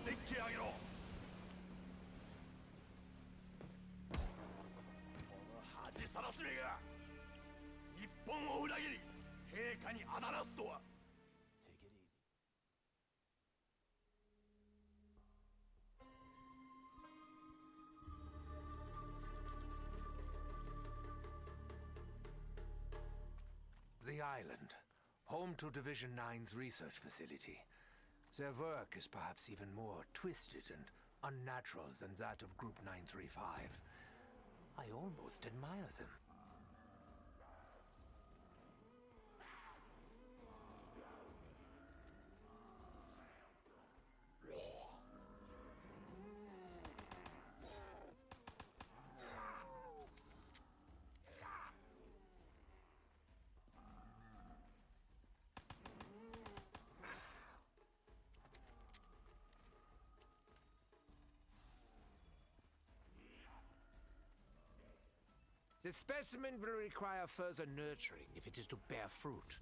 デッキ上げろ。この恥さらしめが日本を裏切り陛下にあだなすとは。Take it easy. The island, home to Division 9's research facility. Their work is perhaps even more twisted and unnatural than that of Group 935. I almost admire them. The specimen will require further nurturing if it is to bear fruit.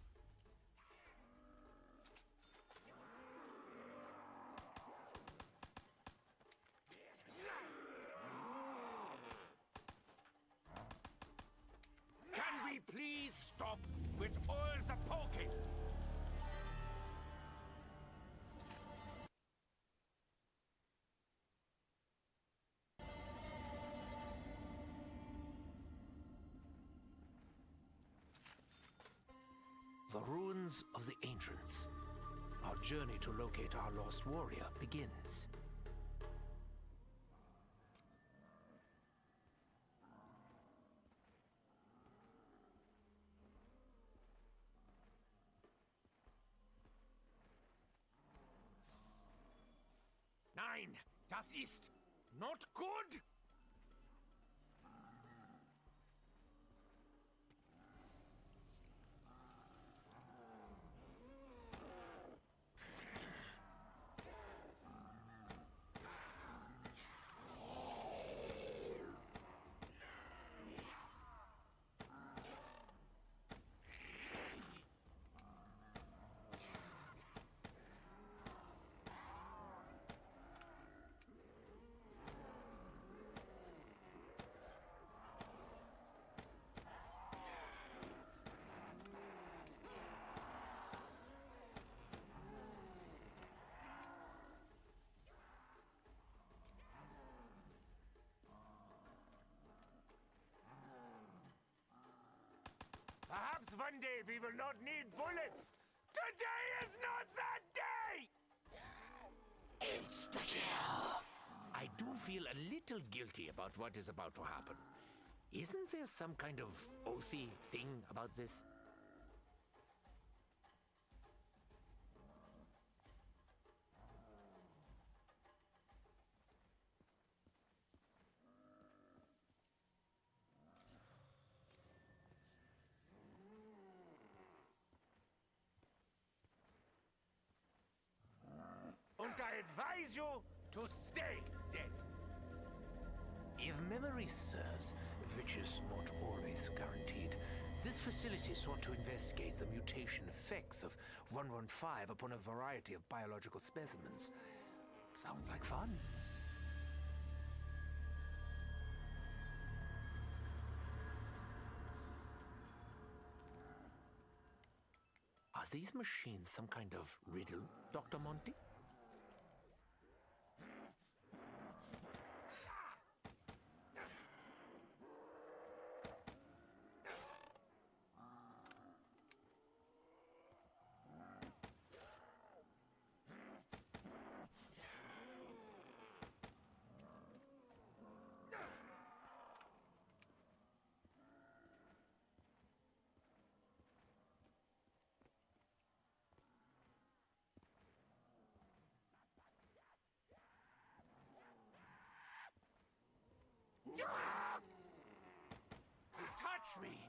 Can we please stop with all the poking? The ruins of the ancients. Our journey to locate our lost warrior begins. Nein, das ist not good! Perhaps one day we will not need bullets. Today is not that day! Insta-kill! I do feel a little guilty about what is about to happen. Isn't there some kind of oathy thing about this? And I advise you to stay dead. If memory serves, which is not always guaranteed, this facility sought to investigate the mutation effects of 115 upon a variety of biological specimens. Sounds like fun. Are these machines some kind of riddle, Dr. Monty? To touch me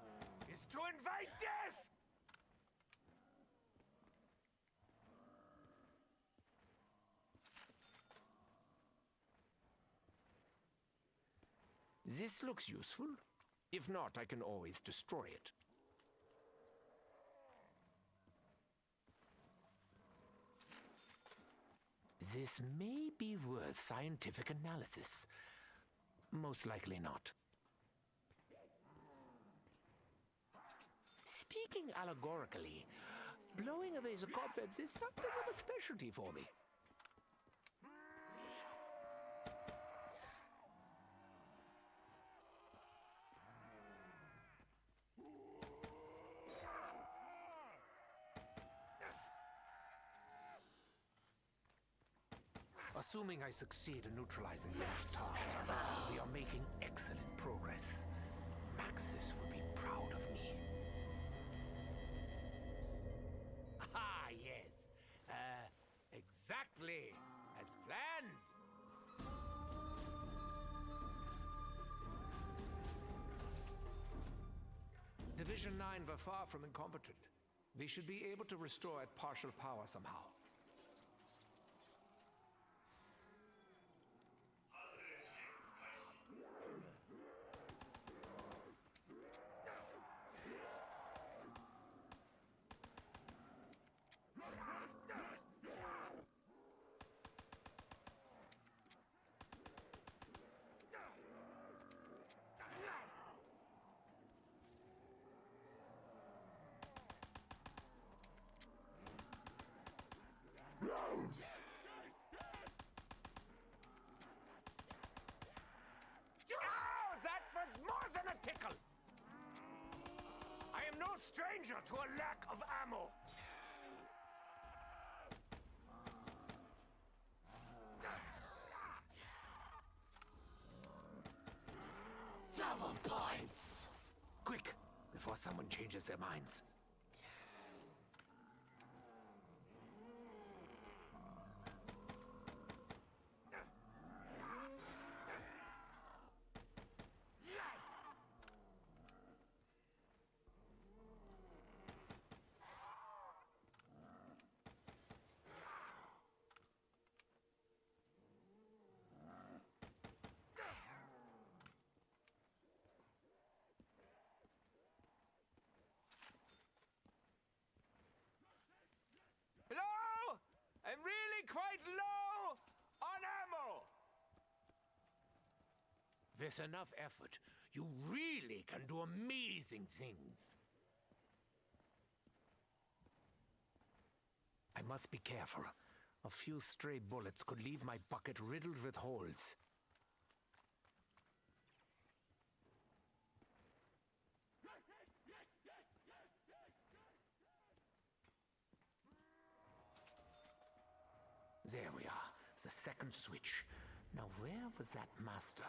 is to invite death! This looks useful. If not, I can always destroy it. This may be worth scientific analysis. Most likely not. Speaking allegorically, blowing away the cobwebs is something of a specialty for me. Assuming I succeed in neutralizing the next target, we are making excellent progress. Maxis would be proud of me. Ah, yes. Exactly as planned. Division 9 were far from incompetent. They should be able to restore at partial power somehow. Stranger to a lack of ammo. Double points! Quick, before someone changes their minds. Hello? I'm really quite low on ammo. With enough effort, you really can do amazing things. I must be careful. A few stray bullets could leave my bucket riddled with holes. There we are, the second switch. Now where was that master?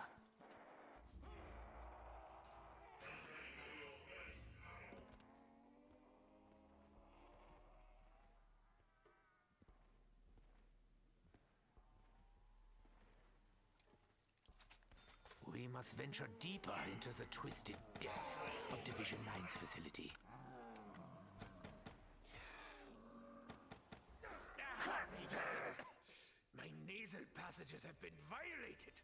We must venture deeper into the twisted depths of Division 9's facility. My nasal passages have been violated.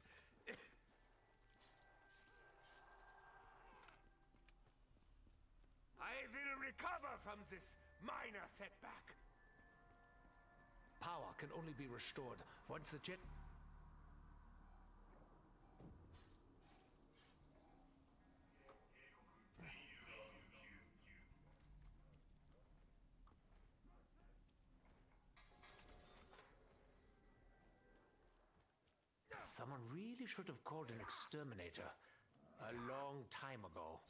I will recover from this minor setback. Power can only be restored once the jet... Someone really should have called an exterminator a long time ago.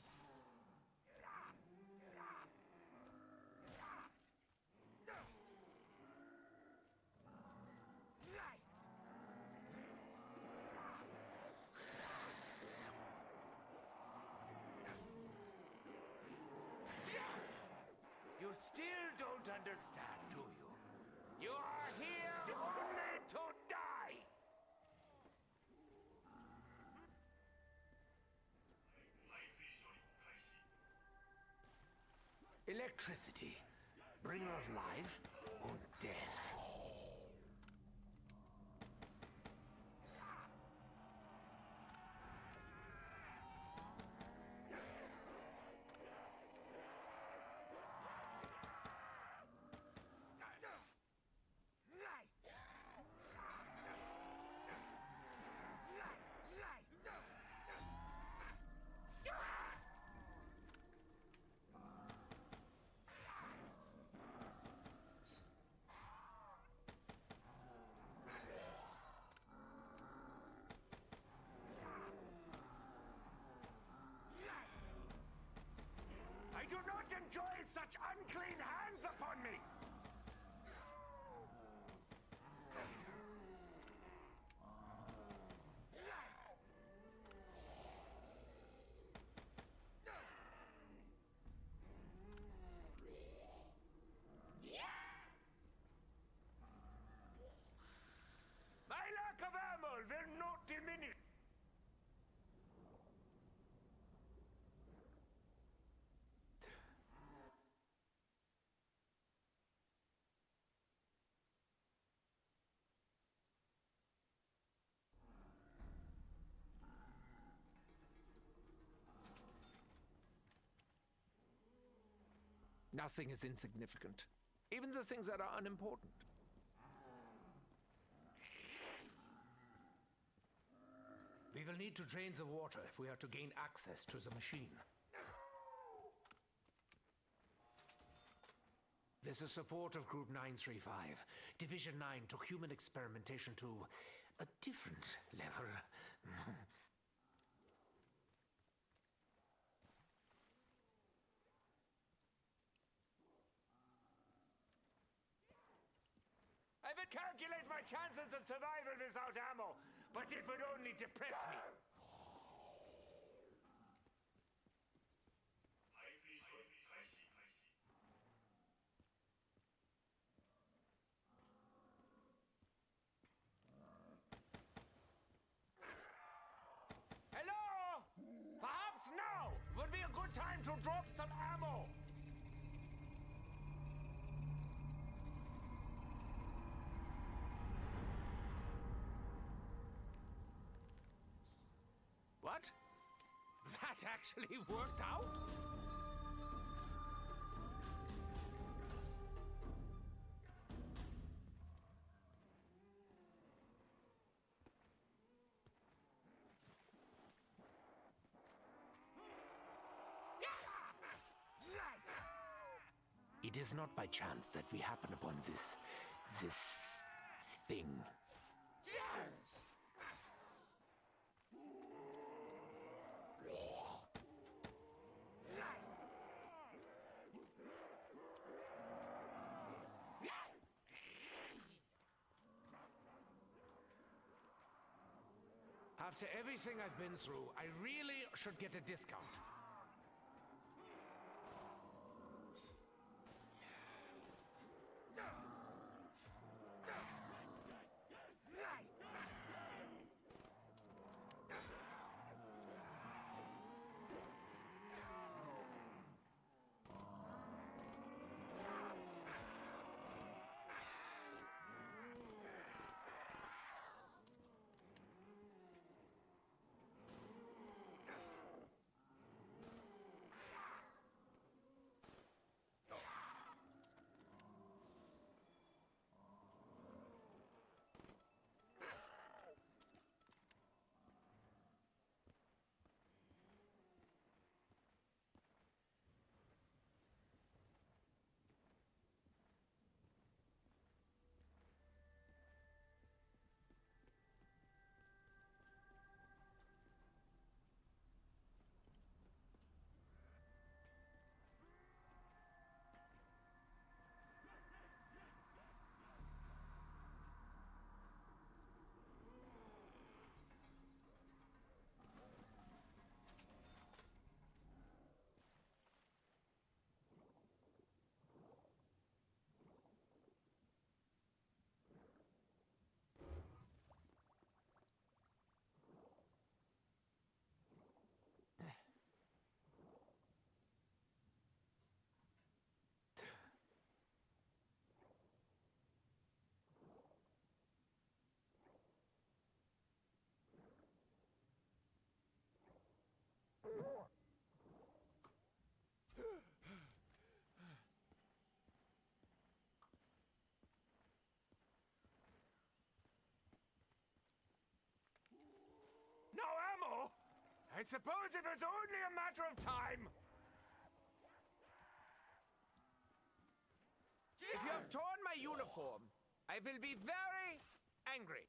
You still don't understand, do you? You are here only to die! Electricity, bringer of life or death. Nothing is insignificant. Even the things that are unimportant. We will need to drain the water if we are to gain access to the machine. With the support of Group 935, Division 9 took human experimentation to a different level. I would calculate my chances of survival without ammo, but it would only depress me. Hello? Perhaps now would be a good time to drop some ammo. What? That actually worked out? It is not by chance that we happen upon this thing. After everything I've been through, I really should get a discount. No ammo? I suppose it was only a matter of time. If you have torn my uniform, I will be very angry.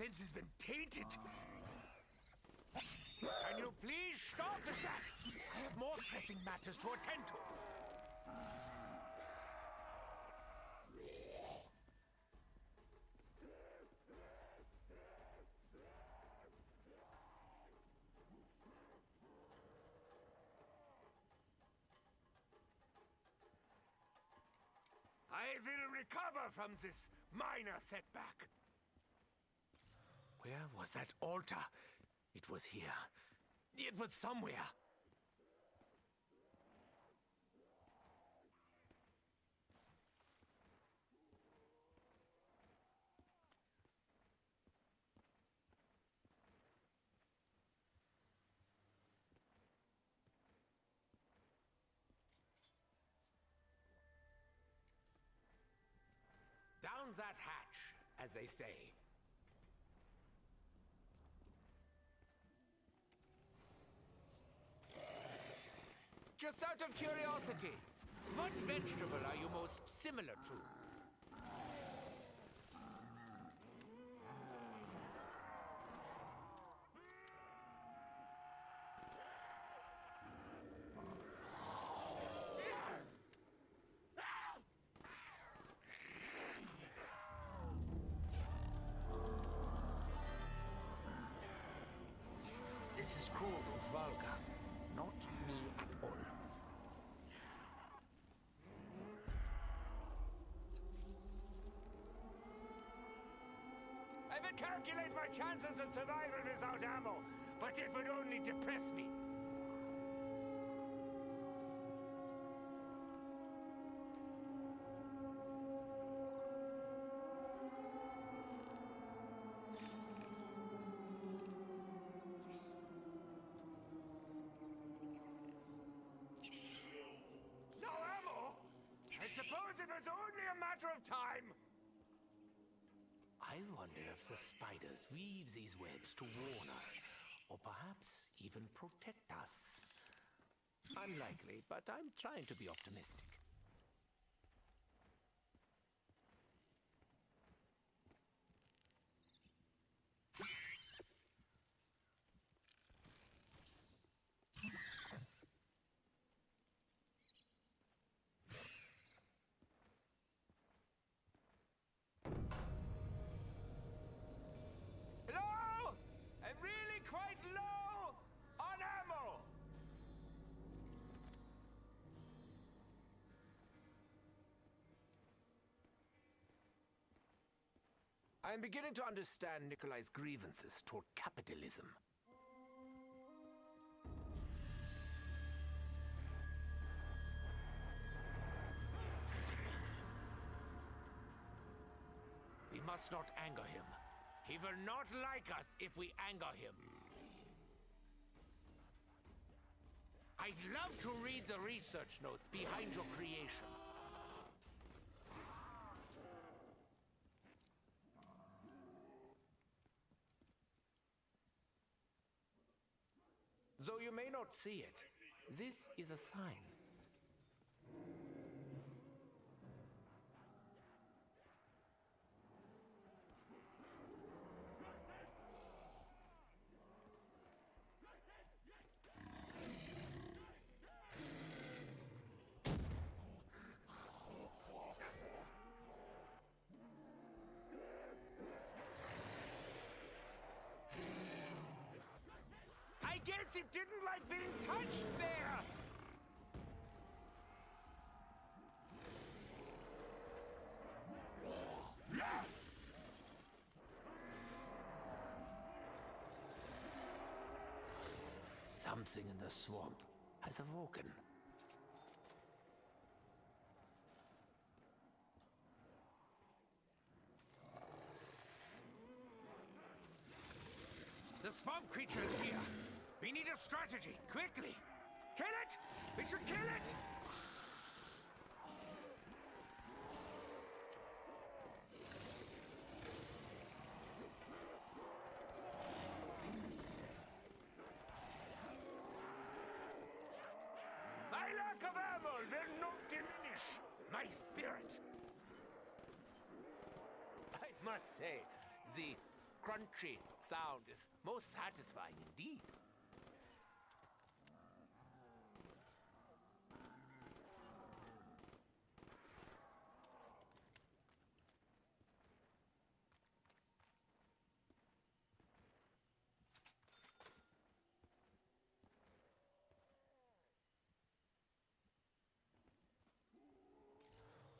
defense has been tainted. Can you please stop that? I have more pressing matters to attend to. I will recover from this minor setback. Where was that altar? It was here. It was somewhere. Down that hatch, as they say. Just out of curiosity, what vegetable are you most similar to? This is cruel and vulgar. Not me at all. I would calculate my chances of survival without ammo, but it would only depress me. No ammo? I suppose it was only a matter of time. I wonder if the spiders weave these webs to warn us, or perhaps even protect us. Unlikely, but I'm trying to be optimistic. Hello? I'm really quite low on ammo. I'm beginning to understand Nikolai's grievances toward capitalism. We must not anger him. He will not like us if we anger him. I'd love to read the research notes behind your creation. Though you may not see it, this is a sign. I guess it didn't like being touched there! Something in the swamp has awoken. The swamp creature is here. We need a strategy, quickly. Kill it! We should kill it! My lack of ammo will not diminish my spirit. I must say, the crunchy sound is most satisfying indeed.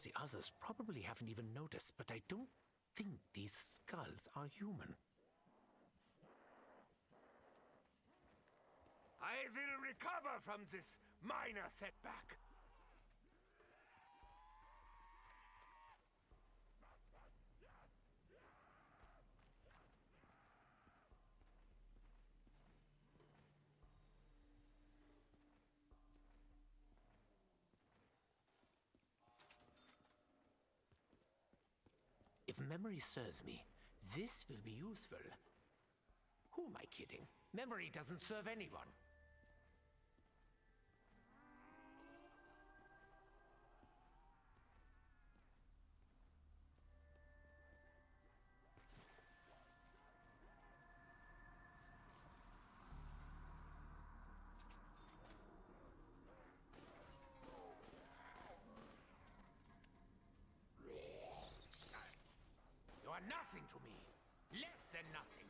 The others probably haven't even noticed, but I don't think these skulls are human. I will recover from this minor setback. If memory serves me, this will be useful. Who am I kidding? Memory doesn't serve anyone. You are nothing to me. Less than nothing.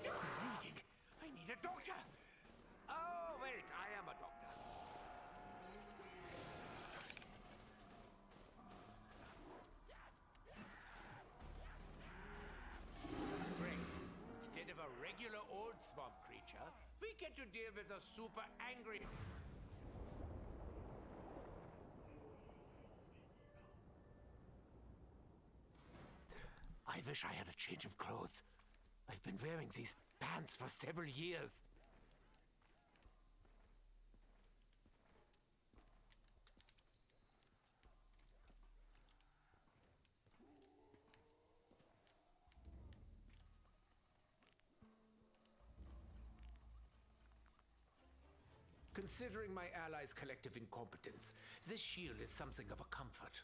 I'm bleeding. I need a doctor. Oh, wait, I am a doctor. Great. Instead of a regular old swamp creature, we get to deal with a super angry... I wish I had a change of clothes. I've been wearing these pants for several years. Considering my allies' collective incompetence, this shield is something of a comfort.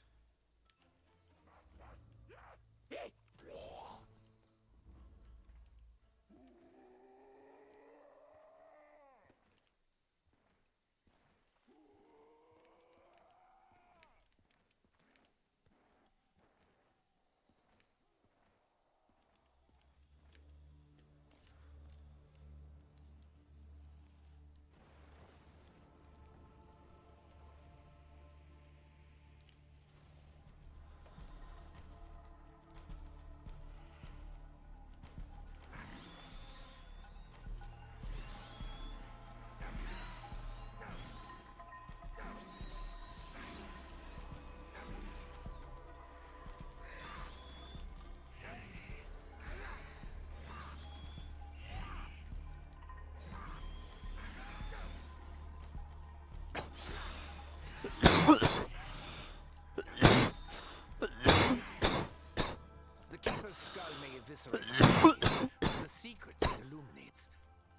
The Keeper's skull may eviscerate my body, but the secrets it illuminates,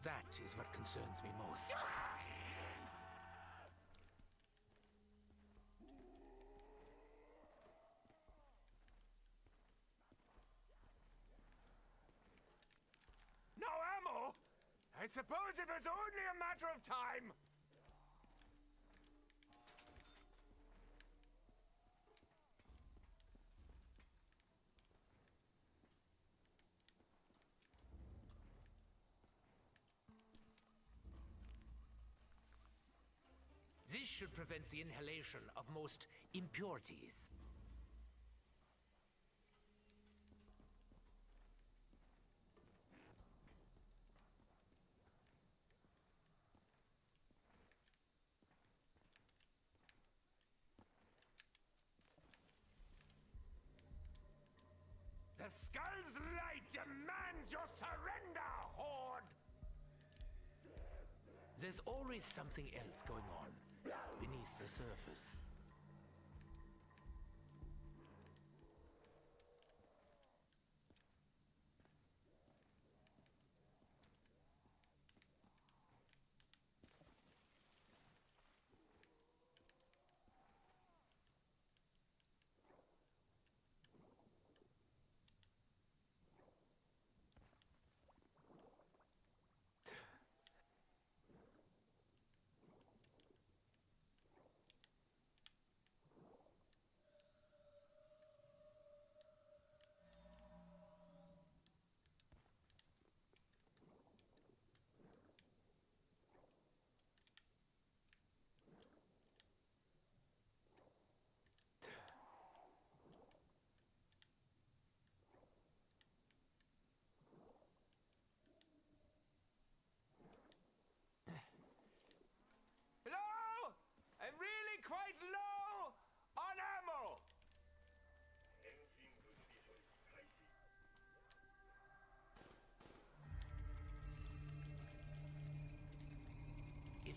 that is what concerns me most. No ammo? I suppose it was only a matter of time. This should prevent the inhalation of most impurities. The skull's light demands your surrender, Horde! There's always something else going on beneath the surface.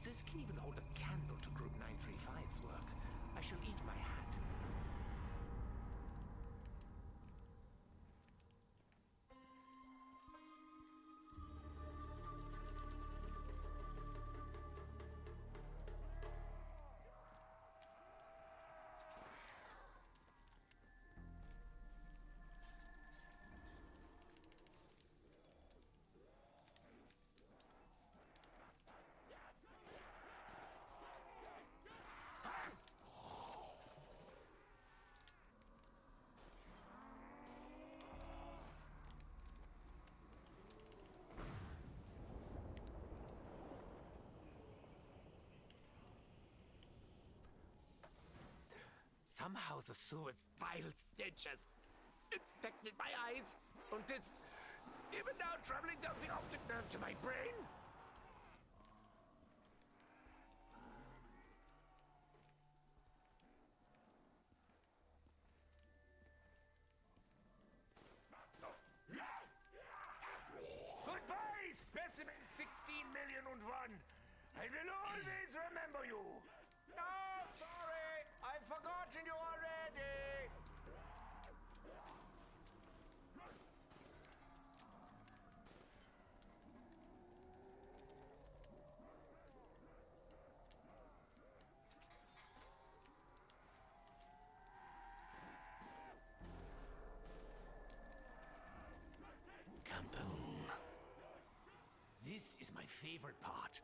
this key even hold a candle to Group 935's work? I shall eat my hat. Somehow the sewer's vile stench has infected my eyes, and it's even now traveling down the optic nerve to my brain. Goodbye, specimen 16,000,001. I will always remember you. No, sorry, I've forgotten you already. Kaboom. This is my favorite part.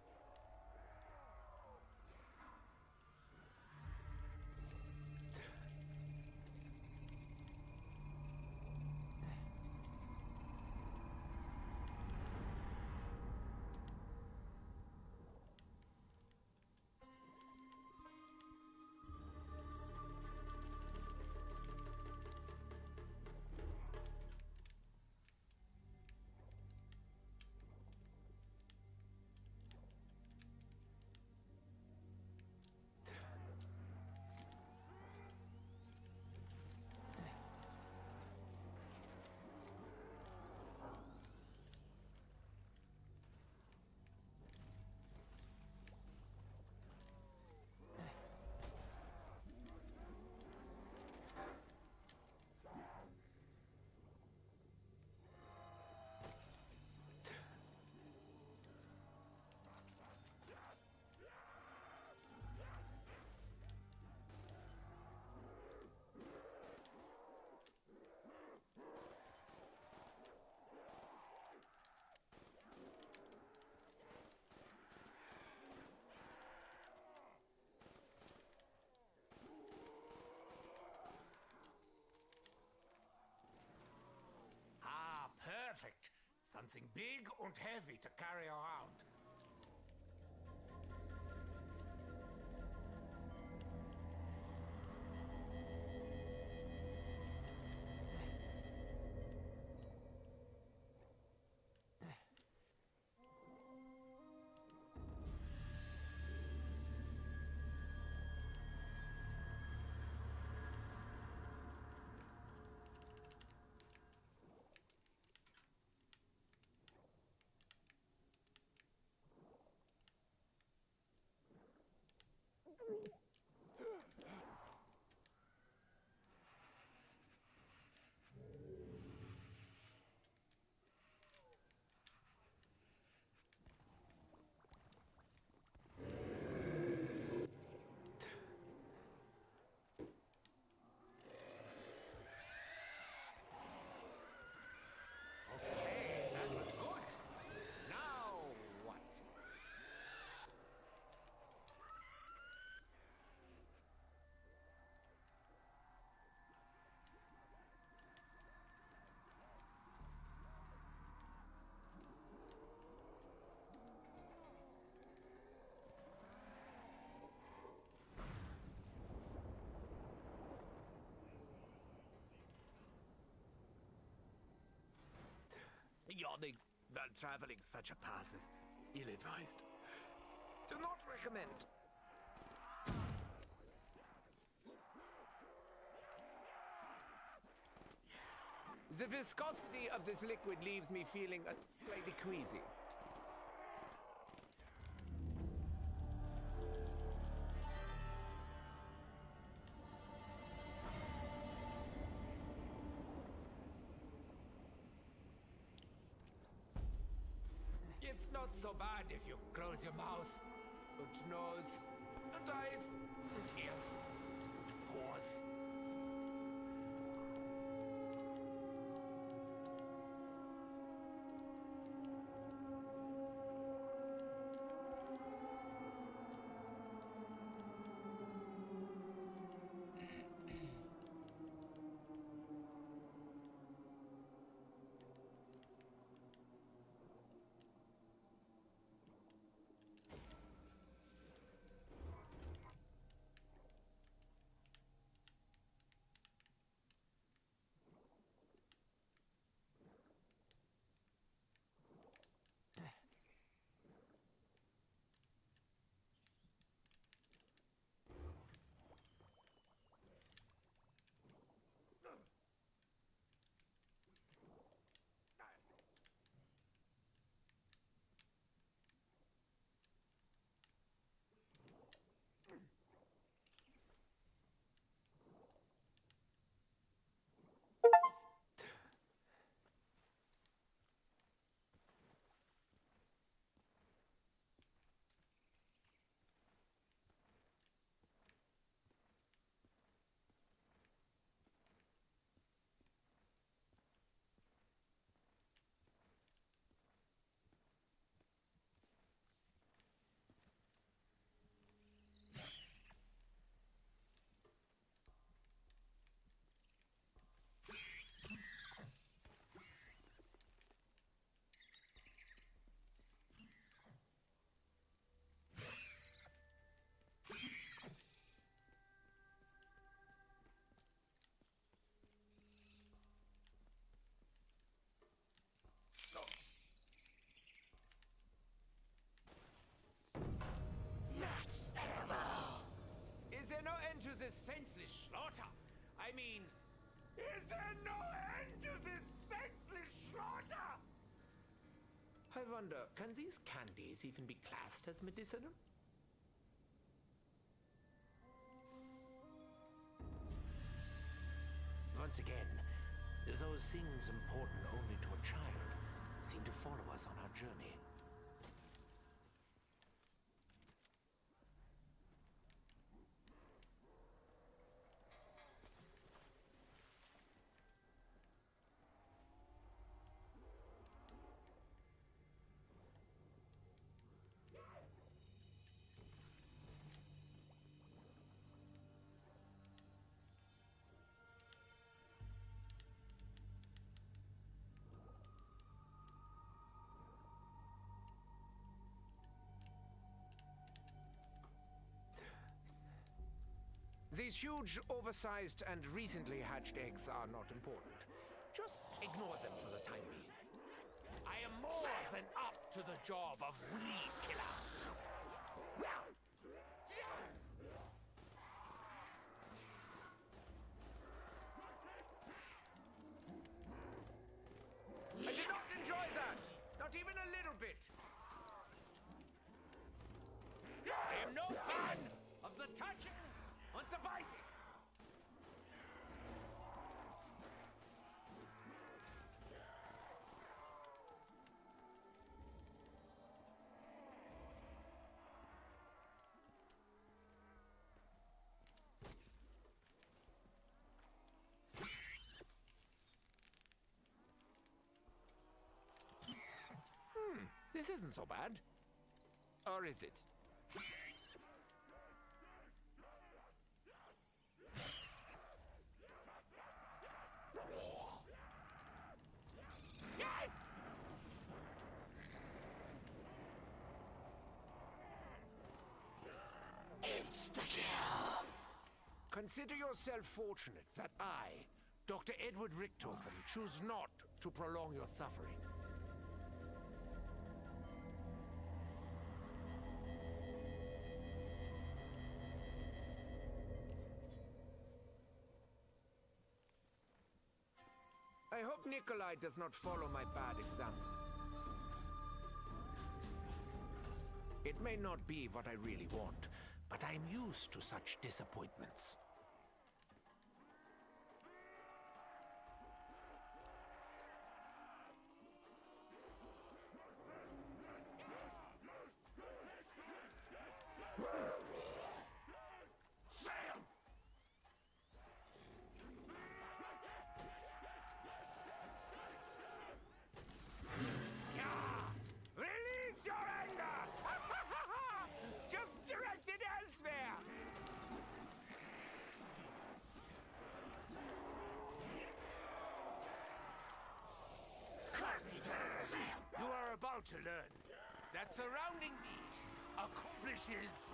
Perfect. Something big and heavy to carry around. Okay, that was good. Now what? Yawning while traveling such a path is ill-advised. Do not recommend. The viscosity of this liquid leaves me feeling slightly queasy. It's not so bad if you close your mouth, and nose, and eyes, and ears, and paws. Is there no end to this senseless slaughter? I mean, is there no end to this senseless slaughter? I wonder, can these candies even be classed as medicinal? Once again, those things important only to a child seem to follow us on our journey. These huge, oversized, and recently hatched eggs are not important. Just ignore them for the time being. I am more than up to the job of weed killer. I did not enjoy that! Not even a little bit! I am no fan of the touching and the biting! This isn't so bad. Or is it? Insta-kill! Consider yourself fortunate that I, Dr. Edward Richtofen, choose not to prolong your suffering. I hope Nikolai does not follow my bad example. It may not be what I really want, but I am used to such disappointments. about to learn that surrounding me accomplishes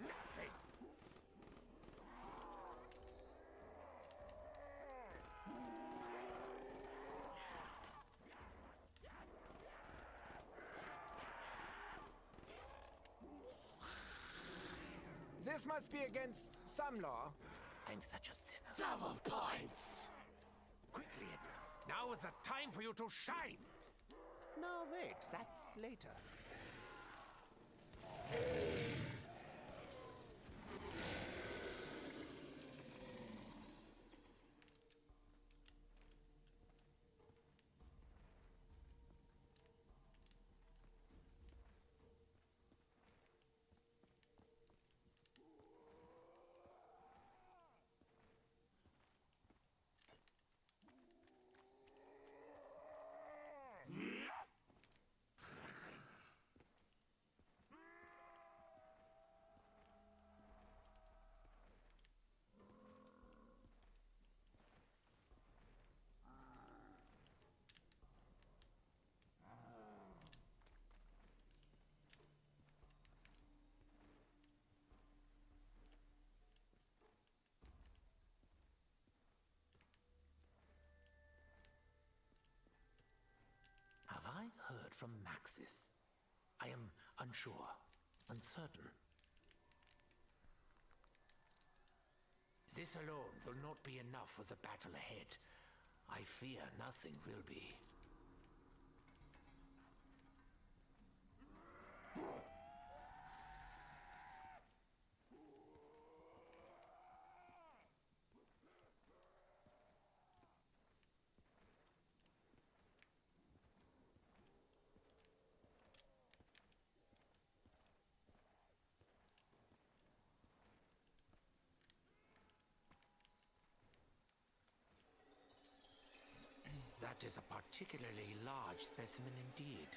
nothing. This must be against some law. I'm such a sinner. Double points! Quickly, Edwin. Now is the time for you to shine. No, wait, that's later. Have I heard from Maxis? I am unsure, uncertain. This alone will not be enough for the battle ahead. I fear nothing will be. That is a particularly large specimen indeed.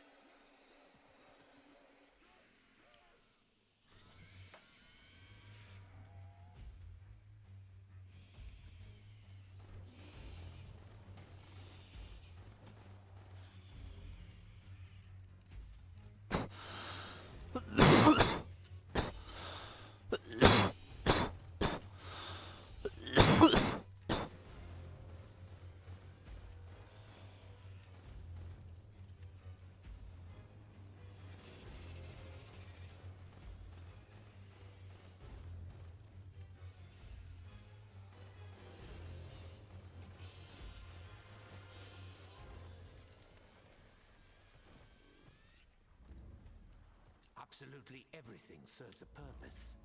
Absolutely everything serves a purpose.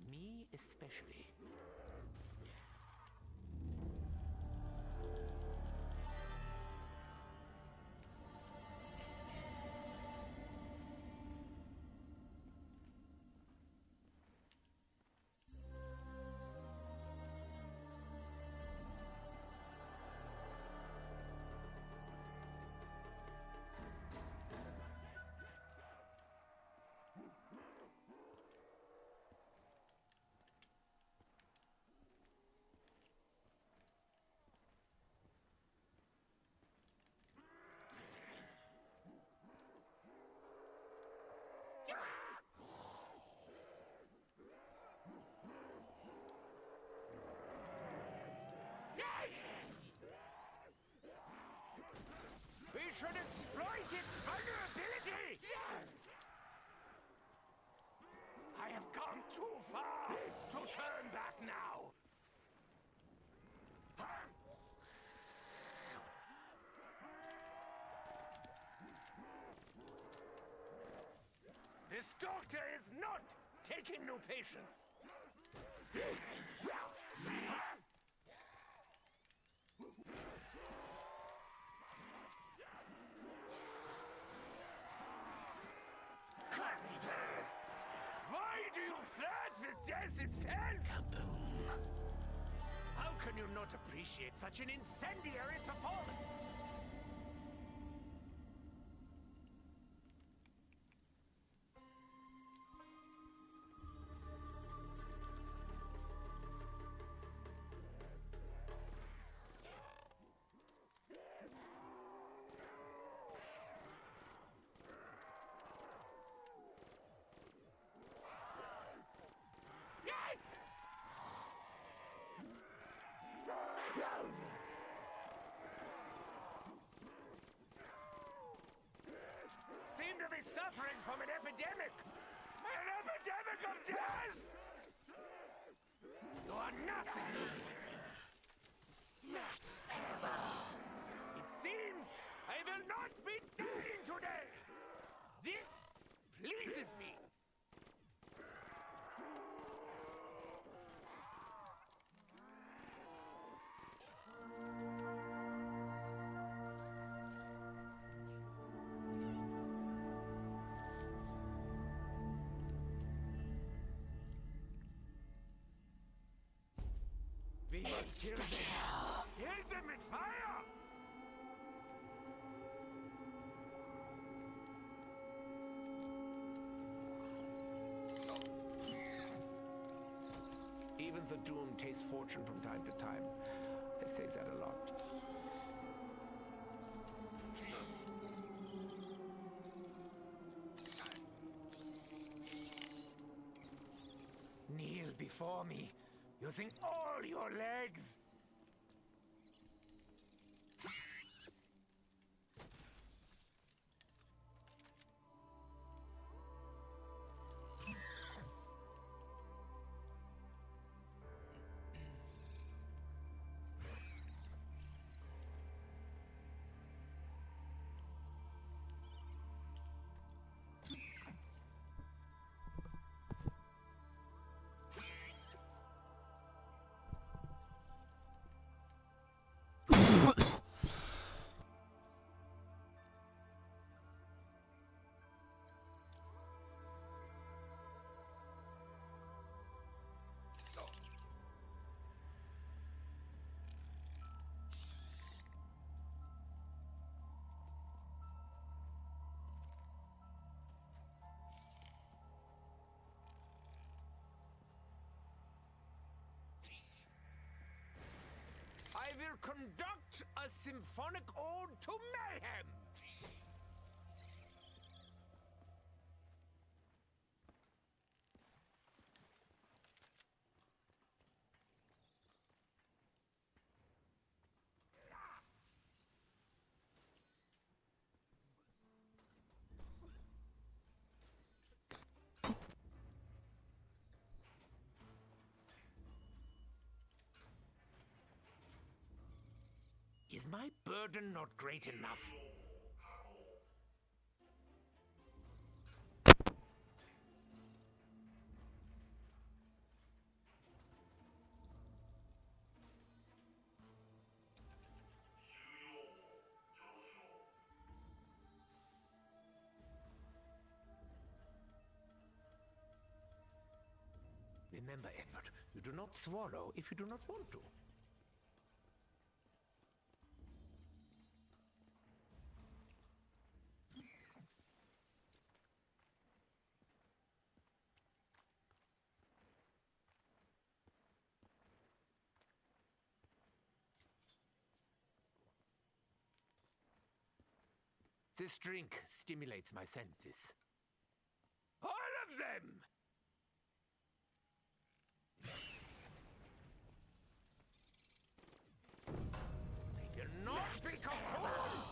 Me especially. We should exploit its vulnerability! I have come too far to turn back now. This doctor is not taking no patience. Why do you flirt with death itself? Kaboom! How can you not appreciate such an incendiary performance? confuses me. We must kill them. Kill them with fire! Even the doomed taste fortune from time to time. They say that a lot. Kneel before me. You think all your legs? I will conduct a symphonic ode to mayhem! Is my burden not great enough? Remember, Edward, you do not swallow if you do not want to. This drink stimulates my senses. All of them! They cannot be controlled!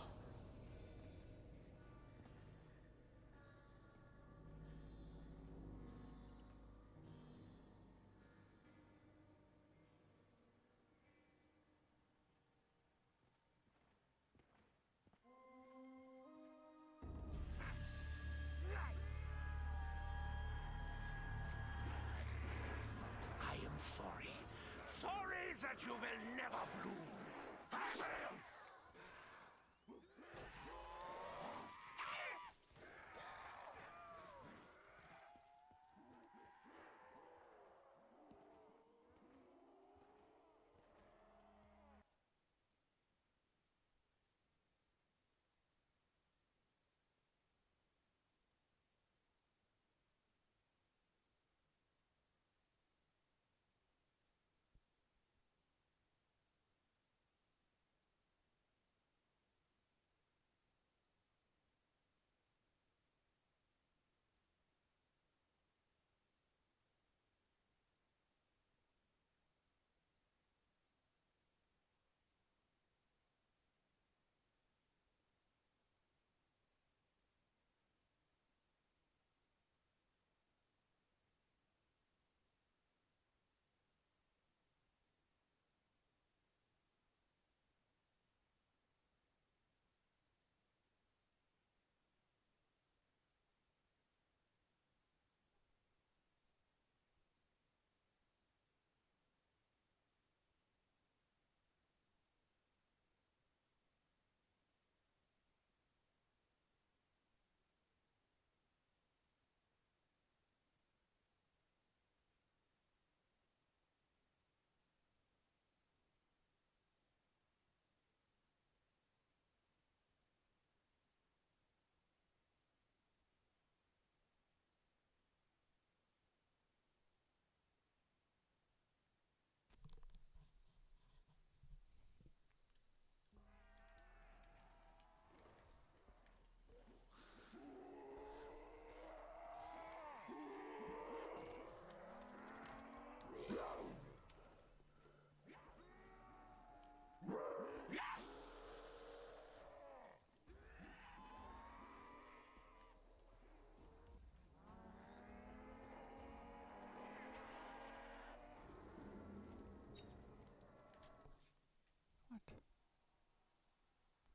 I am sorry. Sorry that you will never bloom.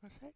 What's that?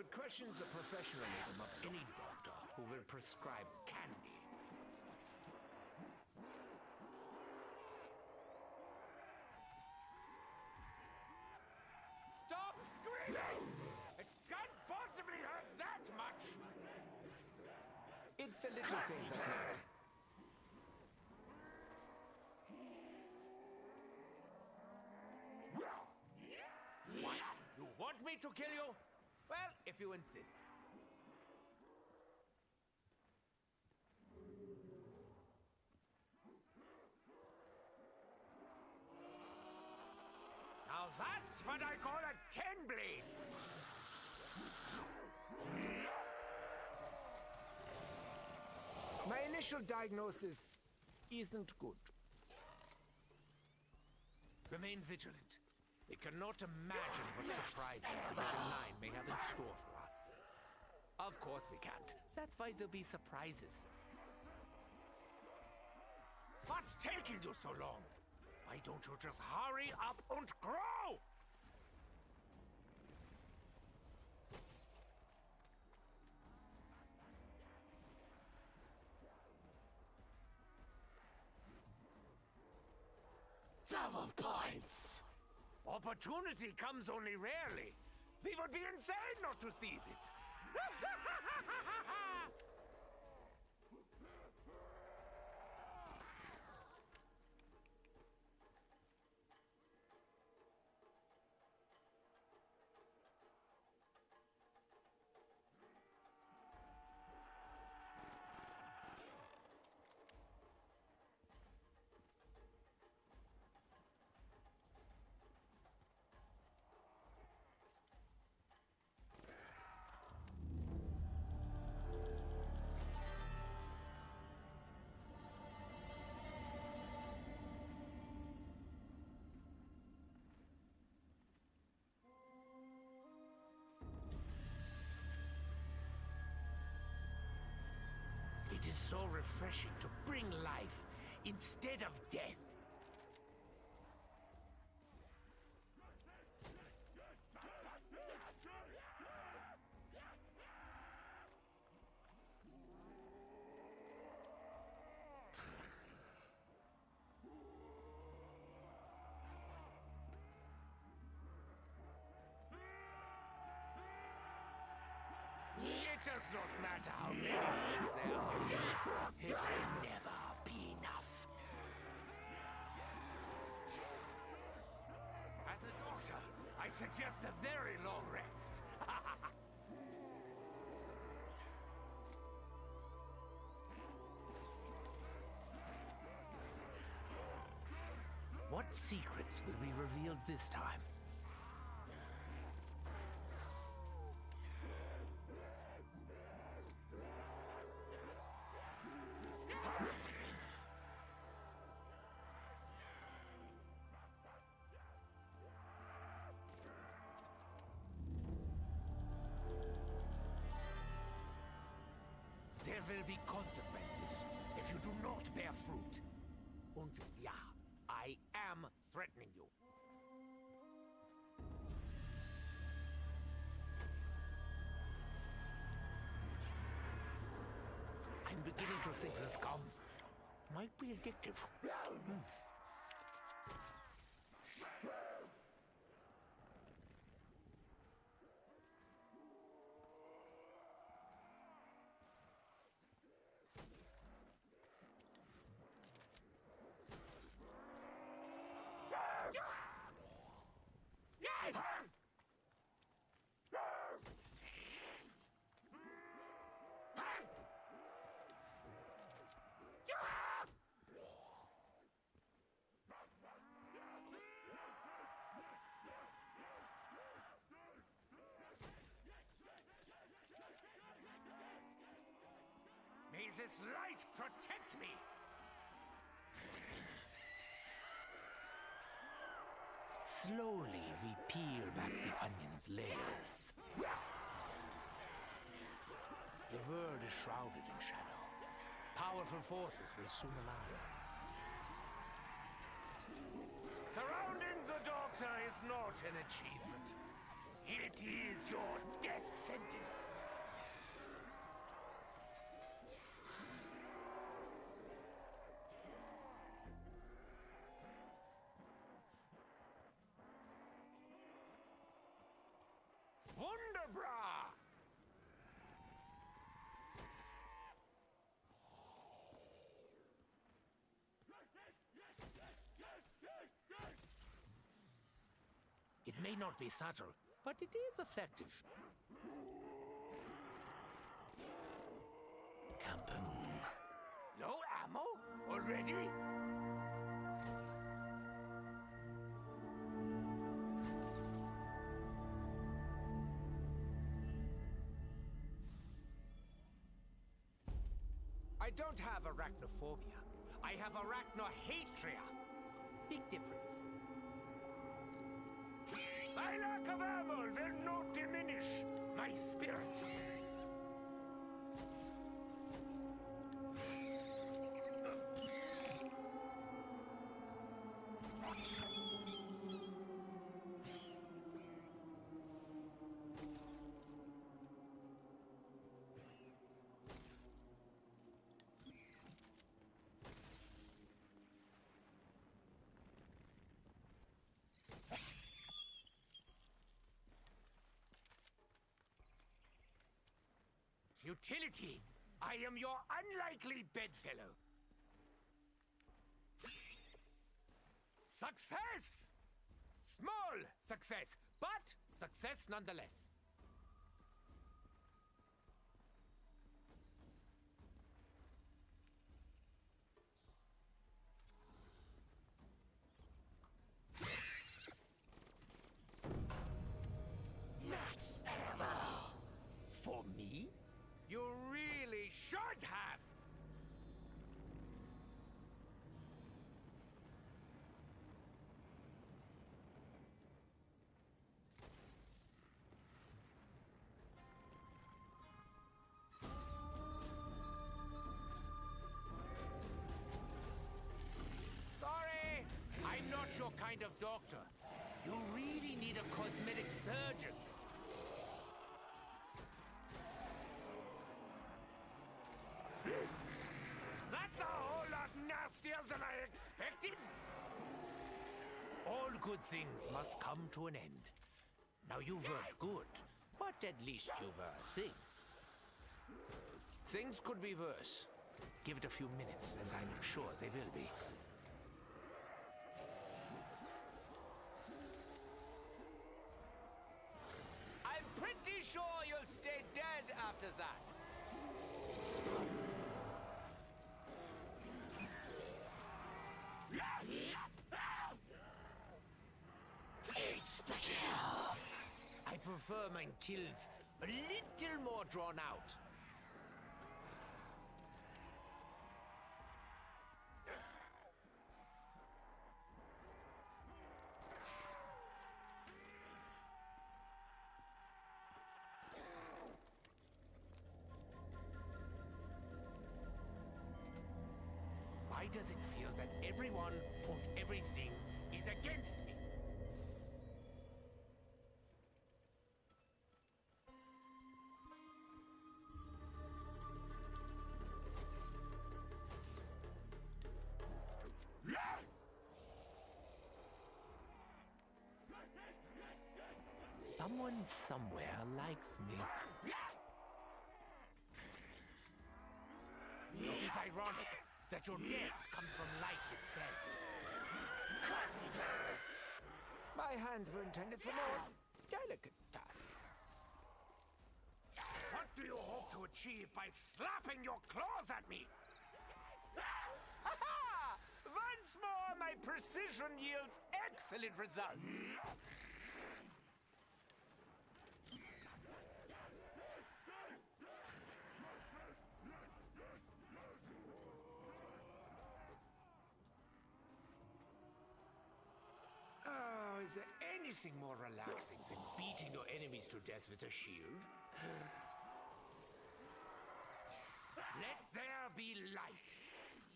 it questions the professionalism of any doctor who will prescribe candy. Stop screaming! It can't possibly hurt that much! It's the little things that hurt. What? You want me to kill you? Well, if you insist. Now that's what I call a 10-blade! My initial diagnosis isn't good. Remain vigilant. We cannot imagine what surprises Division 9 may have in store for us. Of course we can't. That's why there'll be surprises. What's taking you so long? Why don't you just hurry up and grow? Double points! Opportunity comes only rarely. We would be insane not to seize it. It is so refreshing to bring life instead of death. It does not matter how many things there are. It will never be enough. As a doctor, I suggest a very long rest. What secrets will be revealed this time? There will be consequences if you do not bear fruit. Und ja, I am threatening you. I'm beginning to think this gum might be addictive. May this light protect me! Slowly we peel back the onion's layers. The world is shrouded in shadow. Powerful forces will soon align. Surrounding the Doctor is not an achievement. It is your death sentence. Wunderbra! It may not be subtle, but it is effective. Kaboom. No ammo? Already? I don't have arachnophobia. I have arachnohatria. Big difference. My lack of ammo will not diminish my spirit. Futility! I am your unlikely bedfellow. Success! Small success, but success nonetheless. Max ammo! For me? You really should have! Sorry, I'm not your kind of doctor. You really need a cosmetic surgeon. That's a whole lot nastier than I expected! All good things must come to an end. Now you've worked good, but at least you've a thing. Things could be worse. Give it a few minutes, and I'm sure they will be. I'm pretty sure you'll stay dead after that. Insta-kill! I prefer my kills a little more drawn out. Why does it feel that everyone or everything is against me? Someone somewhere likes me. It is ironic that your death comes from life itself. My hands were intended for more delicate tasks. What do you hope to achieve by slapping your claws at me? Ha-ha! Once more, my precision yields excellent results. Oh, is there anything more relaxing than beating your enemies to death with a shield? Let there be light.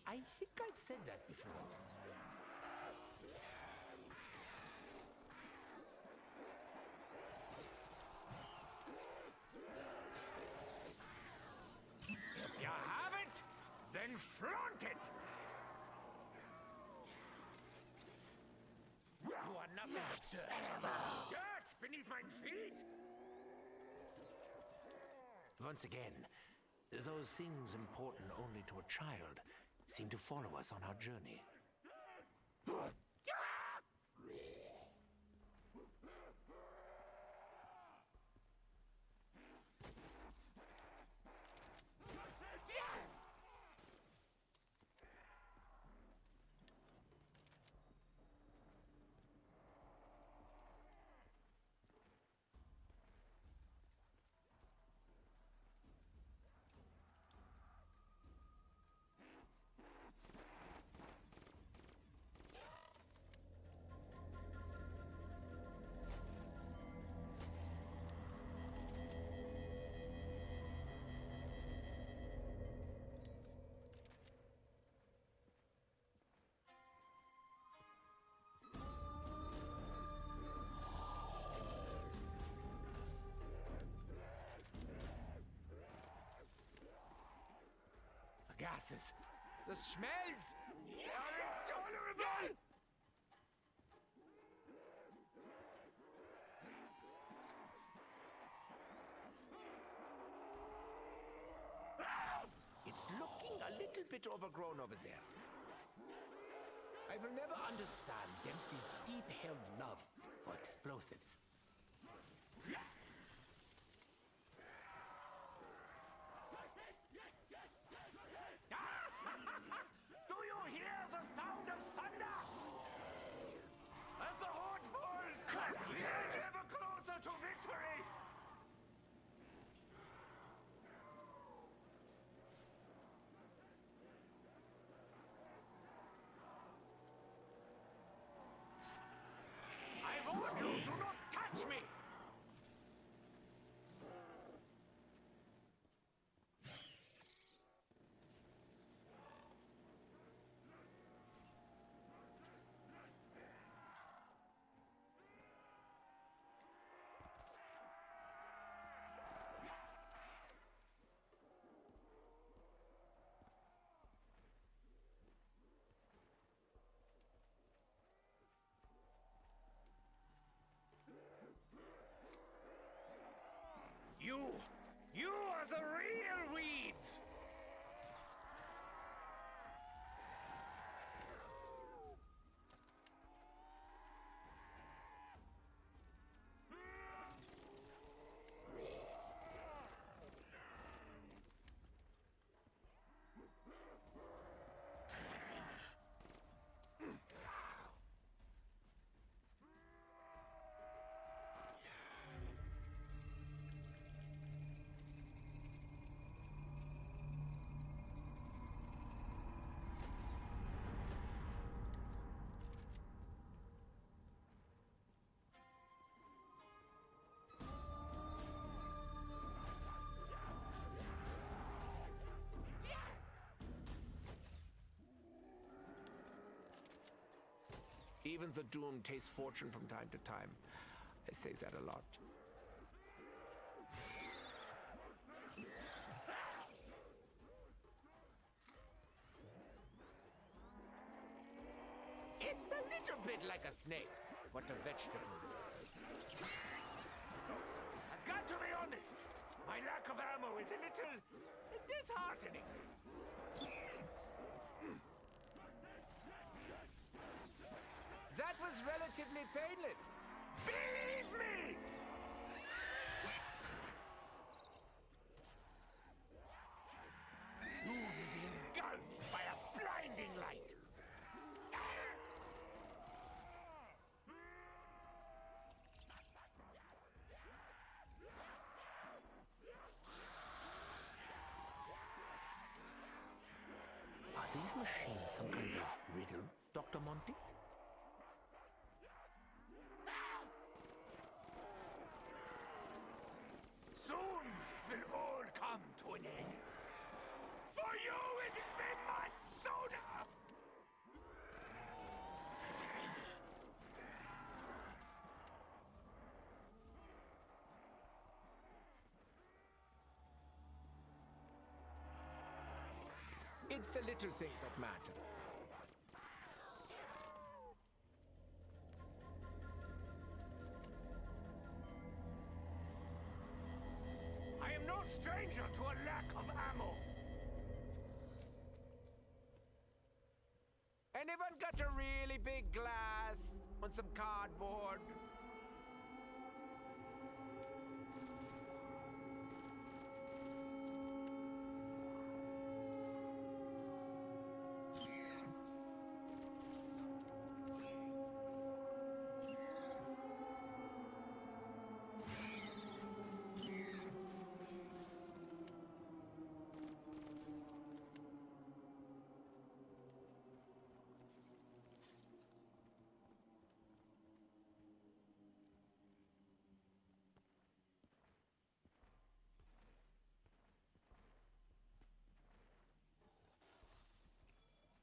I think I've said that before. flaunt it! You are nothing but dirt. Dirt beneath my feet! Once again, those things important only to a child seem to follow us on our journey. The gases, the smells, they are intolerable! It's looking a little bit overgrown over there. I will never understand Dempsey's deep-held love for explosives. Do you hear the sound of thunder? As the horde falls, we edge ever closer to victory! I warn you, do not touch me! You are the real weeds! Even the doomed taste fortune from time to time. I say that a lot. It's a little bit like a snake, but a vegetable. I've got to be honest. My lack of ammo is a little disheartening. That was relatively painless. Believe me! You will be engulfed by a blinding light. Are these machines some kind of riddle, Dr. Monty? Soon this will all come to an end. For you, it will be much sooner! It's the little things that matter. I am no stranger to a lack of ammo. Anyone got a really big glass on some cardboard?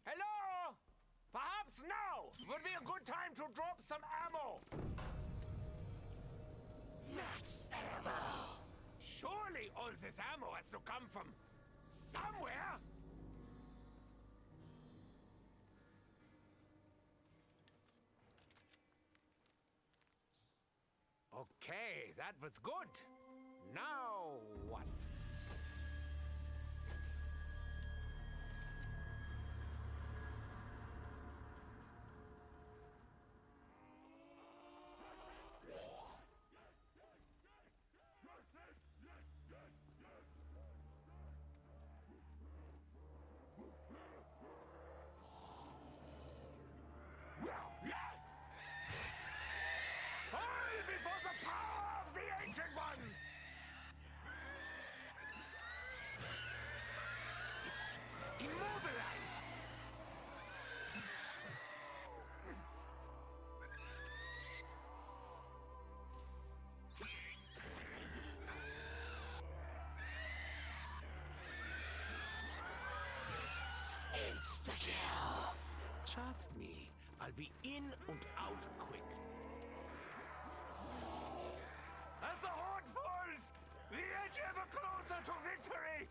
Hello? Perhaps now would be a good time to drop some ammo. Max ammo! Surely all this ammo has to come from somewhere. Okay, that was good. Now what? Fall before the power of the Ancient Ones! It's immobilized! Insta-kill! Trust me, I'll be in and out quick. As the horde falls, we edge ever closer to victory!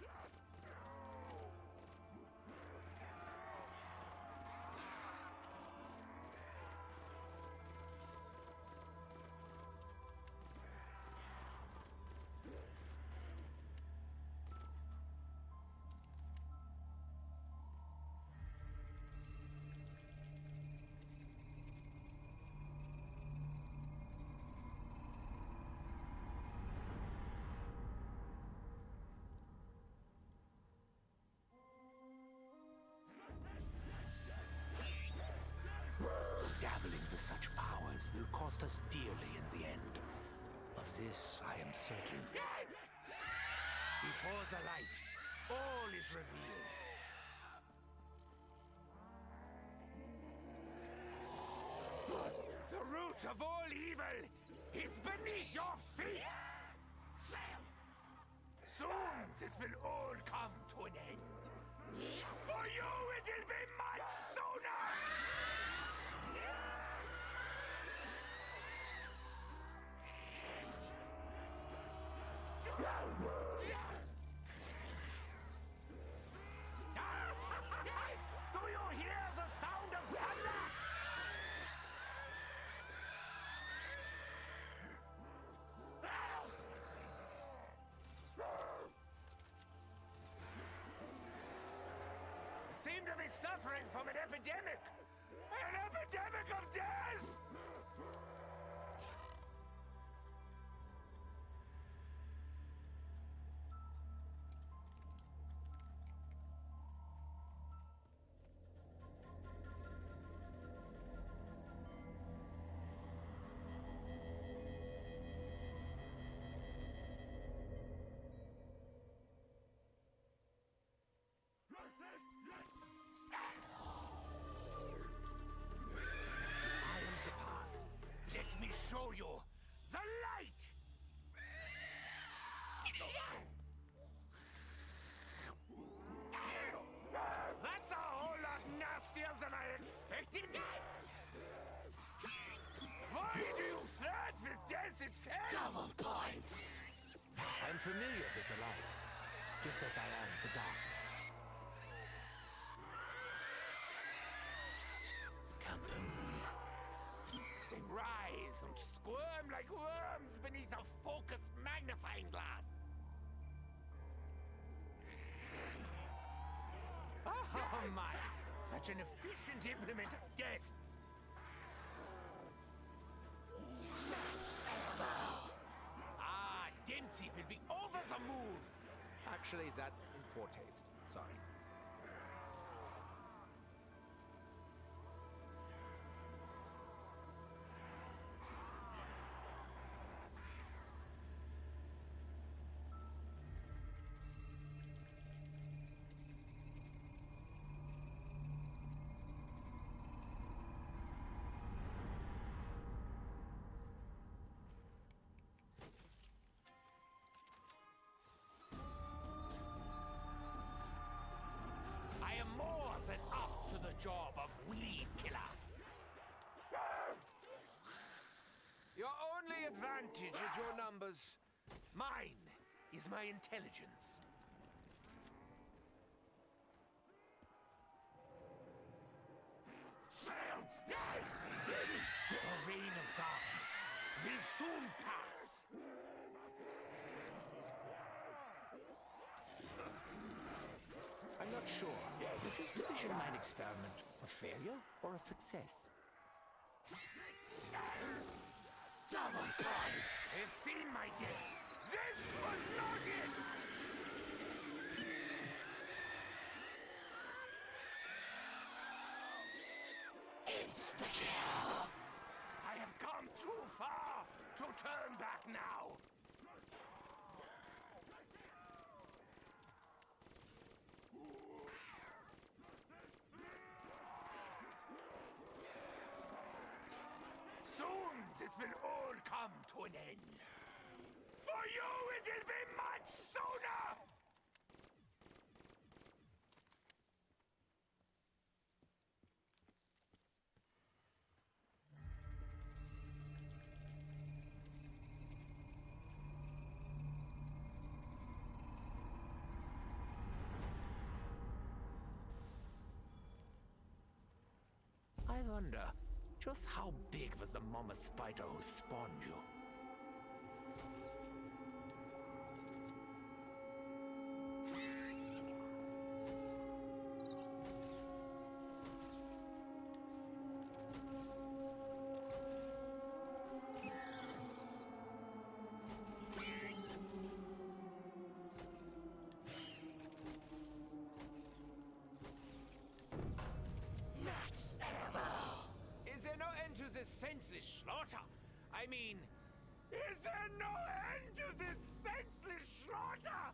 Dabbling with such powers will cost us dearly in the end. Of this I am certain. Before the light, all is revealed. The root of all evil is beneath your feet! Soon this will all come to an end. For you it'll be much sooner! Do you hear the sound of thunder? Seem to be suffering from an epidemic! An epidemic of death! Show you the light! That's a whole lot nastier than I expected! Why do you flirt with death itself? Double points! I'm familiar with the light, just as I am with the darkness. magnifying glass. Oh my! Such an efficient implement of death! Dempsey will be over the moon! Actually, that's in poor taste. Sorry. I am more than up to the job of weed killer. Your only advantage is your numbers. Mine is my intelligence. The reign of darkness will soon pass. I'm not sure. Was this division line experiment a failure or a success? Double points! They've seen my death. This was not it! Insta-kill! I have come too far to turn back now. Soon this will all come to an end. For you, it'll be much sooner! I wonder, just how big was the mama spider who spawned you? Is there no end to this senseless slaughter? I mean, is there no end to this senseless slaughter?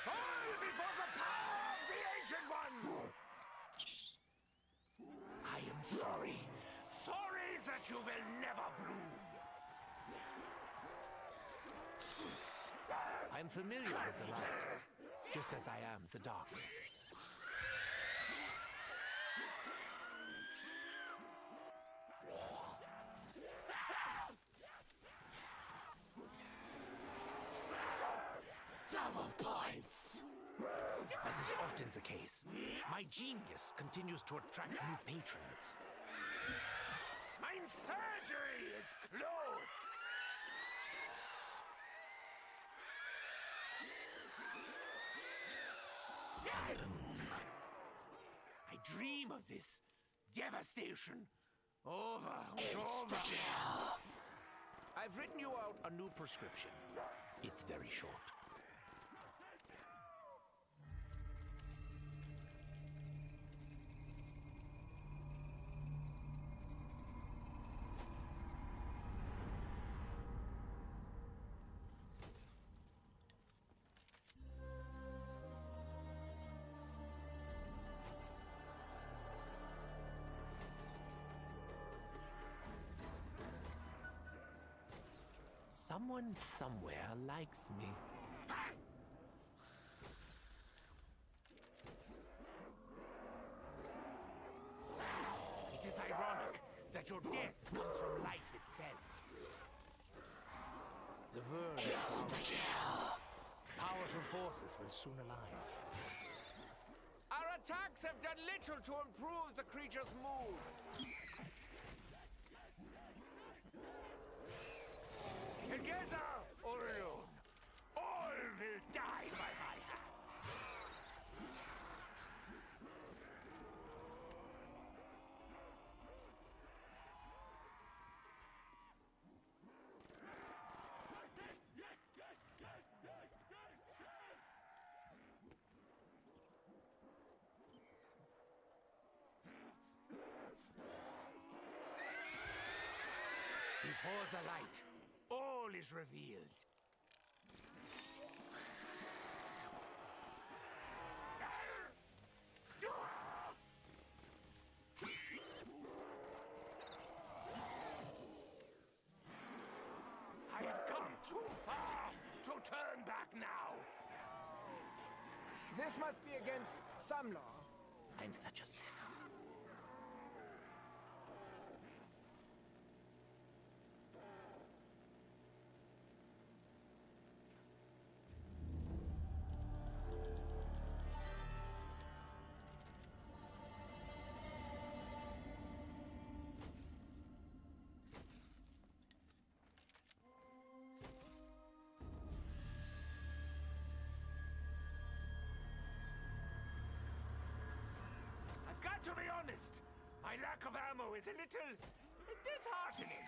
Fall before the power of the Ancient Ones! I am sorry. Sorry that you will never bloom. I'm familiar with the light, just as I am the darkness. Double points! As is often the case, my genius continues to attract new patrons. Mein surgery is closed! I dream of this devastation over and over. I've written you out a new prescription. It's very short. Someone somewhere likes me. It is ironic that your death comes from life itself. The world is powerful forces will soon align. Our attacks have done little to improve the creature's mood. Together or alone, all will die by my hand. Before the light, all is revealed. I have come too far to turn back now. This must be against some law. I'm such a sinner. Got to be honest, my lack of ammo is a little disheartening.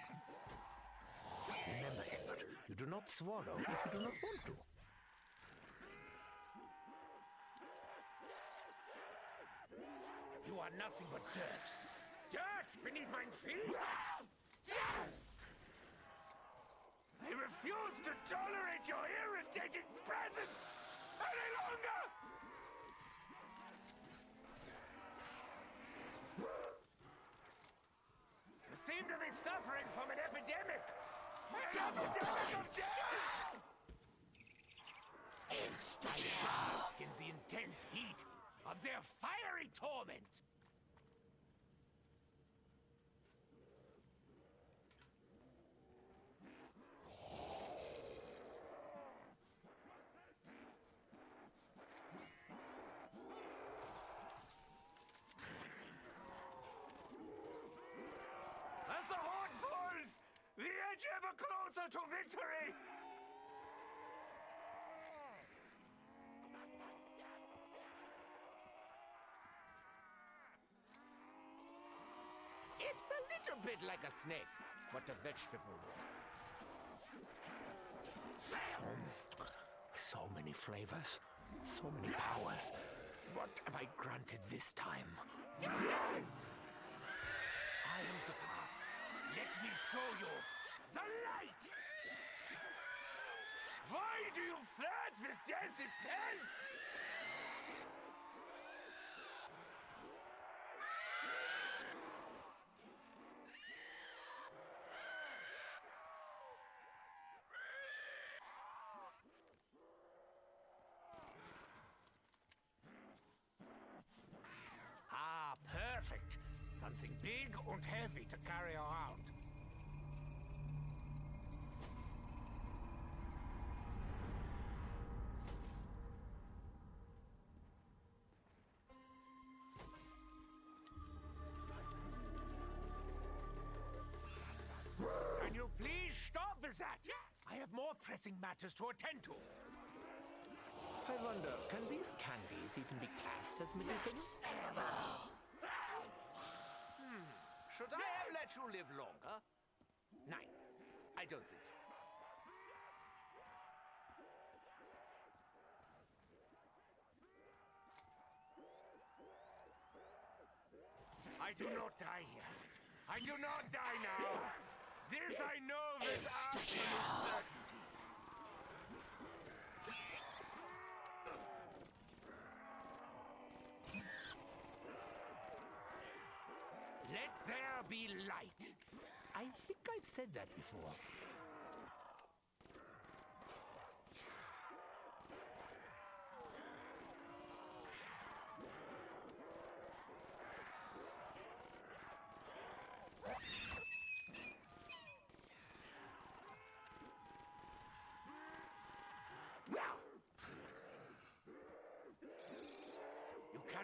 Remember, Edward, you do not swallow if you do not want to. You are nothing but dirt. Dirt beneath my feet! I refuse to tolerate your irritating presence any longer! You seem to be suffering from an epidemic! An epidemic of death! My body skins the intense heat of their fiery torment! As the horde falls, we edge ever closer to victory! It's a little bit like a snake, but a vegetable. So many flavors, so many powers. What am I granted this time? I am the path. Let me show you the light! Why do you flirt with death itself? Ah, perfect. Something big and heavy to carry around. Can you please stop with that? I have more pressing matters to attend to. I wonder, can these candies even be classed as medicinal? Should I have let you live longer? Nein, I don't think so. I do not die here. I do not die now. This I know with absolute certainty. Let there be light. I think I've said that before.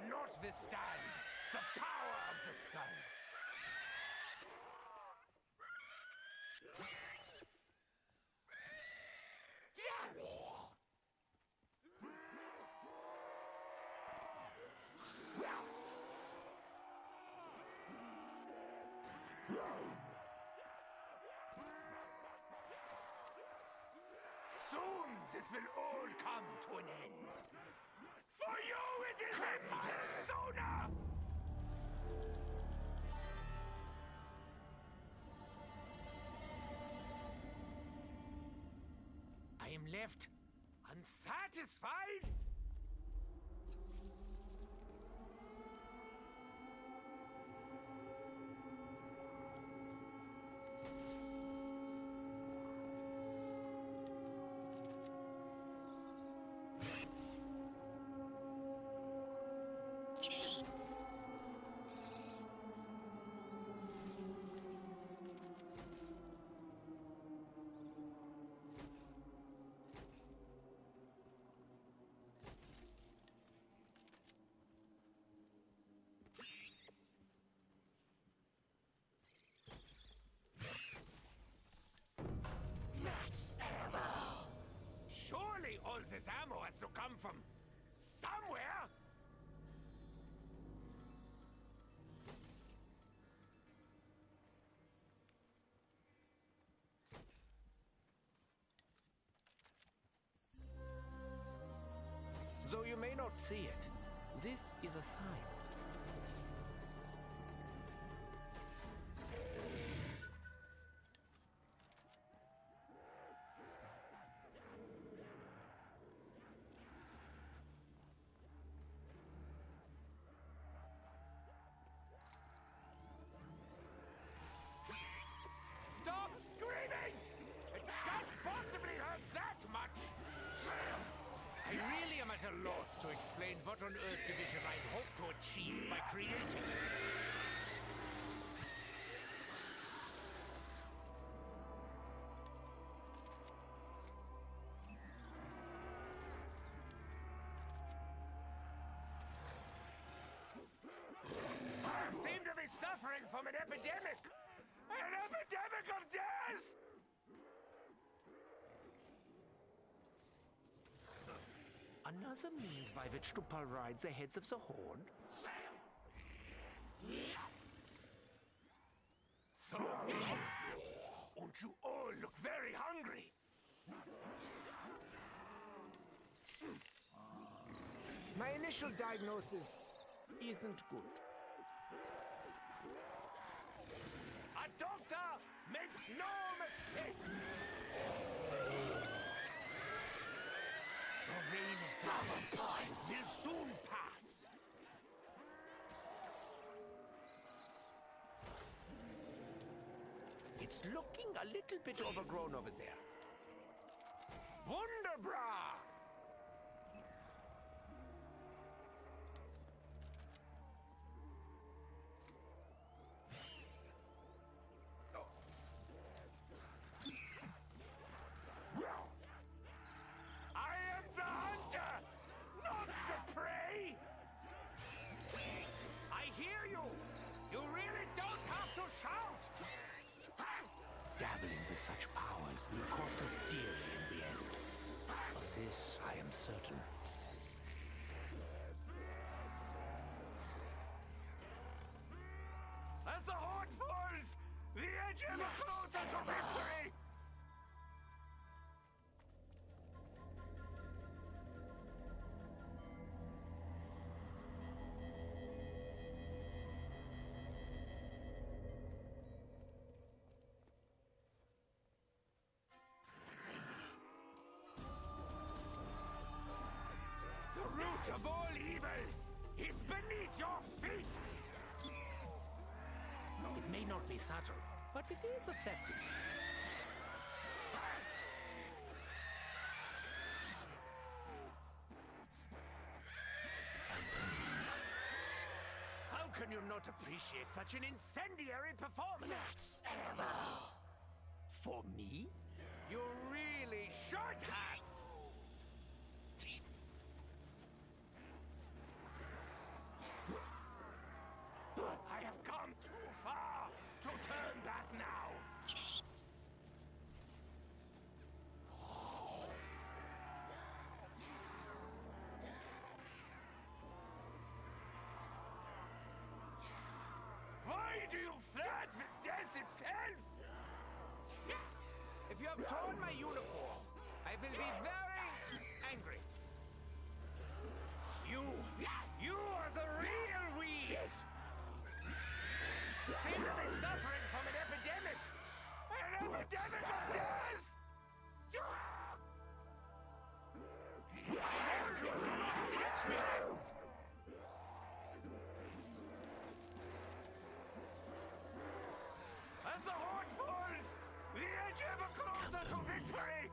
cannot withstand the power of the skull. Soon this will all come to an end. For you it will end sooner! I am left unsatisfied? Surely all this ammo has to come from somewhere! Though you may not see it, this is a sign. Stop screaming! It can't possibly hurt that much! I really am at a loss to explain what on earth division I hope to achieve by creating it. I seem to be suffering from an epidemic! An epidemic of death! Another means by which to pulverize the heads of the Horde? So, won't you all look very hungry? My initial diagnosis isn't good. A doctor makes no mistakes! The reign of Dragonkind will soon pass! It's looking a little bit overgrown over there. Wunderbra! I am the hunter, not the prey! I hear you! You really don't have to shout! Dabbling with such powers will cost us dearly in the end. Of this I am certain. As the Horde falls, the edge ever closer to victory! The root of all evil is beneath your feet! It may not be subtle, but it is effective. How can you not appreciate such an incendiary performance? For me? You really should have! If you have torn my uniform, I will be very angry. You are the real weeds! Seem to be suffering from an epidemic! An epidemic of death! I warned you, do not catch me! As the horde falls, the edge ever closer to victory!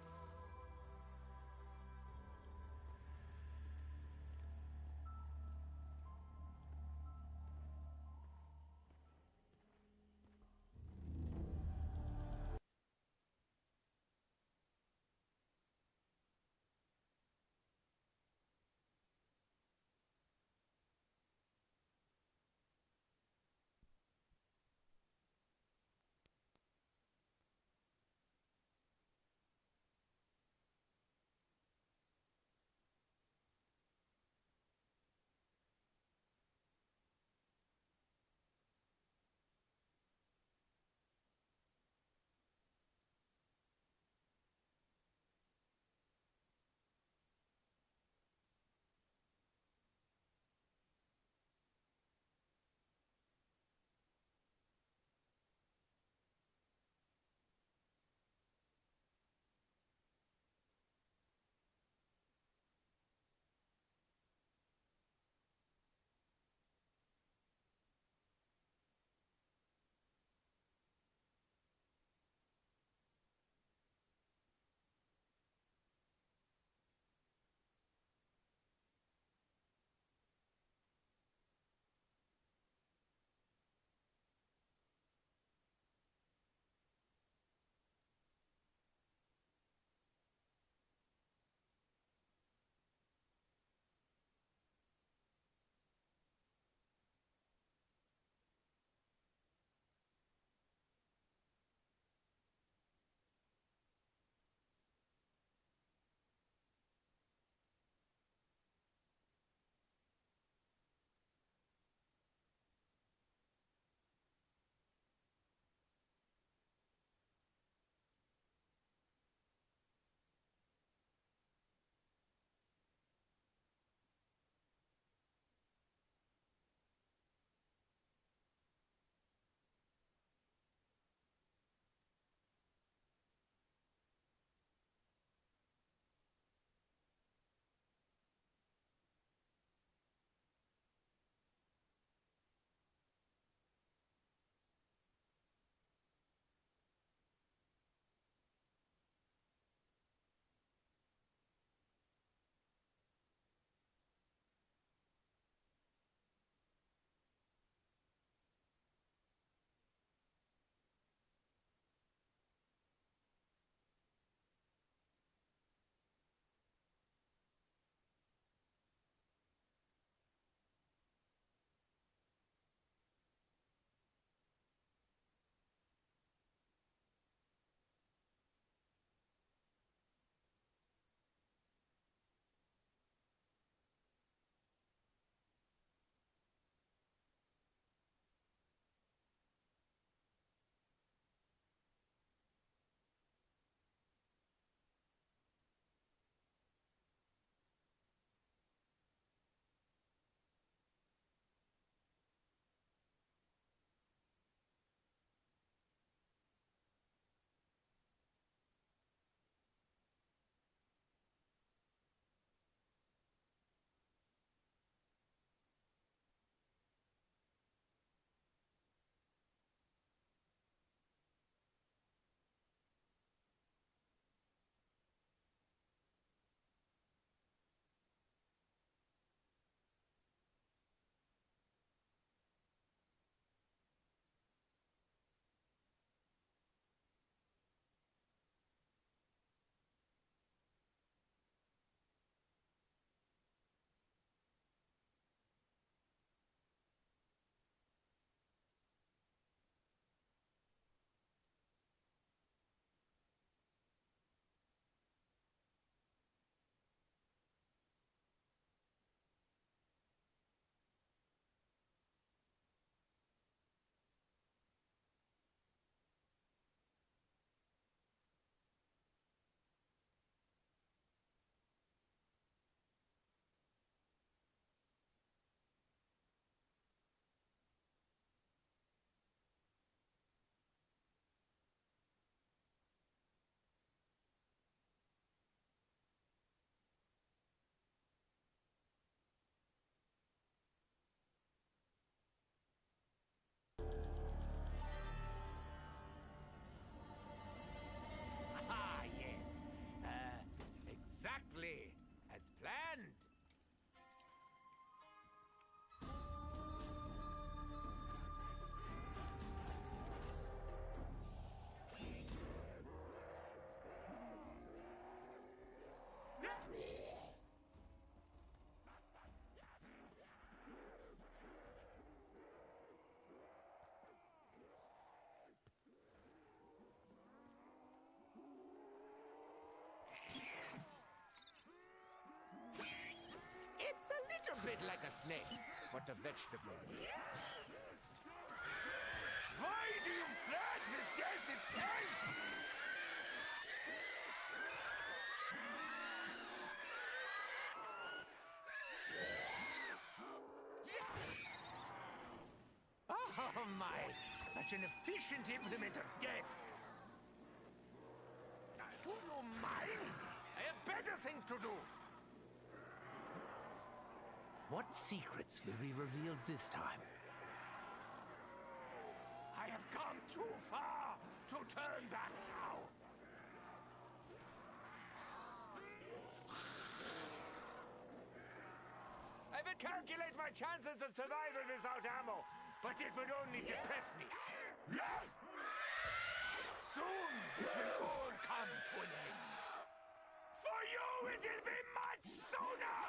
snake, but a vegetable. Why do you flirt with death itself? Oh my! Such an efficient implement of death! Do you mind? I have better things to do! What secrets will be revealed this time? I have come too far to turn back now! I will calculate my chances of survival without ammo, but it would only depress me. Soon this will all come to an end. For you, it will be much sooner!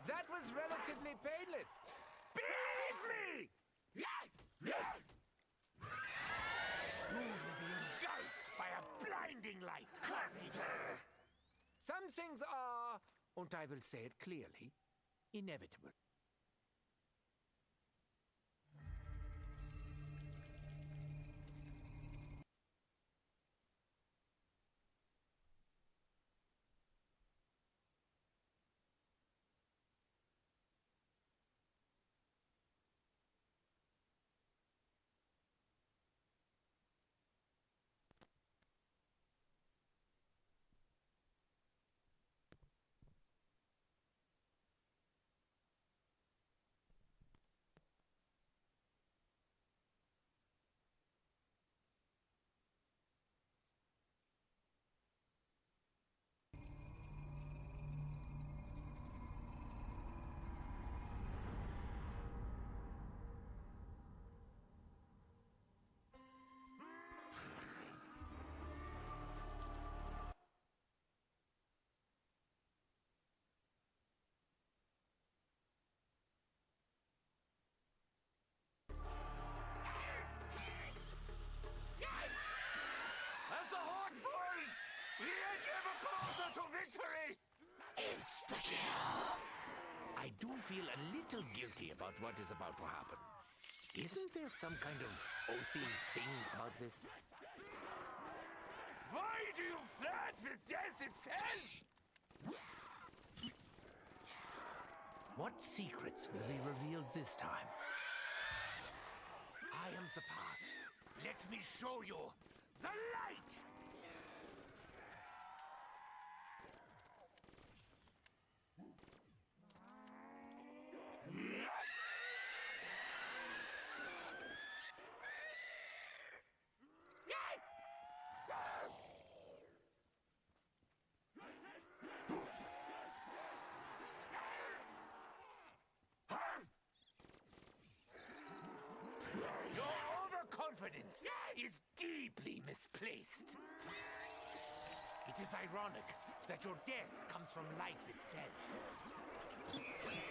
That was relatively painless. Believe me! You will be engulfed by a blinding light. Some things are, And I will say it clearly, inevitable. As the horde falls, we edge ever closer to victory! I do feel a little guilty about what is about to happen. Isn't there some kind of OC thing about this? Why do you flirt with death itself? What secrets will be revealed this time? I am the path. Let me show you the light! Your overconfidence is deeply misplaced. It is ironic that your death comes from life itself.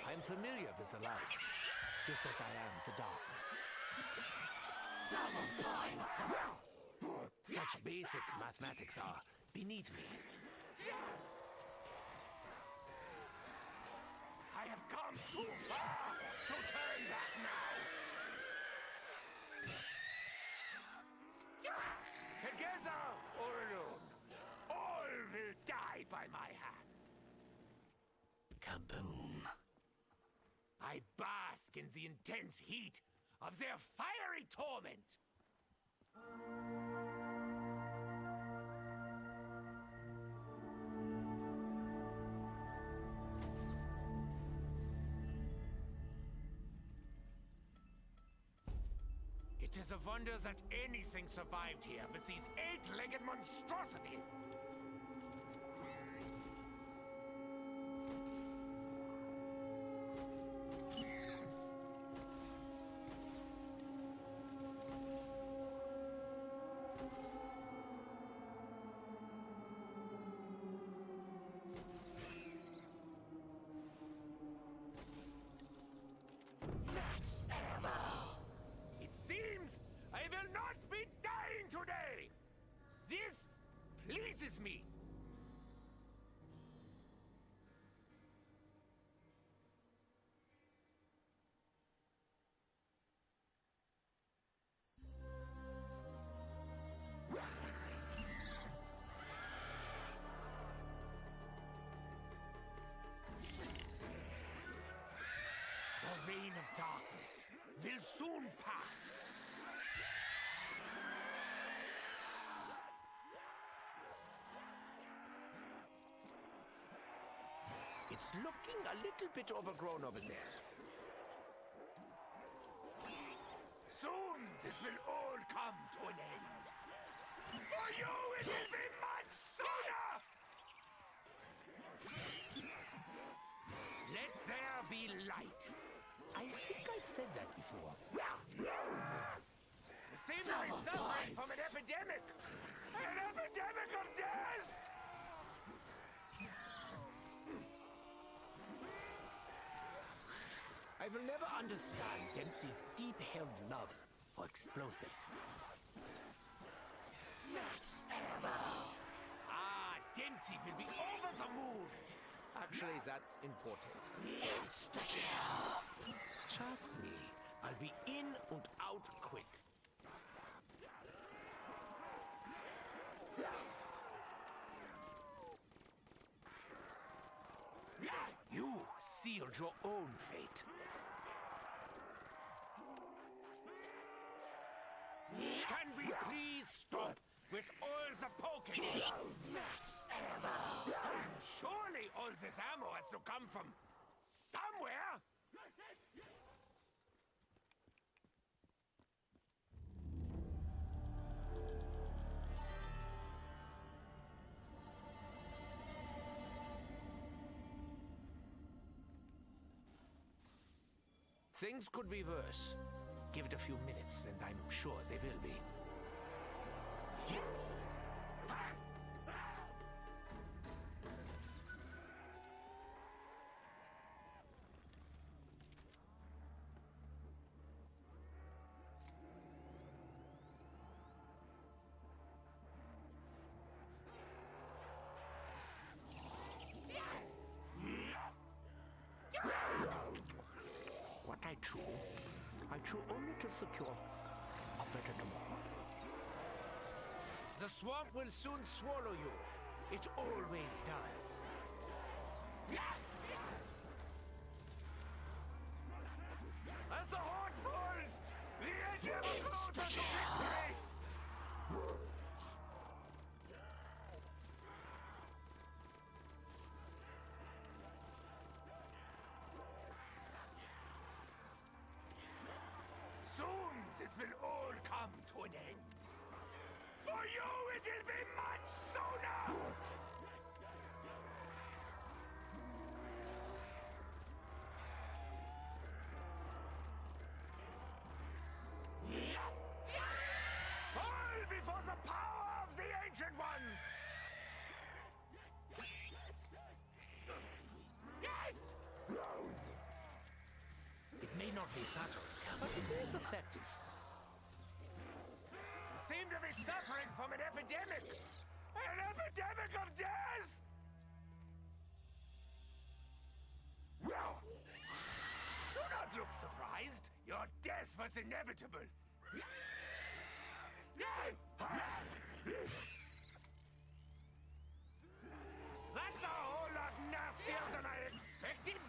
I'm familiar with the light, just as I am the darkness. Double points! Such basic mathematics are beneath me. I have come too far to turn back now! Together or alone, all will die by my hand. Kaboom. I bask in the intense heat of their fiery torment. It is a wonder that anything survived here with these eight-legged monstrosities. It seems I will not be dying today! This pleases soon pass. It's looking a little bit overgrown over there. Soon this will all come to an end. For you it will be much sooner! Let there be light. I think I've said that before. You seem to be suffering from an epidemic! An epidemic of death! I will never understand Dempsey's deep-held love for explosives. Ah, Dempsey will be over the moon! Actually, that's important. Trust me, I'll be in and out quick. You sealed your own fate. Can we please stop with all the poking? Surely all this ammo has to come from somewhere! Things could be worse. Give it a few minutes, and I'm sure they will be. What I chew only to secure a better tomorrow. The swamp will soon swallow you. It always does. As the horde falls, the edge ever closer to victory! Soon this will all come to an end. For you it will be much sooner! Fall before the power of the Ancient Ones! It may not be subtle, but it is effective. You seem to be suffering from an epidemic! An epidemic of death! Do not look surprised. Your death was inevitable. That's a whole lot nastier than I expected!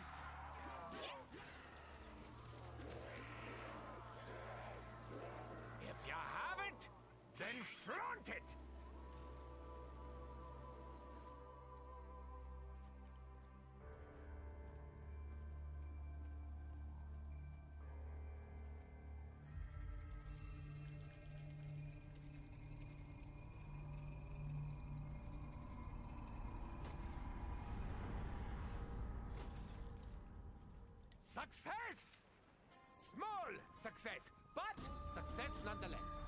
If you haven't, then flaunt it! Success! Small success, but success nonetheless.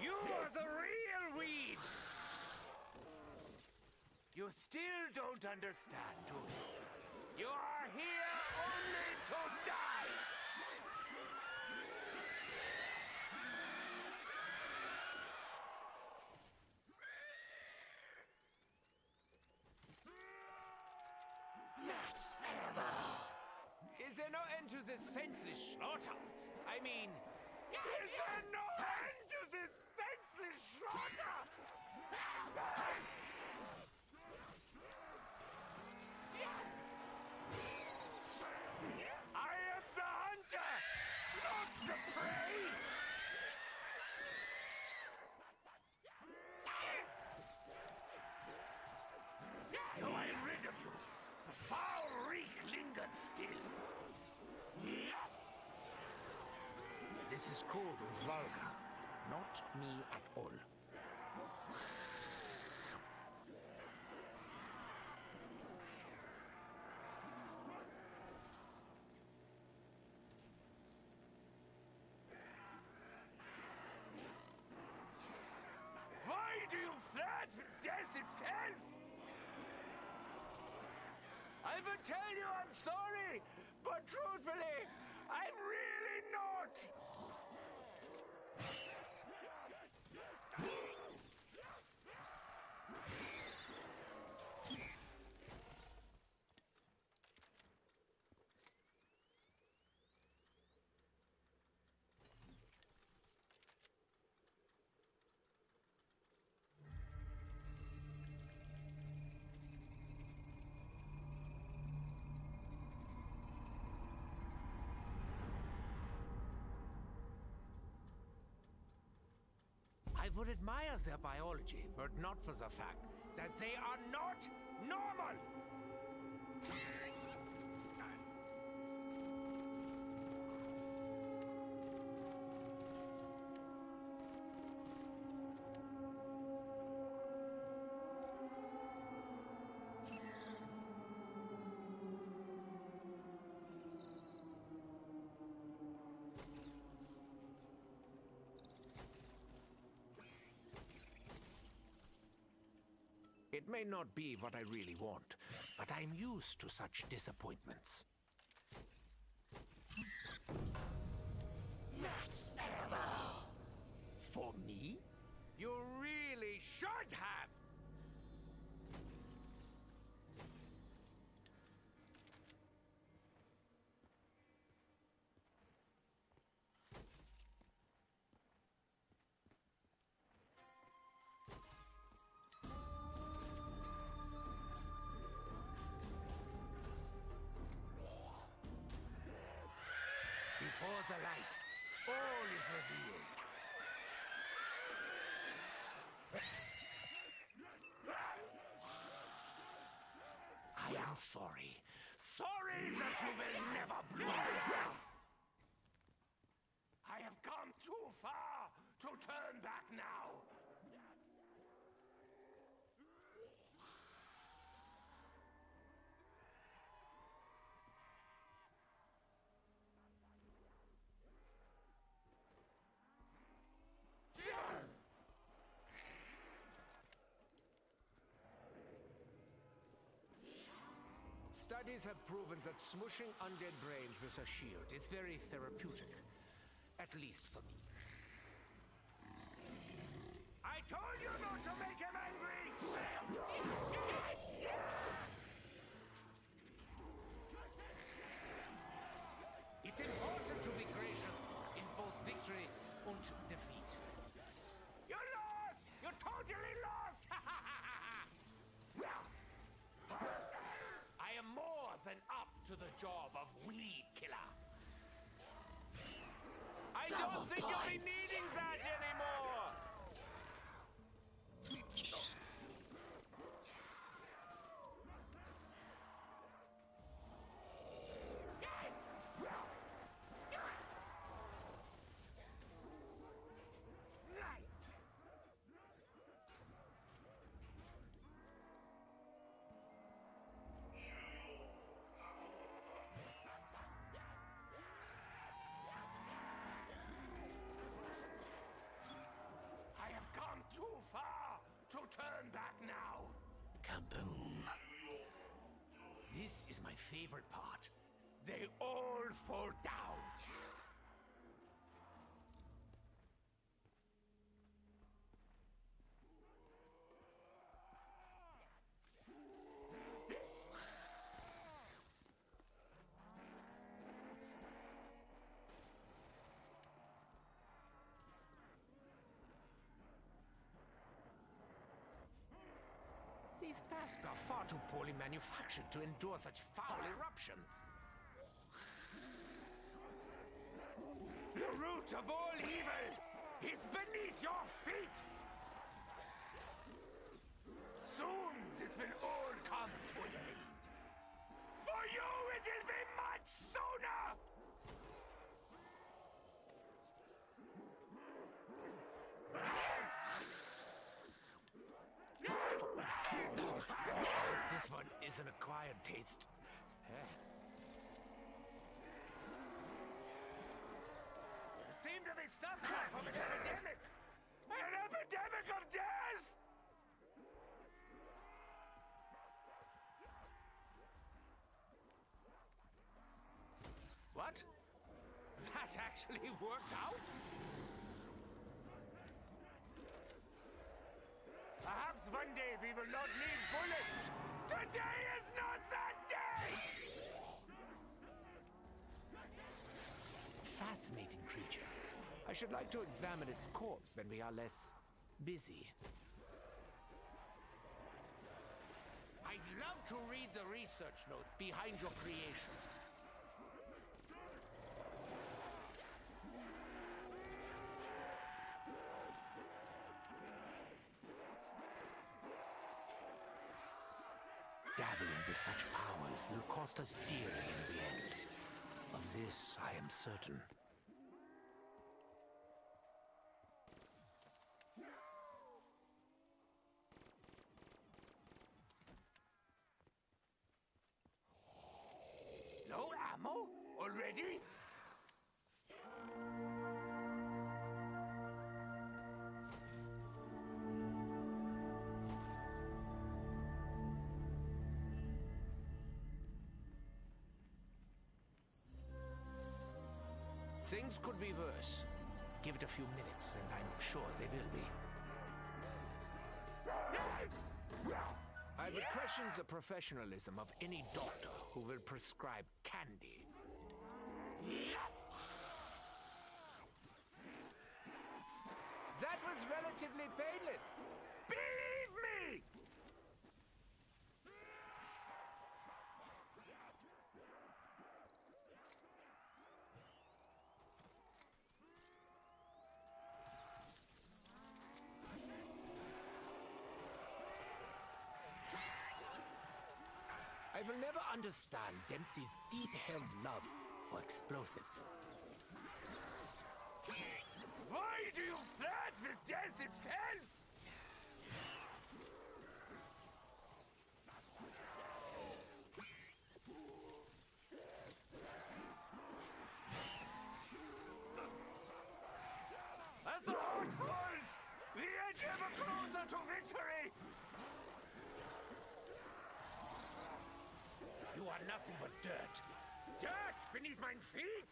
You are the real weeds! You still don't understand, do you? You are here only to die! this senseless slaughter? I mean... Is there no end to this senseless slaughter? I am the hunter, not the prey! Though I am rid of you, the foul reek lingers still. This is called vulgar, not me at all. Why do you flirt with death itself? I would tell you I'm sorry, but truthfully, I'm really not! I would admire their biology, but not for the fact that they are not normal! It may not be what I really want, but I'm used to such disappointments. Max ammo! For me? You really should have! Before the light, all is revealed. I am sorry. Sorry that you will never bloom. I have come too far to turn back now. Studies have proven that smushing undead brains with a shield is very therapeutic. At least for me. I told you not to make him angry! It's important to be gracious in both victory and defeat. You're lost! You're totally lost! I am more than up to the job of weed killer. I don't think you'll be needing that anymore! I have come too far to turn back now. Kaboom. This is my favorite part. They all fall down. casks are far too poorly manufactured to endure such foul eruptions. The root of all evil is beneath your feet! Soon this will all come to an end. For you it will be much sooner! This one is an acquired taste. You seem to be suffering from an epidemic! An epidemic of death! What? That actually worked out? Perhaps one day we will not need bullets! Today is not that day! Fascinating creature. I should like to examine its corpse when we are less busy. I'd love to read the research notes behind your creation. Dabbling with such powers will cost us dearly in the end. Of this I am certain. No ammo? Already? Things could be worse. Give it a few minutes, and I'm sure they will be. I would question the professionalism of any doctor who will prescribe candy. That was relatively painless. Believe me! I will never understand Dempsey's deep-held love for explosives. Why do you flirt with death itself? As the heart falls, we edge ever closer to victory! You are nothing but dirt. Dirt beneath my feet?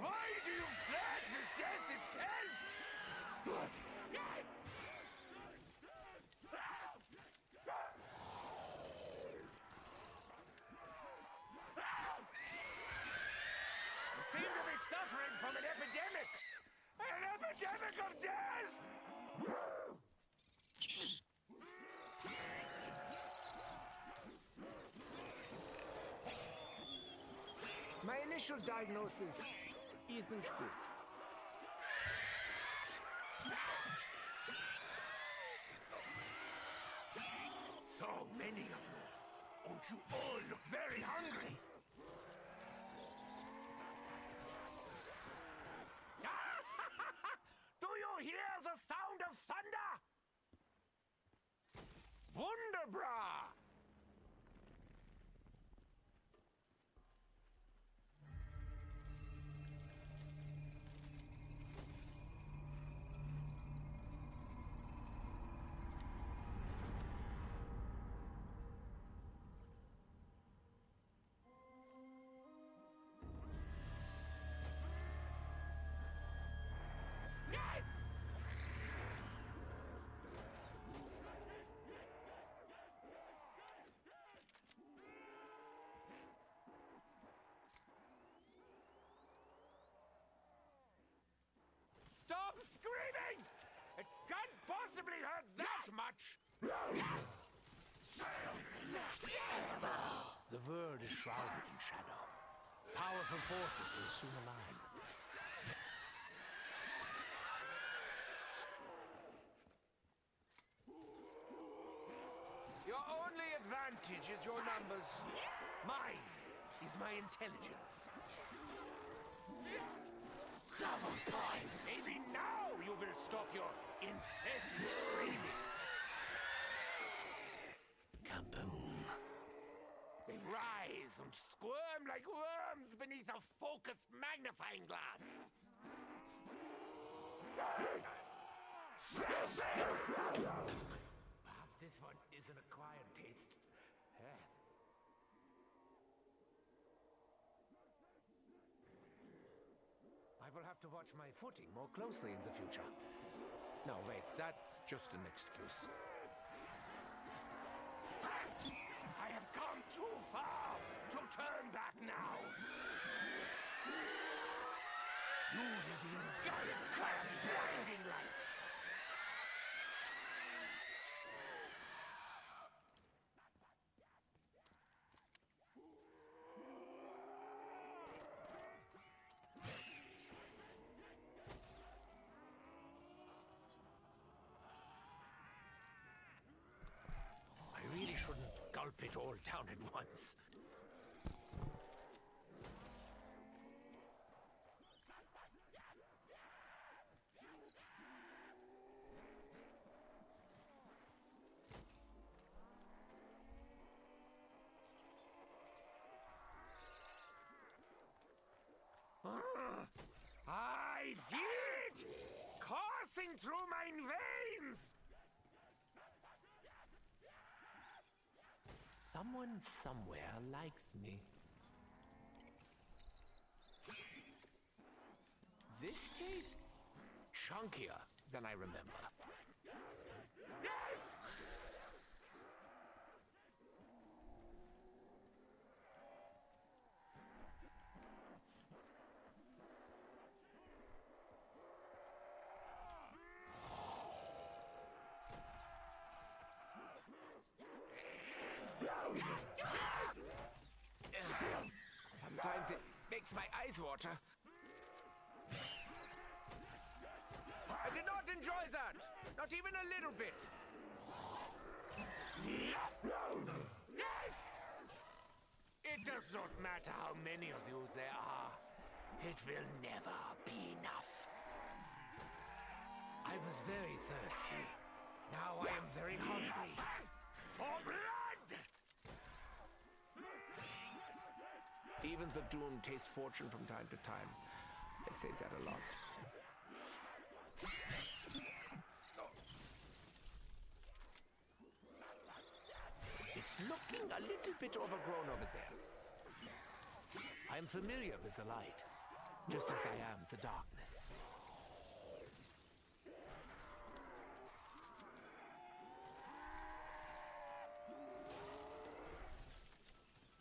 Why do you flirt with death itself? You seem to be suffering from an epidemic! An epidemic of death! My initial diagnosis isn't good. So many of you. Don't you all look very hungry? Do you hear the sound of thunder? Wunderbra! Stop screaming! It can't possibly hurt that much! The world is shrouded in shadow. Powerful forces will soon align. Your only advantage is your numbers. Mine is my intelligence. Maybe now you will stop your incessant screaming. Kaboom. They rise and squirm like worms beneath a focused magnifying glass. Perhaps this one is an acquired taste. I will have to watch my footing more closely in the future. No, wait, that's just an excuse. I have come too far to turn back now. You will be engulfed by a blinding light. I really shouldn't gulp it all down at once. I feel it coursing through my veins. Someone somewhere likes me. This tastes chunkier than I remember. Sometimes it makes my eyes water. I did not enjoy that. Not even a little bit. It does not matter how many of you there are. It will never be enough. I was very thirsty. Now I am very hungry. For blood! Even the doomed taste fortune from time to time. I say that a lot. It's looking a little bit overgrown over there. I am familiar with the light, just as I am the darkness.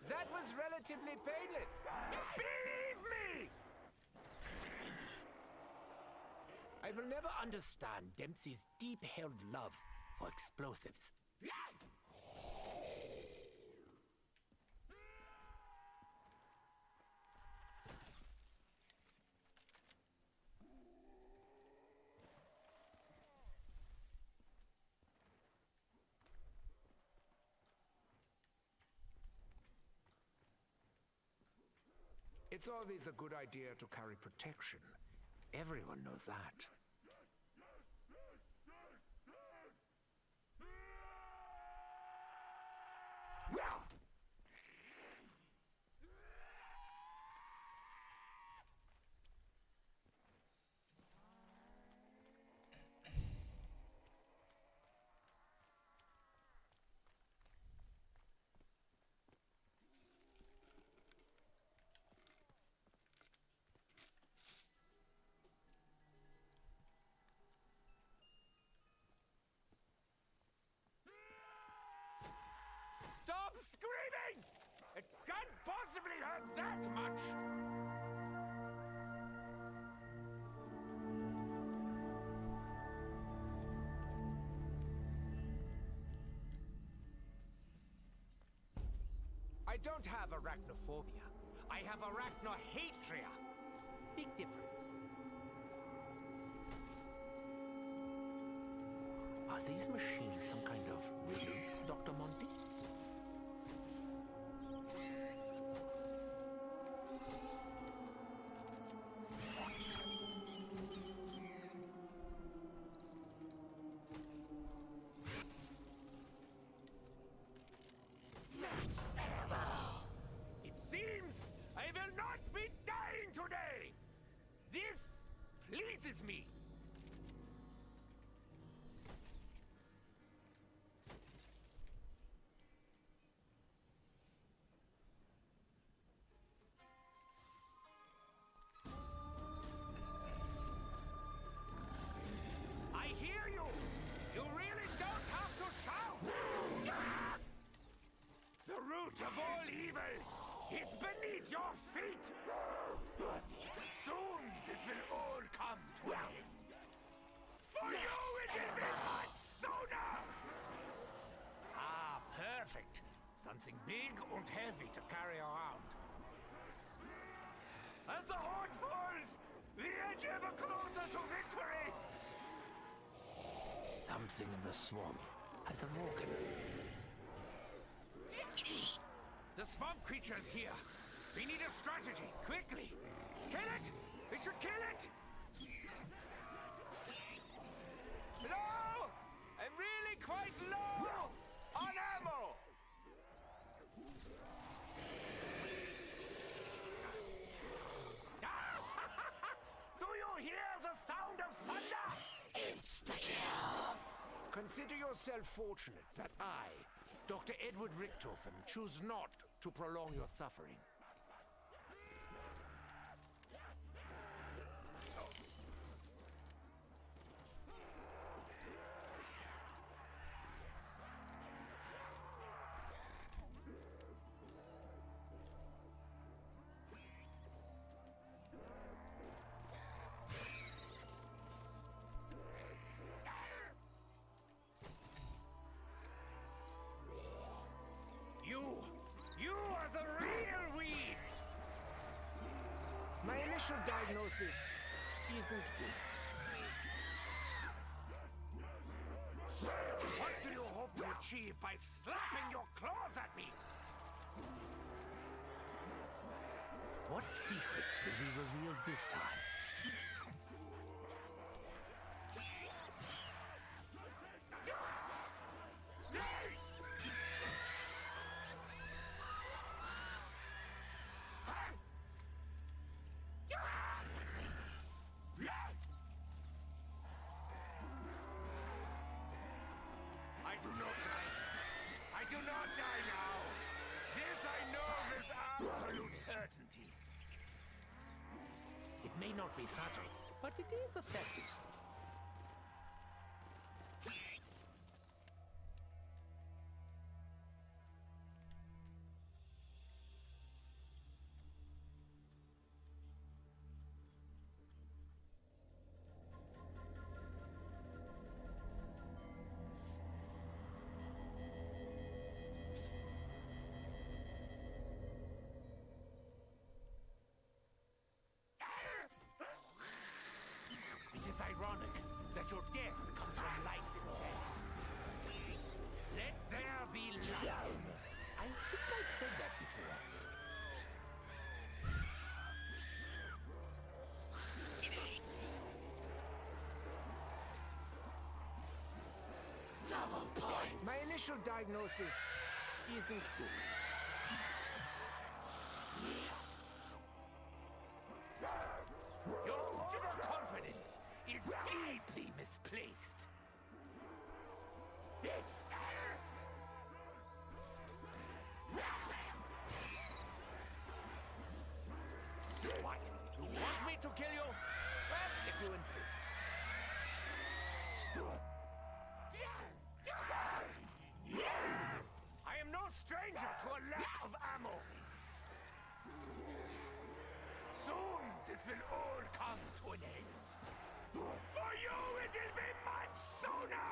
That was relatively painless. Believe me! I will never understand Dempsey's deep-held love for explosives. It's always a good idea to carry protection. Everyone knows that. Stop screaming! It can't possibly hurt that much! I don't have arachnophobia. I have arachnohatria. Big difference. Are these machines some kind of riddle, Dr. Monty? It seems I will not be dying today! This pleases me! I hear you! You really don't have to shout! The root of all evil is beneath your feet! Soon this will all come to an end. For you it will be much sooner! Ah, perfect. Something big and heavy to carry around. As the horde falls, the edge ever closer to victory! Something in the swamp has awoken. The swamp creature is here. We need a strategy, quickly. Kill it! We should kill it! Hello? I'm really quite low on ammo! Do you hear the sound of thunder? Insta-kill! Consider yourself fortunate that I, Dr. Edward Richtofen, choose not to prolong your suffering. You are the real weeds! My initial diagnosis isn't good. What do you hope to achieve by slapping your claws at me? What secrets will be revealed this time? I do not die now. This I know with absolute certainty. It may not be subtle, but it is effective. It is ironic that your death comes from life itself. Let there be light. I think I've said that before. Double point! My initial diagnosis isn't good. Your overconfidence is deeply misplaced. What? You want me to kill you? Well, if you insist. I am no stranger to a lack of ammo. Soon this will all come to an end. For you, it will be much sooner!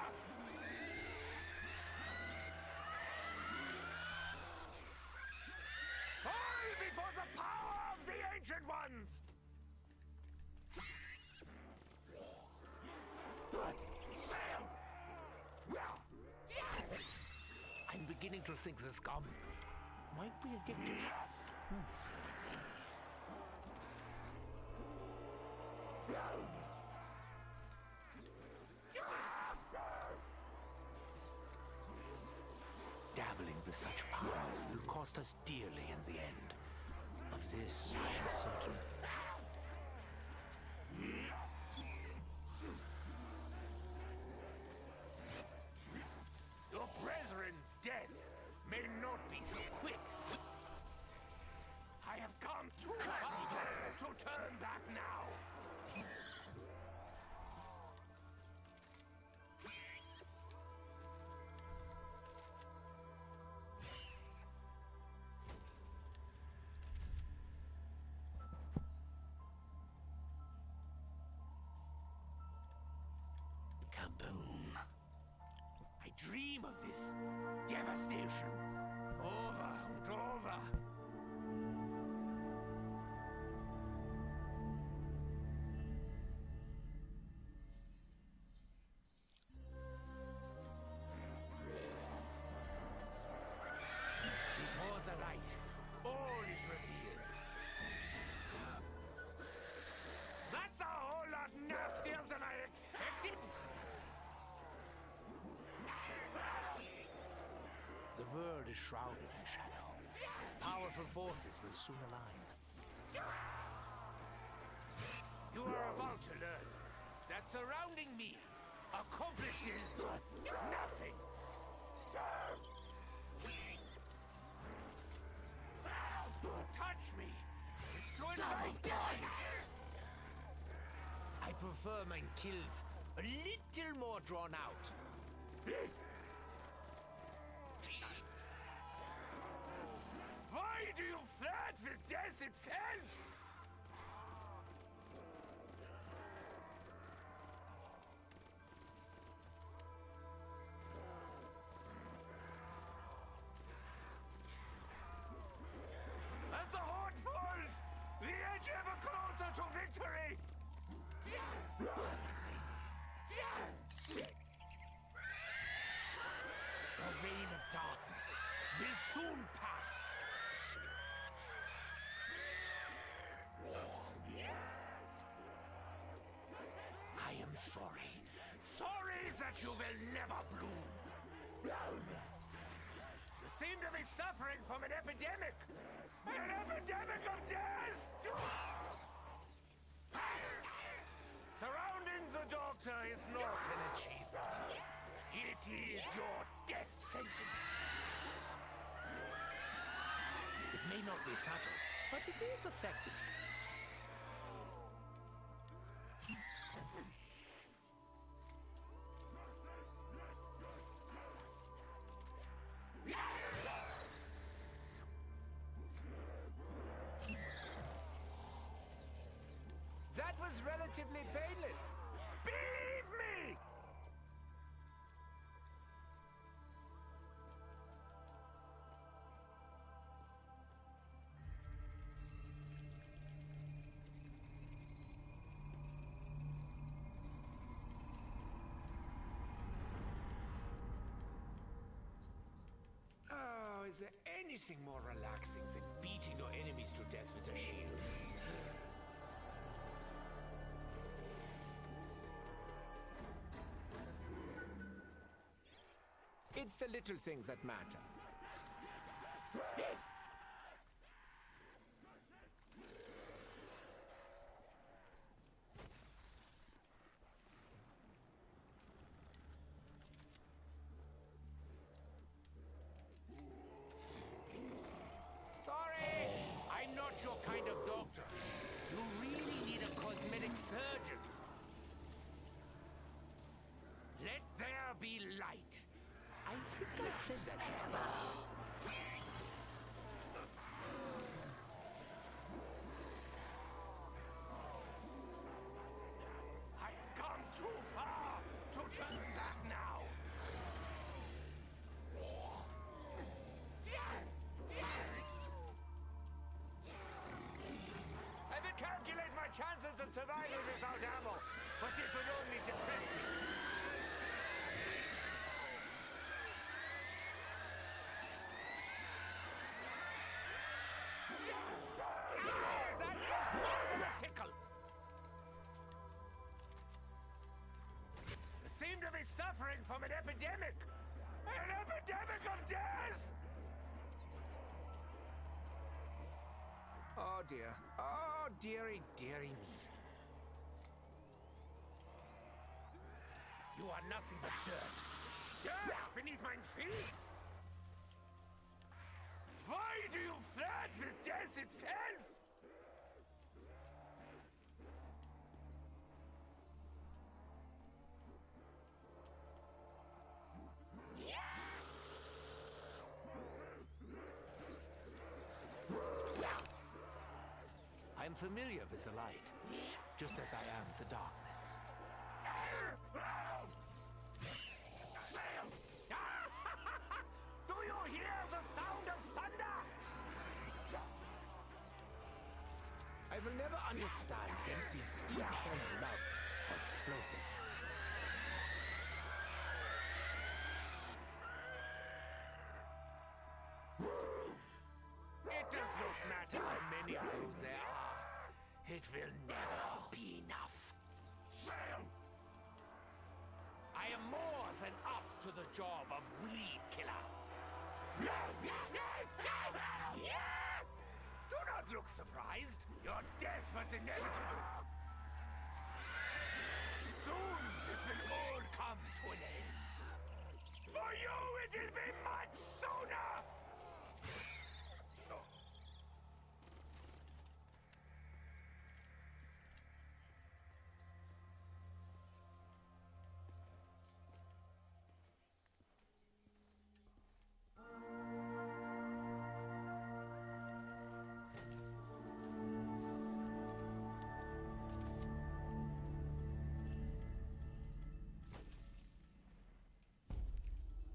Ancient Ones! Sam! I'm beginning to think this gum might be addictive. Dabbling with such powers will cost us dearly in the end. Of this, I am certain. Your brethren's death may not be so quick. I have come too far to turn back now. Kaboom. I dream of this devastation over and over. Before the light, all is revealed. That's a whole lot nastier than I expected. The world is shrouded in shadow. Powerful forces will soon align. You are about to learn that surrounding me accomplishes nothing. Touch me. Destroy my life. I prefer my kills a little more drawn out. Why do you flirt with death itself? As the horde falls, we edge ever closer to victory! The reign of darkness will soon pass. I am sorry. Sorry that you will never bloom. You seem to be suffering from an epidemic. An epidemic of death! Surrounding the Doctor is not an achievement. It is your death sentence. It may not be subtle, but it is effective. That was relatively painless. Believe me! Oh, is there anything more relaxing than beating your enemies to death with a shield? It's the little things that matter. Sorry, I'm not your kind of doctor. You really need a cosmetic surgeon. Let there be light. I think I said that before. I've come too far to turn back now. survival without ammo, but it would only depress me. That is more than a tickle! You seem to be suffering from an epidemic! An epidemic of death! Oh dear. Oh dearie, dearie me. You are nothing but dirt. Dirt beneath my feet? Why do you flirt with death itself? I am familiar with the light, just as I am the darkness. Sam! Do you hear the sound of thunder? I will never understand Dempsey's deep-held love for explosives. It does not matter how many of you there are. It will never be enough. Sam! I am more than up to the job of weed killer. Do not look surprised. Your death was inevitable. Soon this will all come to an end. For you, it will be much sooner!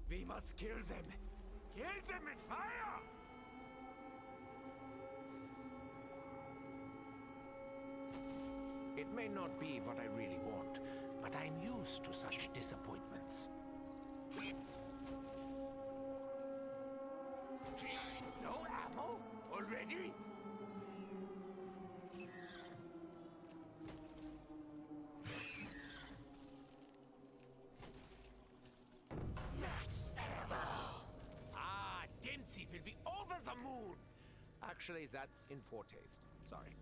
We must kill them! Kill them with fire! It may not be what I really want, but I'm used to such disappointments. No ammo? Already? Dempsey will be over the moon! Actually, that's in poor taste. Sorry.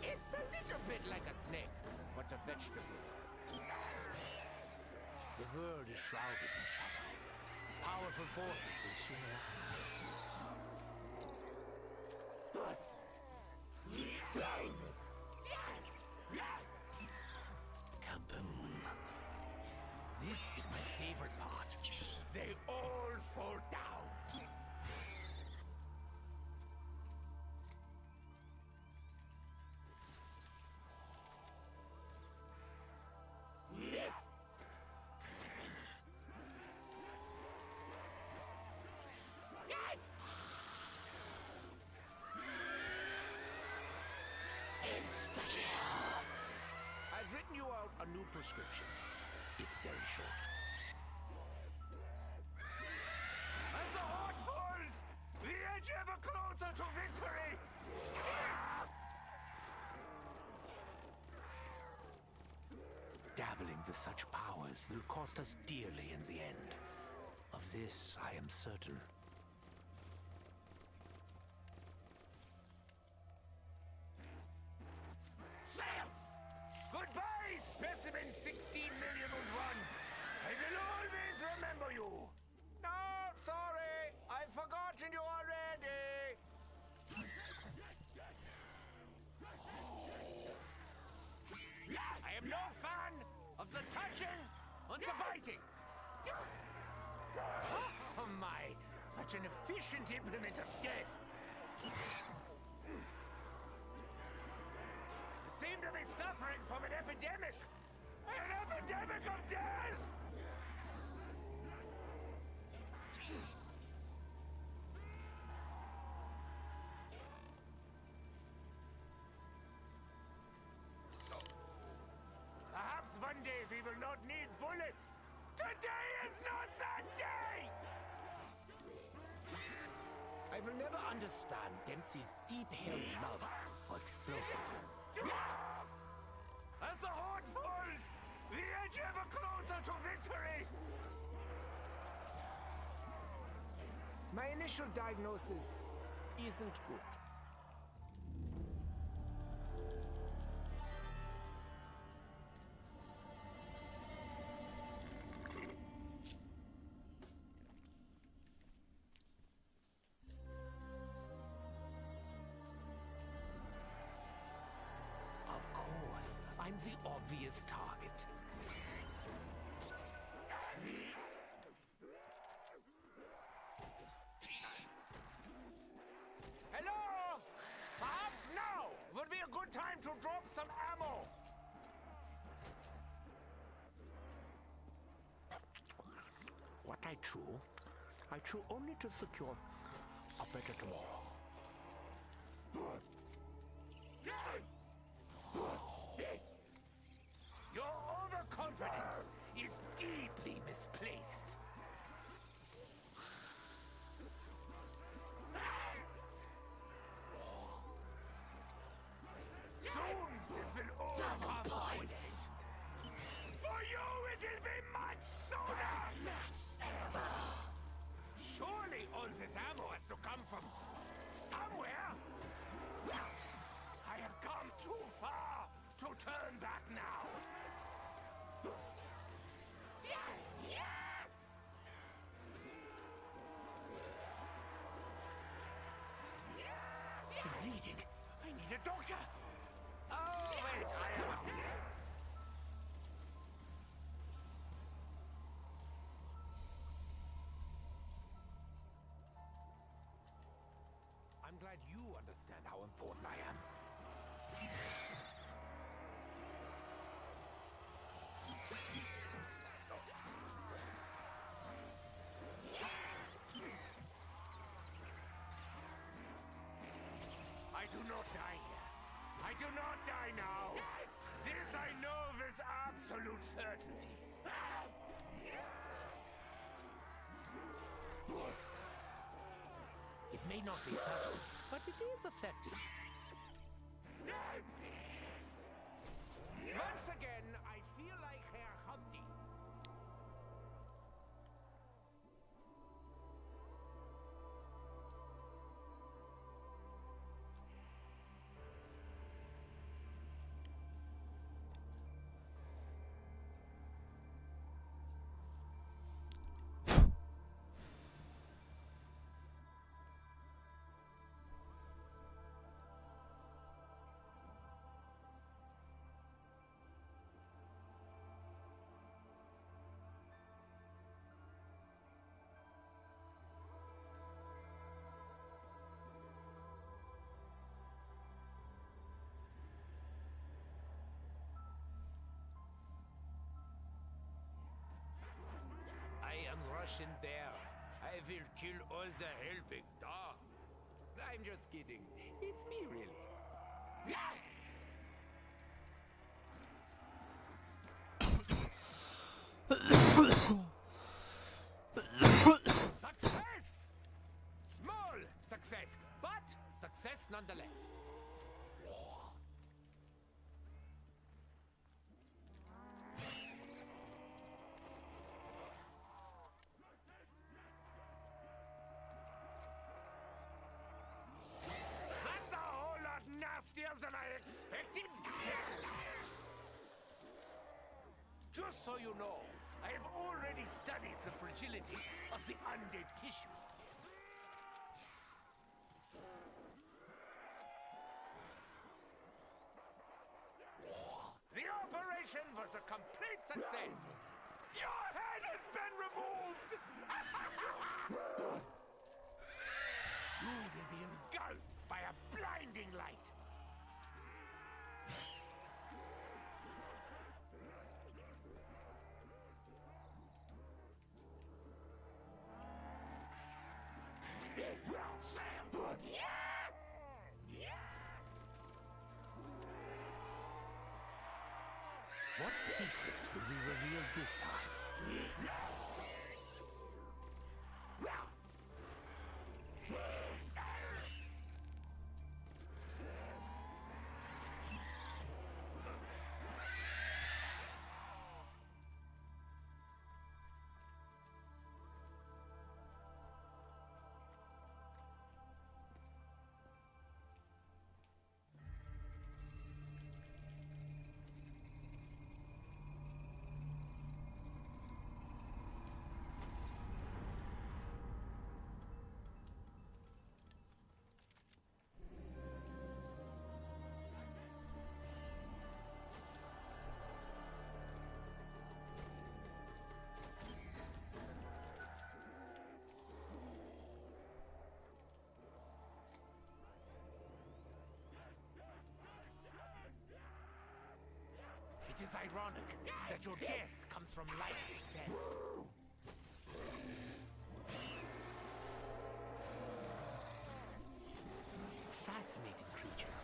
It's a little bit like a snake, but a vegetable. The world is shrouded in shadow. Powerful forces will soon arise. Kaboom. This is my favorite part. They all fall down. I've written you out a new prescription. It's very short. As the horde falls, we edge ever closer to victory! Dabbling with such powers will cost us dearly in the end. Of this, I am certain. Sam! Goodbye, specimen 16,000,001! I will always remember you! No, sorry! I've forgotten you already! I am no fan of the touching and the biting! Oh my, such an efficient implement of death! seem to be suffering from an epidemic! An epidemic of death! Perhaps one day we will not need bullets. Today is not that day! I will never understand Dempsey's deep-held love for explosives. As the horde falls, we edge ever closer to victory! My initial diagnosis isn't good. Of course, I'm the obvious target. Hello? Perhaps now would be a good time to drop some ammo. What I chew only to secure a better tomorrow. Your overconfidence is deeply misplaced. Soon this will all come to an end. For you it'll be much sooner! Surely all this ammo has to come from somewhere! I have come too far to turn back now! I'm bleeding. I need a doctor! Oh, wait, I am... I'm glad you understand how important I am. I do not die here. I do not die now. This I know with absolute certainty. It may not be subtle, but it is effective. Once again, I feel like Herr Humpty. I am Russian there. I will kill all the helping dog. I'm just kidding. It's me, really. Success! Small success, but success nonetheless. That's a whole lot nastier than I expected. Just so you know, I have already studied the fragility of the undead tissue. The operation was a complete success. Your head has been removed! You will be engulfed by a blinding light. What secrets will be revealed this time? It is ironic that your death comes from life itself. Fascinating creature.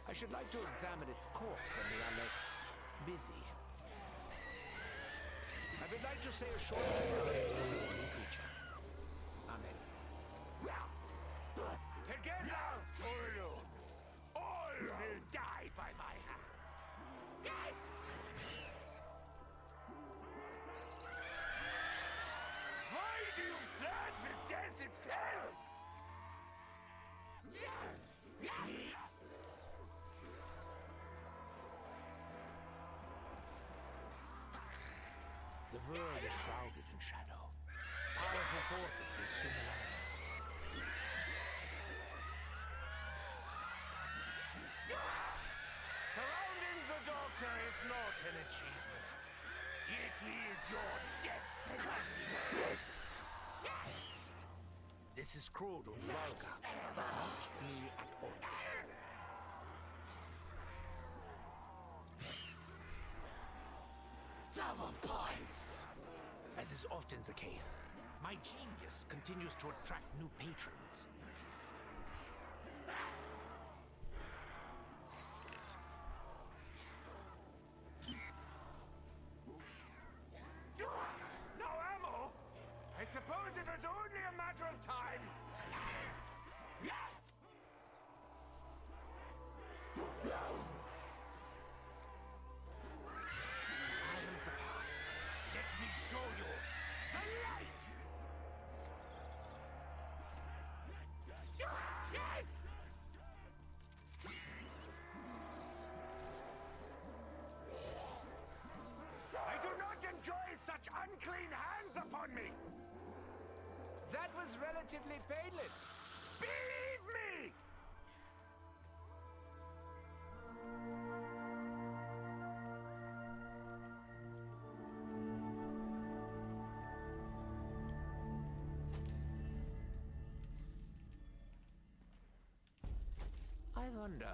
I should like to examine its corpse when we are less busy. I would like to say a short prayer for the creature. Amen. Together, Ulu! All will die by my hand. Why do you flirt with death itself? The world is shrouded in shadow. Powerful forces will soon align. Surrounding the Doctor is not an achievement. It is your death sentence. This is crude and vulgar. Not me at all. Double points! As is often the case, my genius continues to attract new patrons. No ammo? I suppose it was only a matter of time. I am the path. Let me show you the light. I do not enjoy such unclean hands upon me! That was relatively painless. Believe me! I wonder,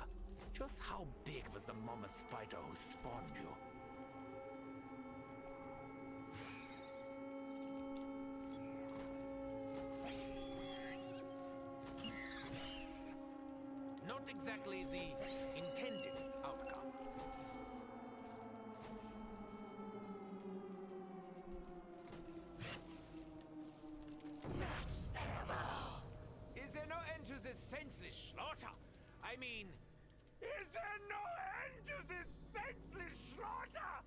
just how big was the mama spider who spawned you? Not exactly the intended outcome. Is there no end to this senseless slaughter? I mean, is there no end to this senseless slaughter?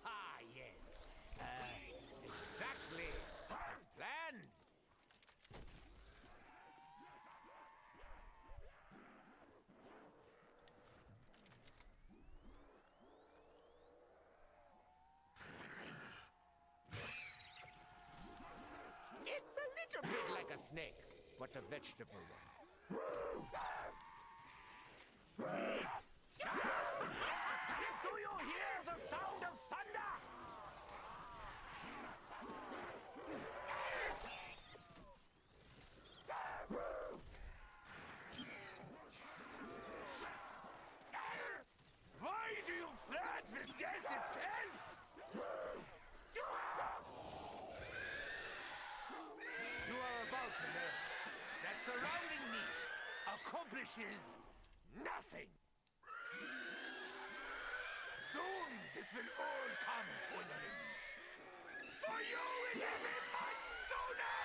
Ah, yes. Exactly as planned. It's a little bit like a snake, but a vegetable one. Do you hear the sound of thunder? to learn that surrounding me accomplishes nothing. Soon this will all come to an end. For you, it will be much sooner!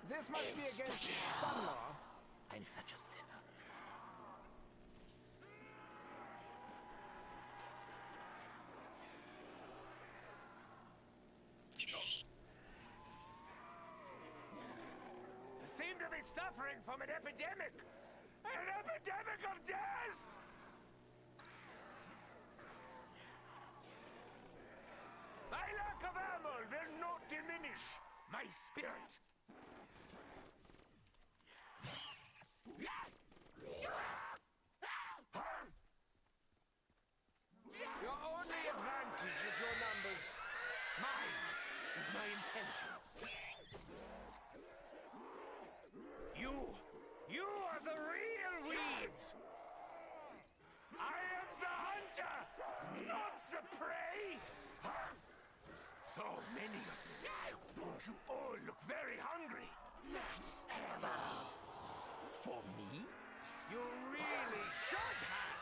This must be against some law. I'm such a sinner. You seem to be suffering from an epidemic! An epidemic of death! My lack of ammo will not diminish my spirit. Your only advantage is your numbers. Mine is my intelligence. You are the real weeds! I am the hunter, not the prey! So many of you. Don't you all look very hungry? Ammo. For me? You really should have!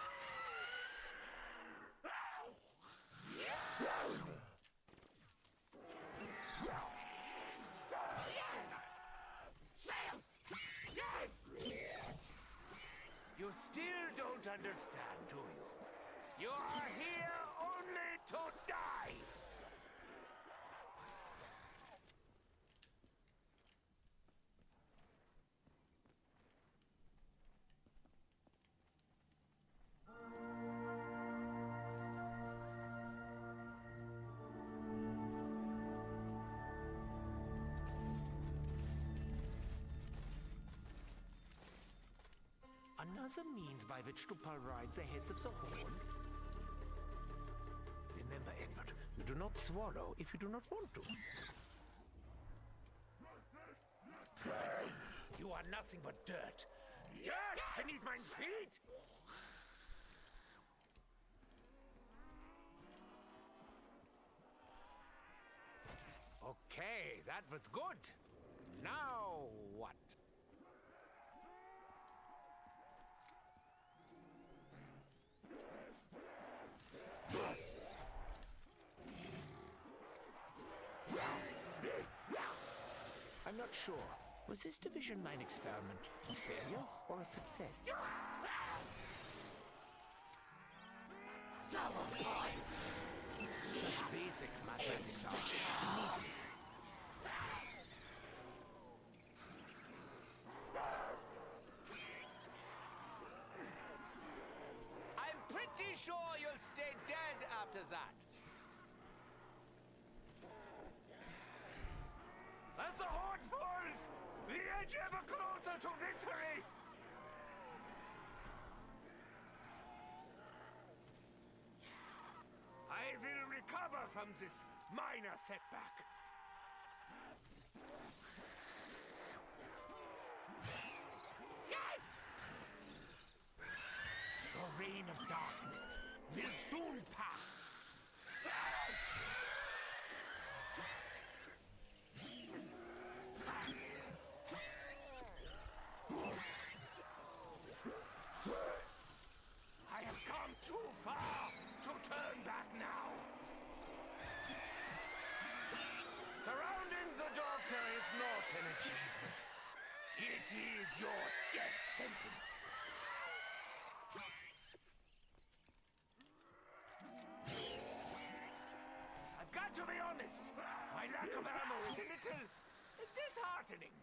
You still don't understand, do you? You are here only to die! Another means by which to pulverize the heads of the Horde? Remember, Edward, you do not swallow if you do not want to. You are nothing but dirt! Dirt beneath my feet! Okay, that was good. Now what? I'm not sure. Was this division mine experiment a failure or a success? Double points! Such basic mathematics are needed. I'm pretty sure you'll stay dead after that. As the Horde falls, we edge ever closer to victory! I will recover from this minor setback. The reign of darkness will soon pass. I have come too far to turn back now. Surrounding the Doctor is not an achievement. It is your death sentence. I've got to be honest. My lack of ammo is a little disheartening.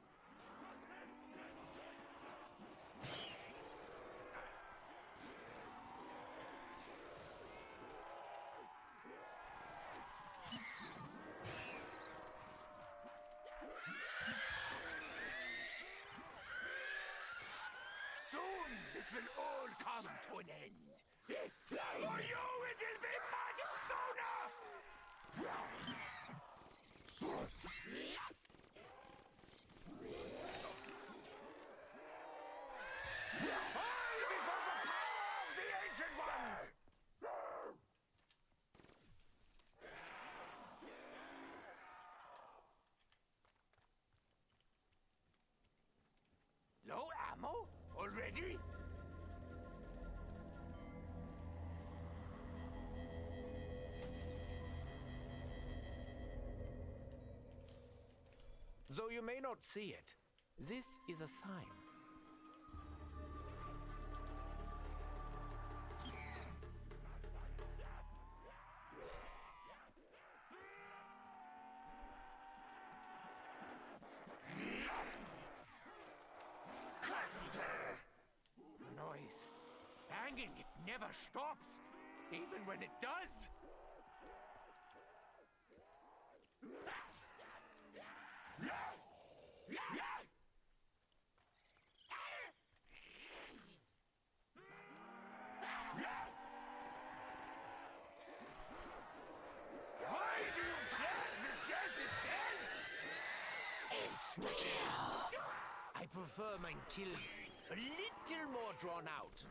Soon this will all come to an end. For you, it will be much sooner! Fall before the power of the Ancient Ones! ready? Though you may not see it, this is a sign. The noise. Banging, it never stops. Even when it does. Why do you flirt with death itself? Insta-kill! I prefer mine kills a little more drawn out.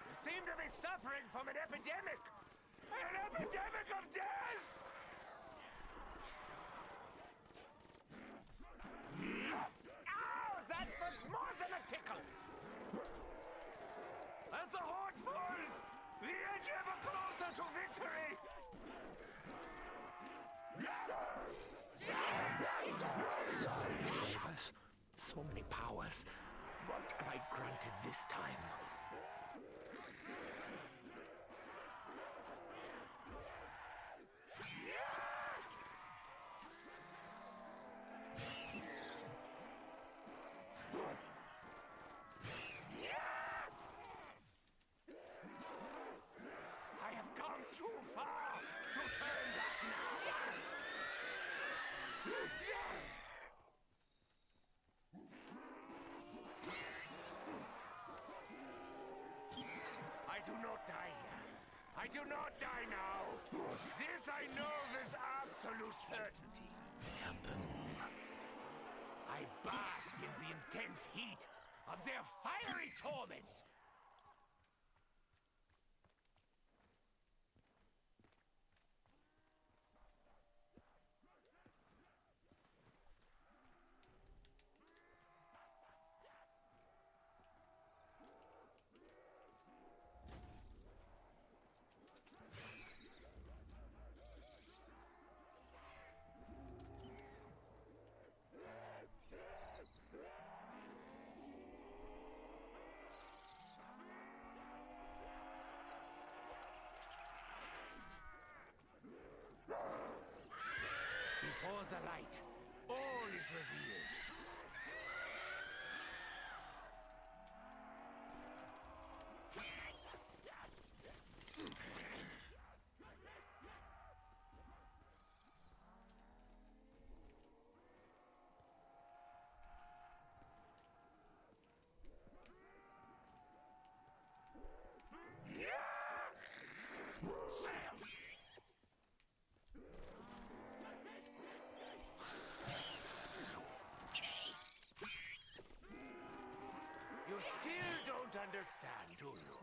You seem to be suffering from an epidemic! An epidemic of death! Ow! That was more than a tickle! As the horde falls, the edge ever closer to victory! Flavors, so many powers. What am I granted this time? I have come too far to turn back now. I do not die here. I do not die now. This I know with absolute certainty. Kaboom. I bask in the intense heat of their fiery torment. Before the light, all is revealed. You still don't understand, do you?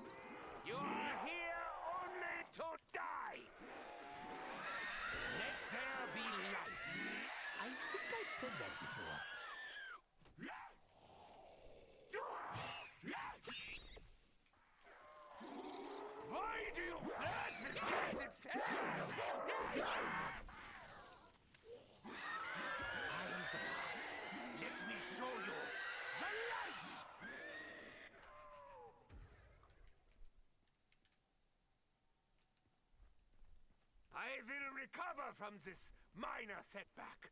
You are here only to die! Let there be light. I think I've said that before. Why do you flirt with death itself? I am the path. Let me show you the light! I will recover from this minor setback.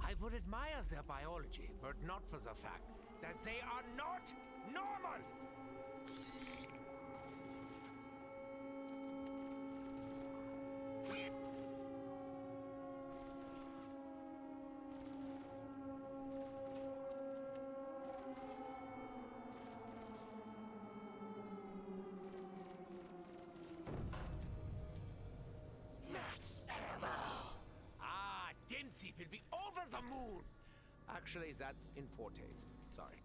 I would admire their biology, but not for the fact that they are not normal! Dempsey will be over the moon! Actually, that's in poor taste. Sorry.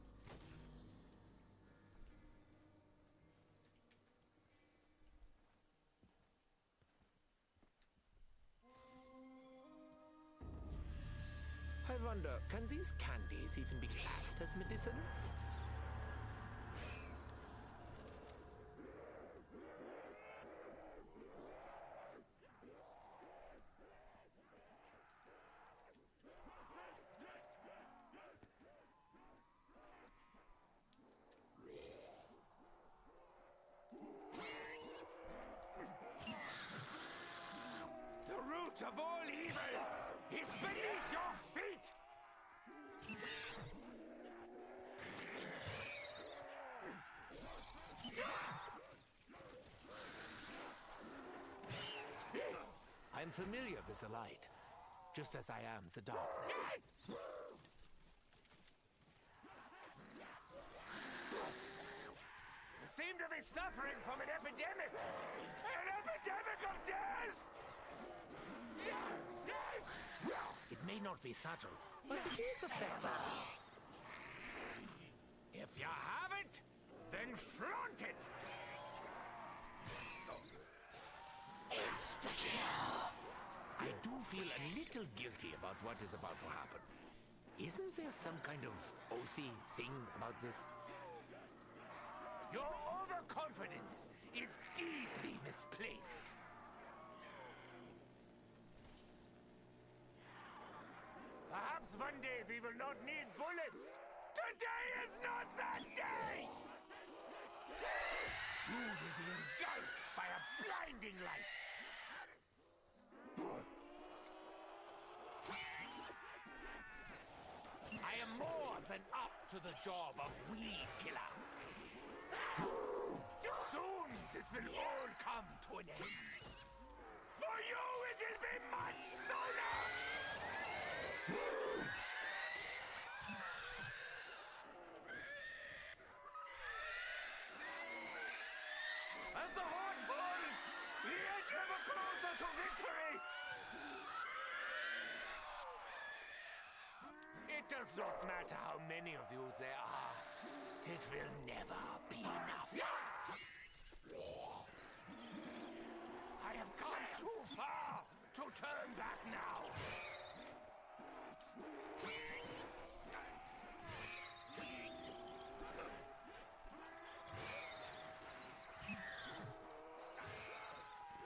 wonder, can these candies even be classed as medicinal? The root of all evil is beneath your feet! I'm familiar with the light, just as I am the darkness. You seem to be suffering from an epidemic! An epidemic of death! It may not be subtle, but it is effective. If you have it, then flaunt it! I do feel a little guilty about what is about to happen. Isn't there some kind of oathy thing about this? Your overconfidence is deeply misplaced. Perhaps one day we will not need bullets. Today is not that day! You will be engulfed by a blinding light. I am more than up to the job of weed killer. Soon this will all come to an end. For you it'll be much sooner! As the horde falls, we edge ever closer to victory! It does not matter how many of you there are. It will never be enough. I have come too far to turn back now.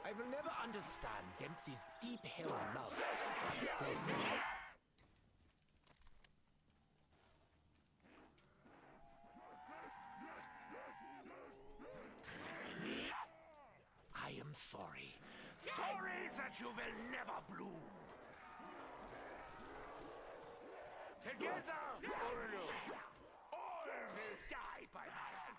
I will never understand Dempsey's deep-held love for explosives. I am sorry. Sorry that you will never bloom. Together, or alone, all will die by my hand.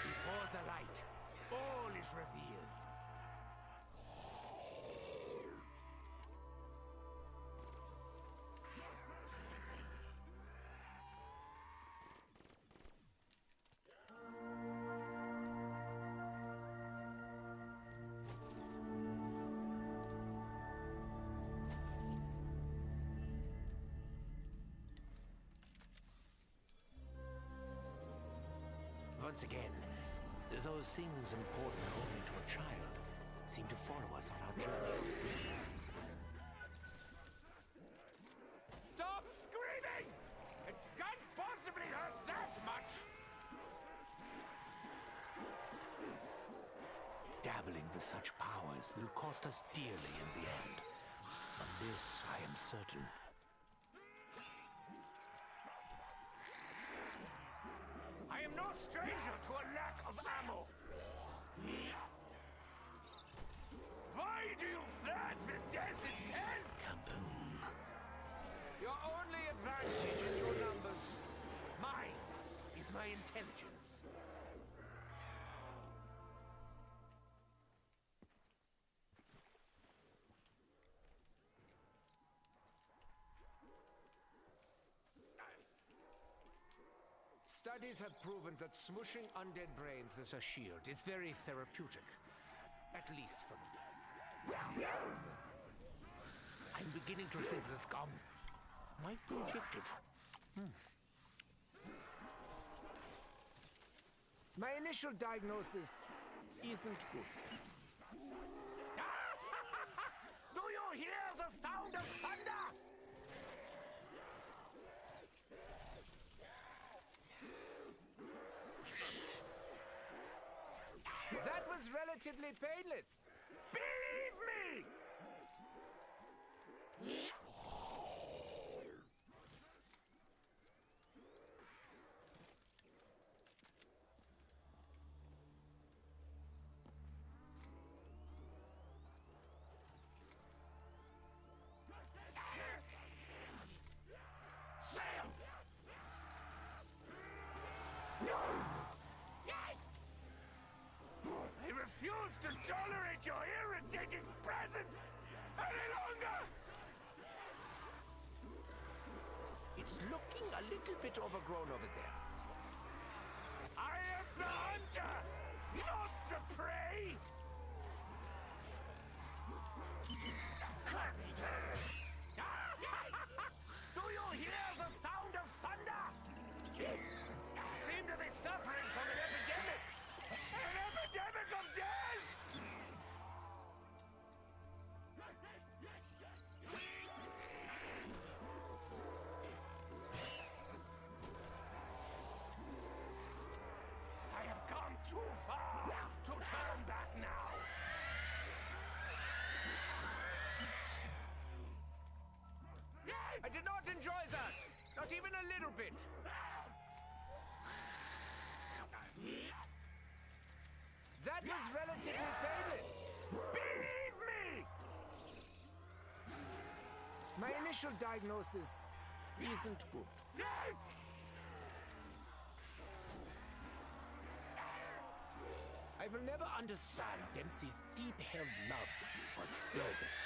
Before the light, all is revealed. Once again, those things important only to a child seem to follow us on our journey. Stop screaming! It can't possibly hurt that much! Dabbling with such powers will cost us dearly in the end. Of this I am certain. I am no stranger to a lack of ammo. Why do you flirt with death itself? Kaboom. Your only advantage is your numbers. Mine is my intelligence. Studies have proven that smushing undead brains with a shield is very therapeutic. At least for me. I'm beginning to think this gum might be addictive. My initial diagnosis isn't good. Do you hear the sound of thunder? That was relatively painless. Believe me! Sam! I refuse to tolerate your irritating presence any longer! It's looking a little bit overgrown over there. I am the hunter, not the prey! Do you hear the sound of thunder? You seem to be suffering from an epidemic! An epidemic of death! I have come too far to turn back now! I did not enjoy that. Not even a little bit. That was relatively painless. Believe me! My initial diagnosis isn't good. I will never understand Dempsey's deep-held love for explosives.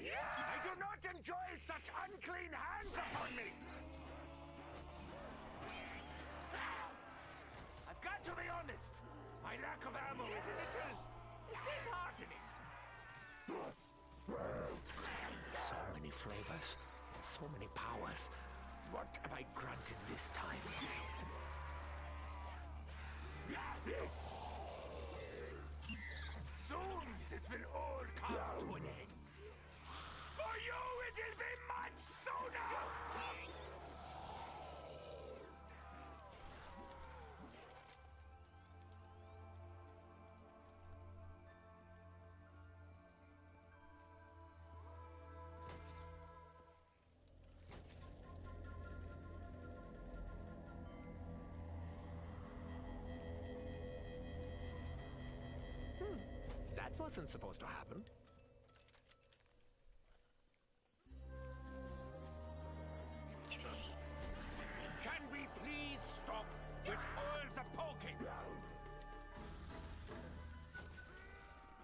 I do not enjoy such unclean hands upon me! I've got to be honest. My lack of ammo is a little disheartening. So many flavors, so many powers. What am I granted this time? Soon this will all come to an end. For you, it'll be much sooner! That wasn't supposed to happen. Can we please stop with all the poking?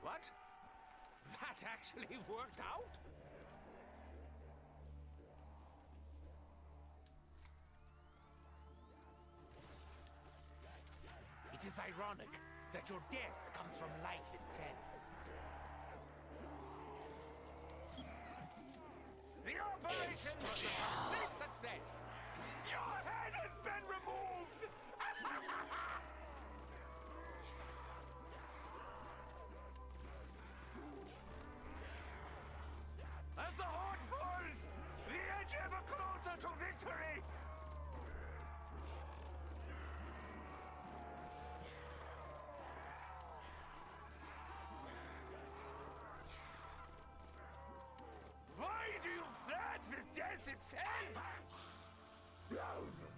What? That actually worked out? It is ironic that your death comes from life itself. The operation was a complete success! Your head has been removed! As the horde falls, the edge ever closer to victory! Why do you flirt with death itself? I am the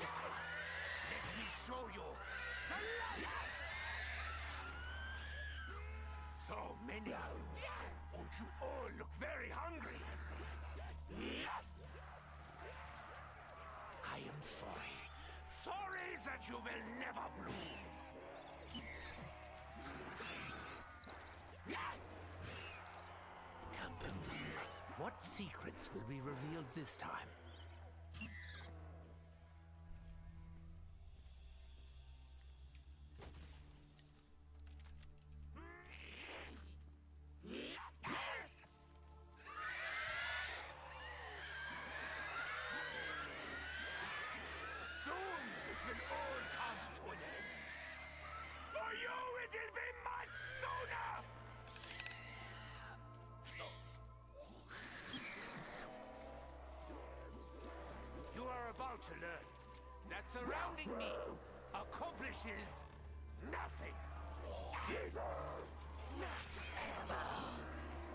path. Let me show you the light! So many of you. Won't you all look very hungry? I am sorry. Sorry that you will never bloom. Kaboom. What secrets will be revealed this time? Soon this will all come to an end. For you, it'll be much sooner! You are about to learn that surrounding me accomplishes nothing.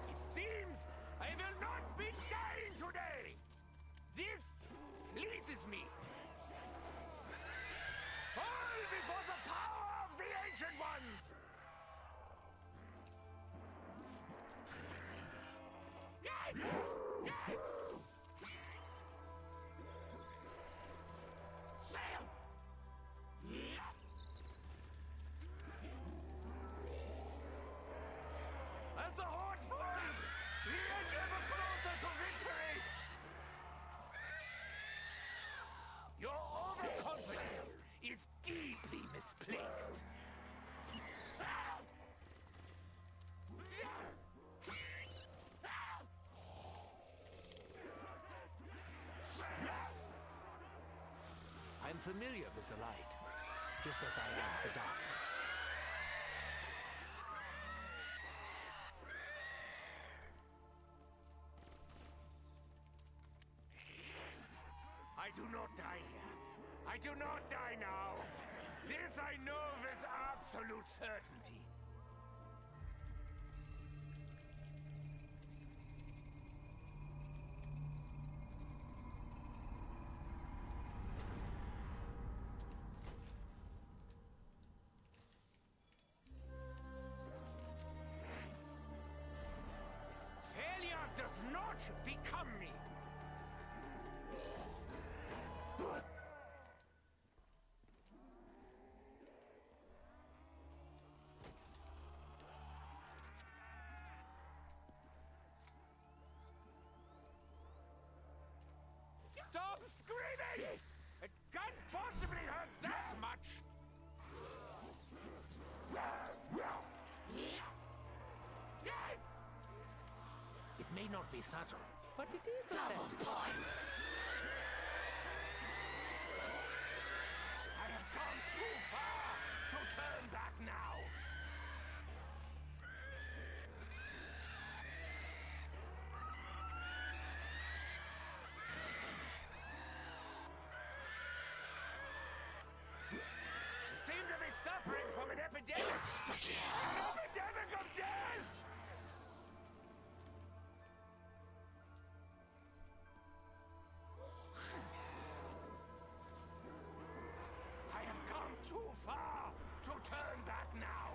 It seems I will not be dying today. This pleases me. Fall before the power of the Ancient Ones! Sail! As the horde falls, we edge ever closer to victory! Your overconfidence is deeply misplaced. I'm familiar with the light, just as I am the darkness. I do not die here. I do not die now. This I know with absolute certainty. Failure does not become me. Stop screaming! It can't possibly hurt that much! It may not be subtle, but it is effective. I have come too far to turn back now! You seem to be suffering from an epidemic! An epidemic of death! I have come too far to turn back now!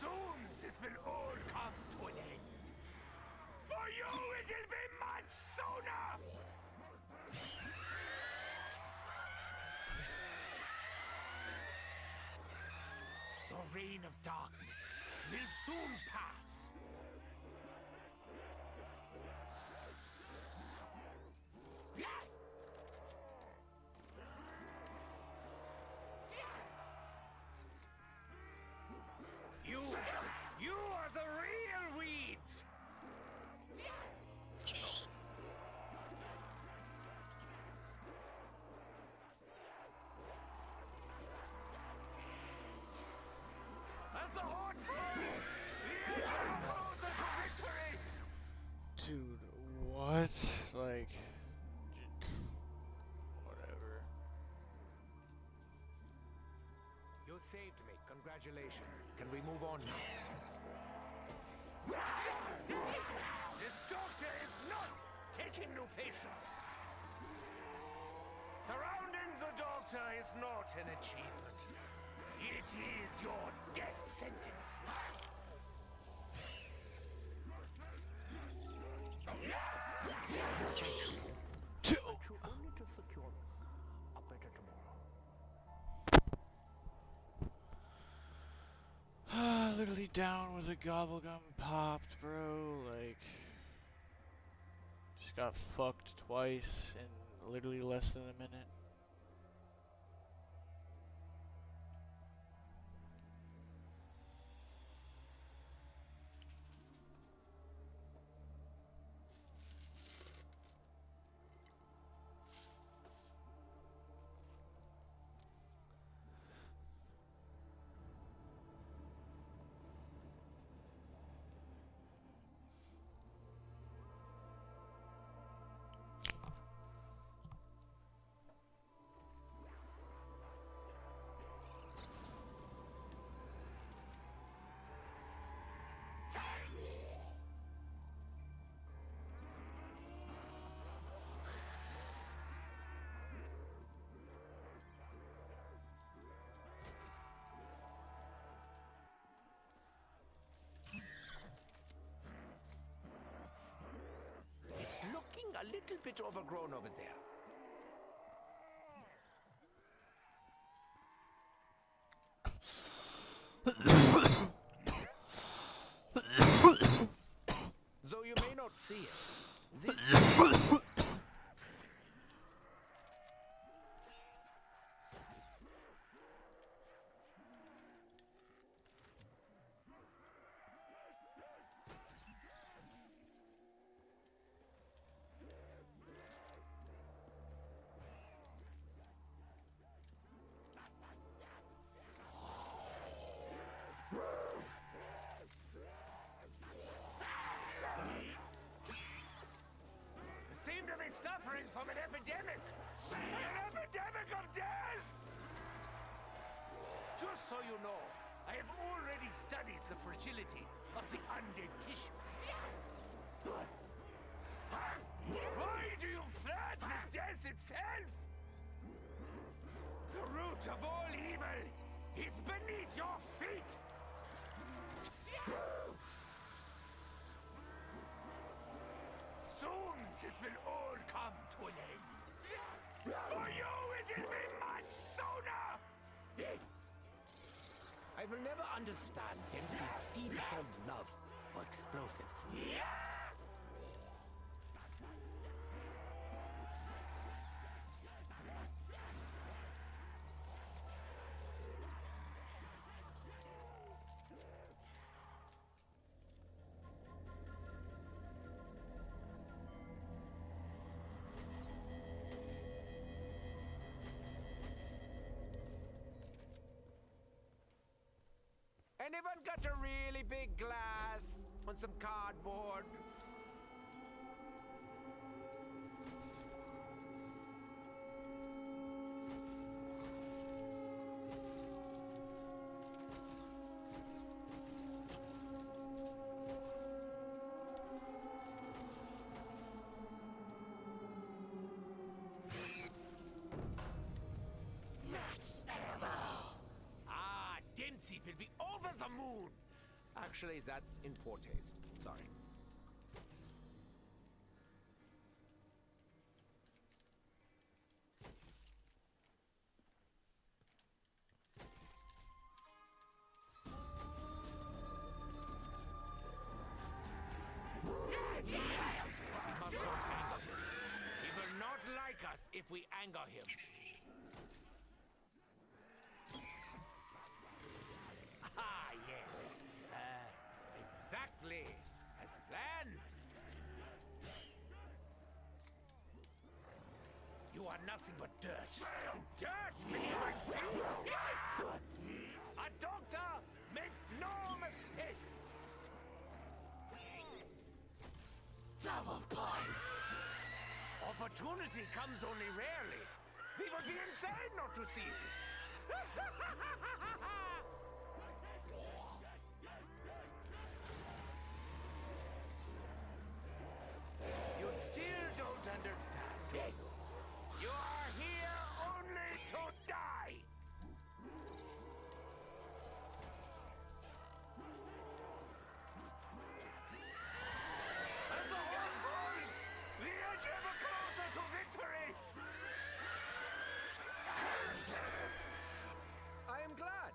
Soon this will all come to an end. For you, it'll be much sooner! Your reign of darkness will soon pass. You are the real weeds! As the horde falls, the edge ever closer to victory! Dude, what? Like, whatever. You saved me. Congratulations. Can we move on now? This doctor is not taking new patients. Surrounding the doctor is not an achievement. It is your death sentence. True only to secure a literally down with a gobblegum popped, bro. Like, just got fucked twice in literally less than a minute. It's looking a little bit overgrown over there. Though you may not see it, this seem to be suffering from an epidemic. An epidemic of death! Just so you know, I have already studied the fragility of the undead tissue. Why do you flirt with death itself? The root of all evil is beneath your feet! Soon this will all come to an end. For you, it will be much sooner! I will never understand Dempsey's deep-held love for explosives. Anyone got a really big glass on some cardboard? Dempsey will be over the moon! Actually, that's in poor taste. Sorry. We must not anger him. He will not like us if we anger him. Ah, yes. Exactly as planned. You are nothing but dirt. Dirt beneath my feet. A doctor makes no mistakes. Double points. Opportunity comes only rarely. We would be insane not to seize it. You still don't understand, do you? You are here only to die! As the war falls, we edge ever closer to victory! I am glad.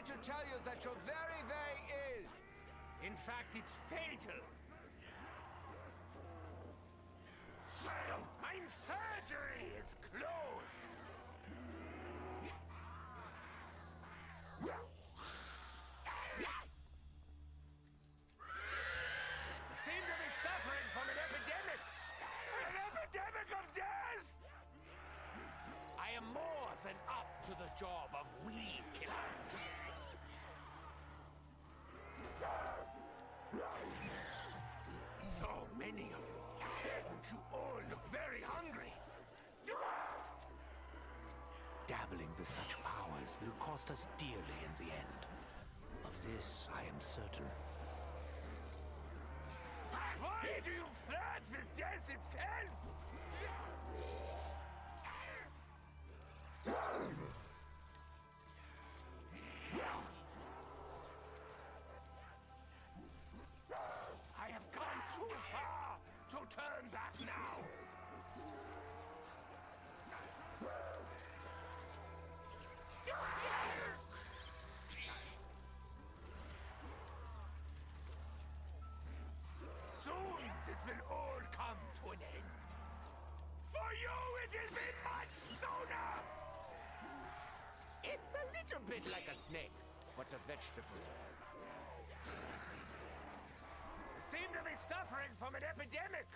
to tell you that you're very, very ill. In fact, it's fatal. Sam! My surgery is closed. You seem to be suffering from an epidemic. An epidemic of death! I am more than up to the job of weed killer. So many of you. And you all look very hungry. Dabbling with such powers will cost us dearly in the end. Of this I am certain. Why do you flirt with death itself? I have gone too far to turn back now. Soon this will all come to an end. For you it will be much sooner! It's a little bit like a snake, but a vegetable. You seem to be suffering from an epidemic!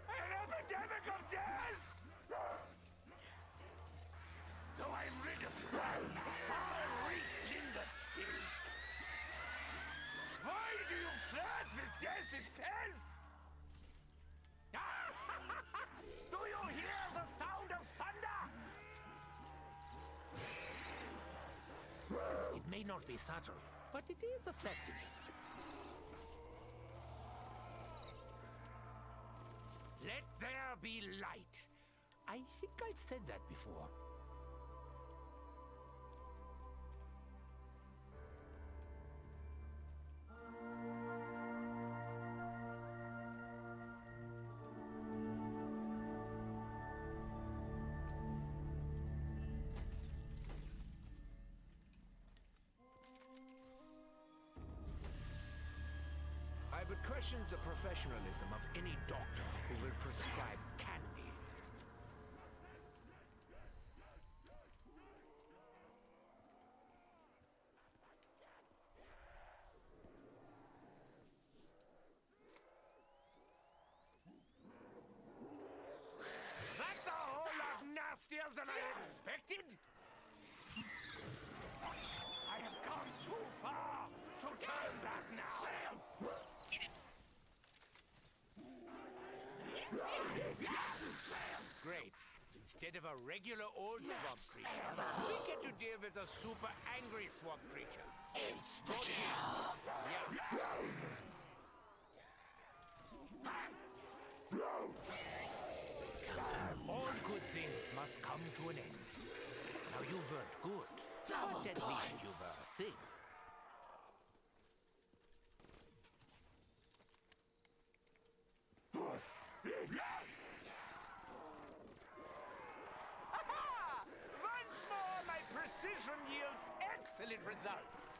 An epidemic of death! Though I'm rid of you, the foul reek lingers still. Why do you flirt with death itself? Do you hear the sound of thunder? It may not be subtle, but it is effective. Let there be light. I think I've said that before. I would question the professionalism of any doctor who will prescribe candy. That's a whole lot nastier than I expected! I have gone too far to turn back now! Great. Instead of a regular old swamp creature, we get to deal with a super angry swamp creature. Yeah. All good things must come to an end. Now you weren't good, but at least you were a thing. Once more, my precision yields excellent results!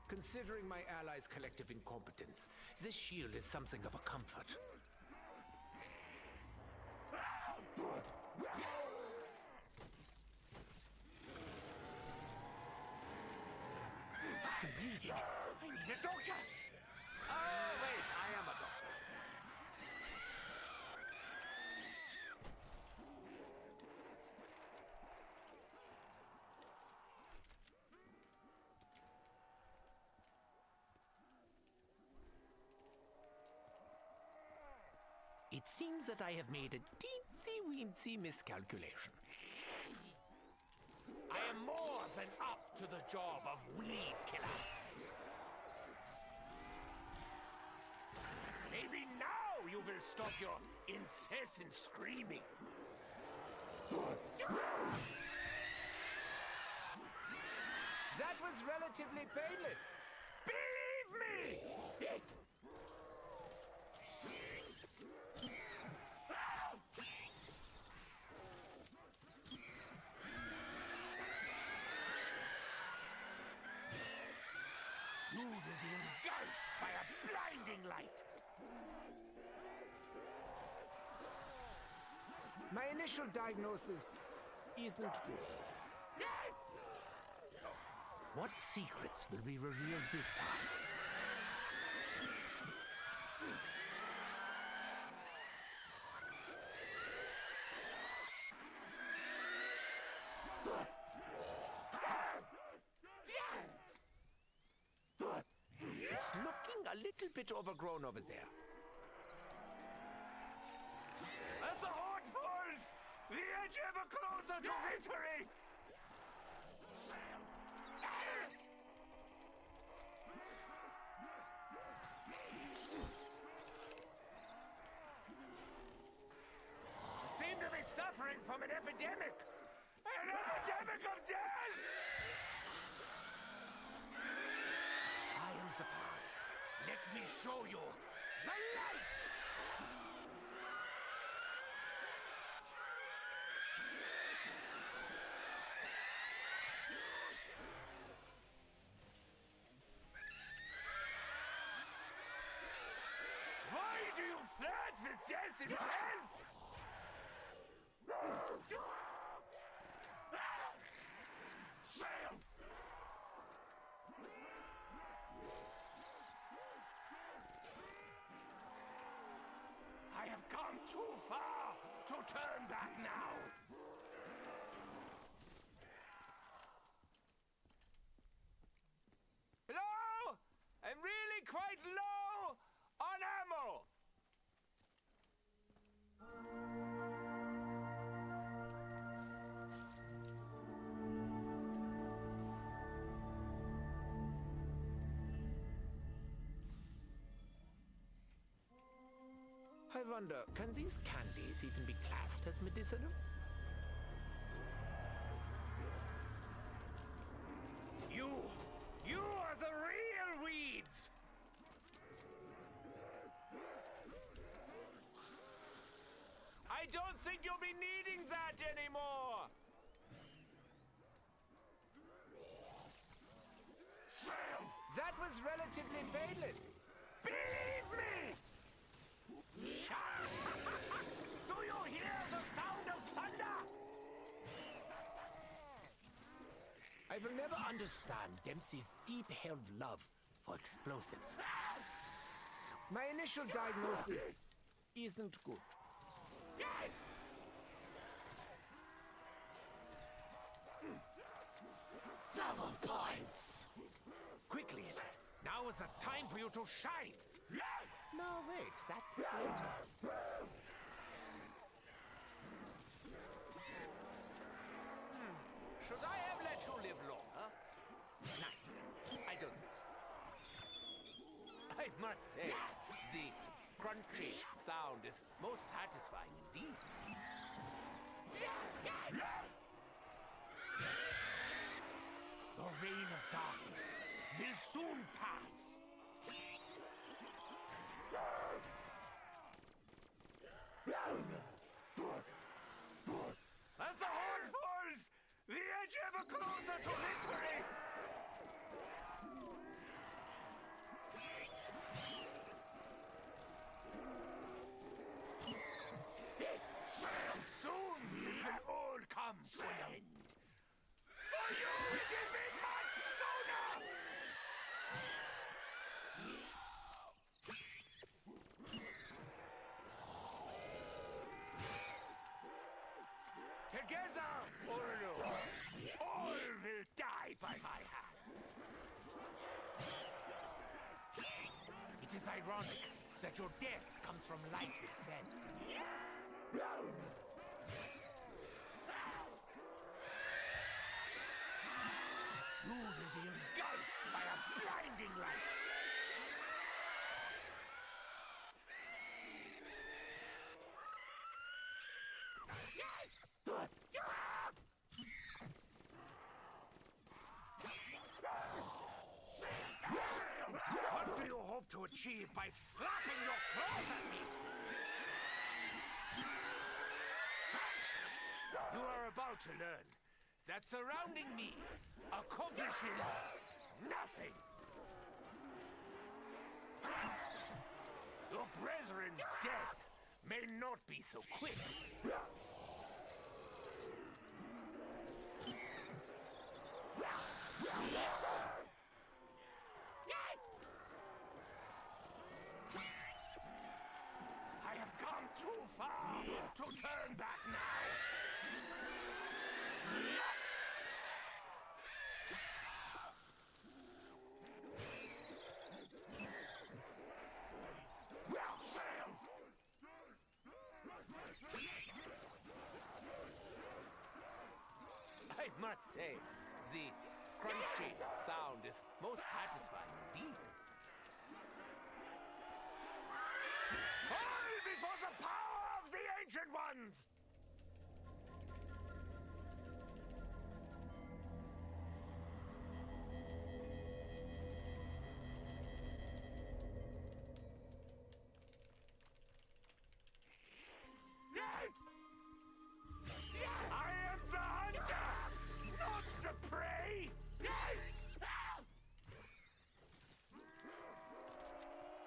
Considering my allies' collective incompetence, this shield is something of a comfort. I'm bleeding. I need a doctor! Oh, wait, I am a doctor. It seems that I have made a teensy-weensy miscalculation. I am more than up to the job of weed killer. Maybe now you will stop your incessant screaming. That was relatively painless. Believe me! You will be engulfed by a blinding light. My initial diagnosis isn't good. What secrets will be revealed this time? It's looking a little bit overgrown over there. As the horde falls, the edge ever closer to victory! Seem to be suffering from an epidemic! An epidemic of death! I am the path. Let me show you the light! Why do you flirt with death itself? Sam! I have come too far to turn back now. Hello? I'm really quite low on ammo. I wonder, can these candies even be classed as medicinal? You are the real weeds! I don't think you'll be needing that anymore! Sam! That was relatively painless. Believe me! Do you hear the sound of thunder? I will never understand Dempsey's deep-held love for explosives. My initial diagnosis isn't good. Double points! Quickly, now is the time for you to shine! No, wait, that's later. Should I have let you live longer? No, I don't think so. I must say, the crunchy sound is most satisfying indeed. Your reign of darkness will soon pass. As the horde falls, the edge ever closer to victory! Soon this will all come to an end. For you, it will be much sooner! Together, Uru, all will die by my hand. It is ironic that your death comes from life itself. You will be engulfed by a blinding light. to achieve by slapping your claws at me. You are about to learn that surrounding me accomplishes nothing. Your brethren's death may not be so quick. I have come too far to turn back now. I must say, the crunchy sound is most satisfying indeed. Fall before the power of the Ancient Ones! I am the hunter, not the prey!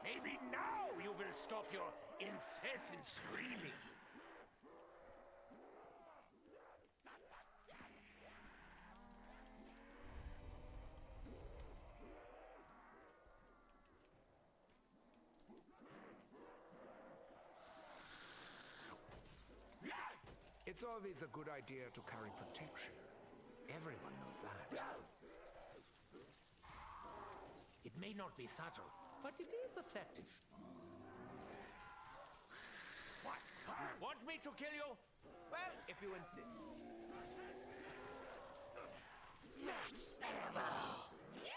Maybe now you will stop your incessant screaming. It's always a good idea to carry protection. Everyone knows that. It may not be subtle, but it is effective. What? You want me to kill you? Well, if you insist. Max ammo!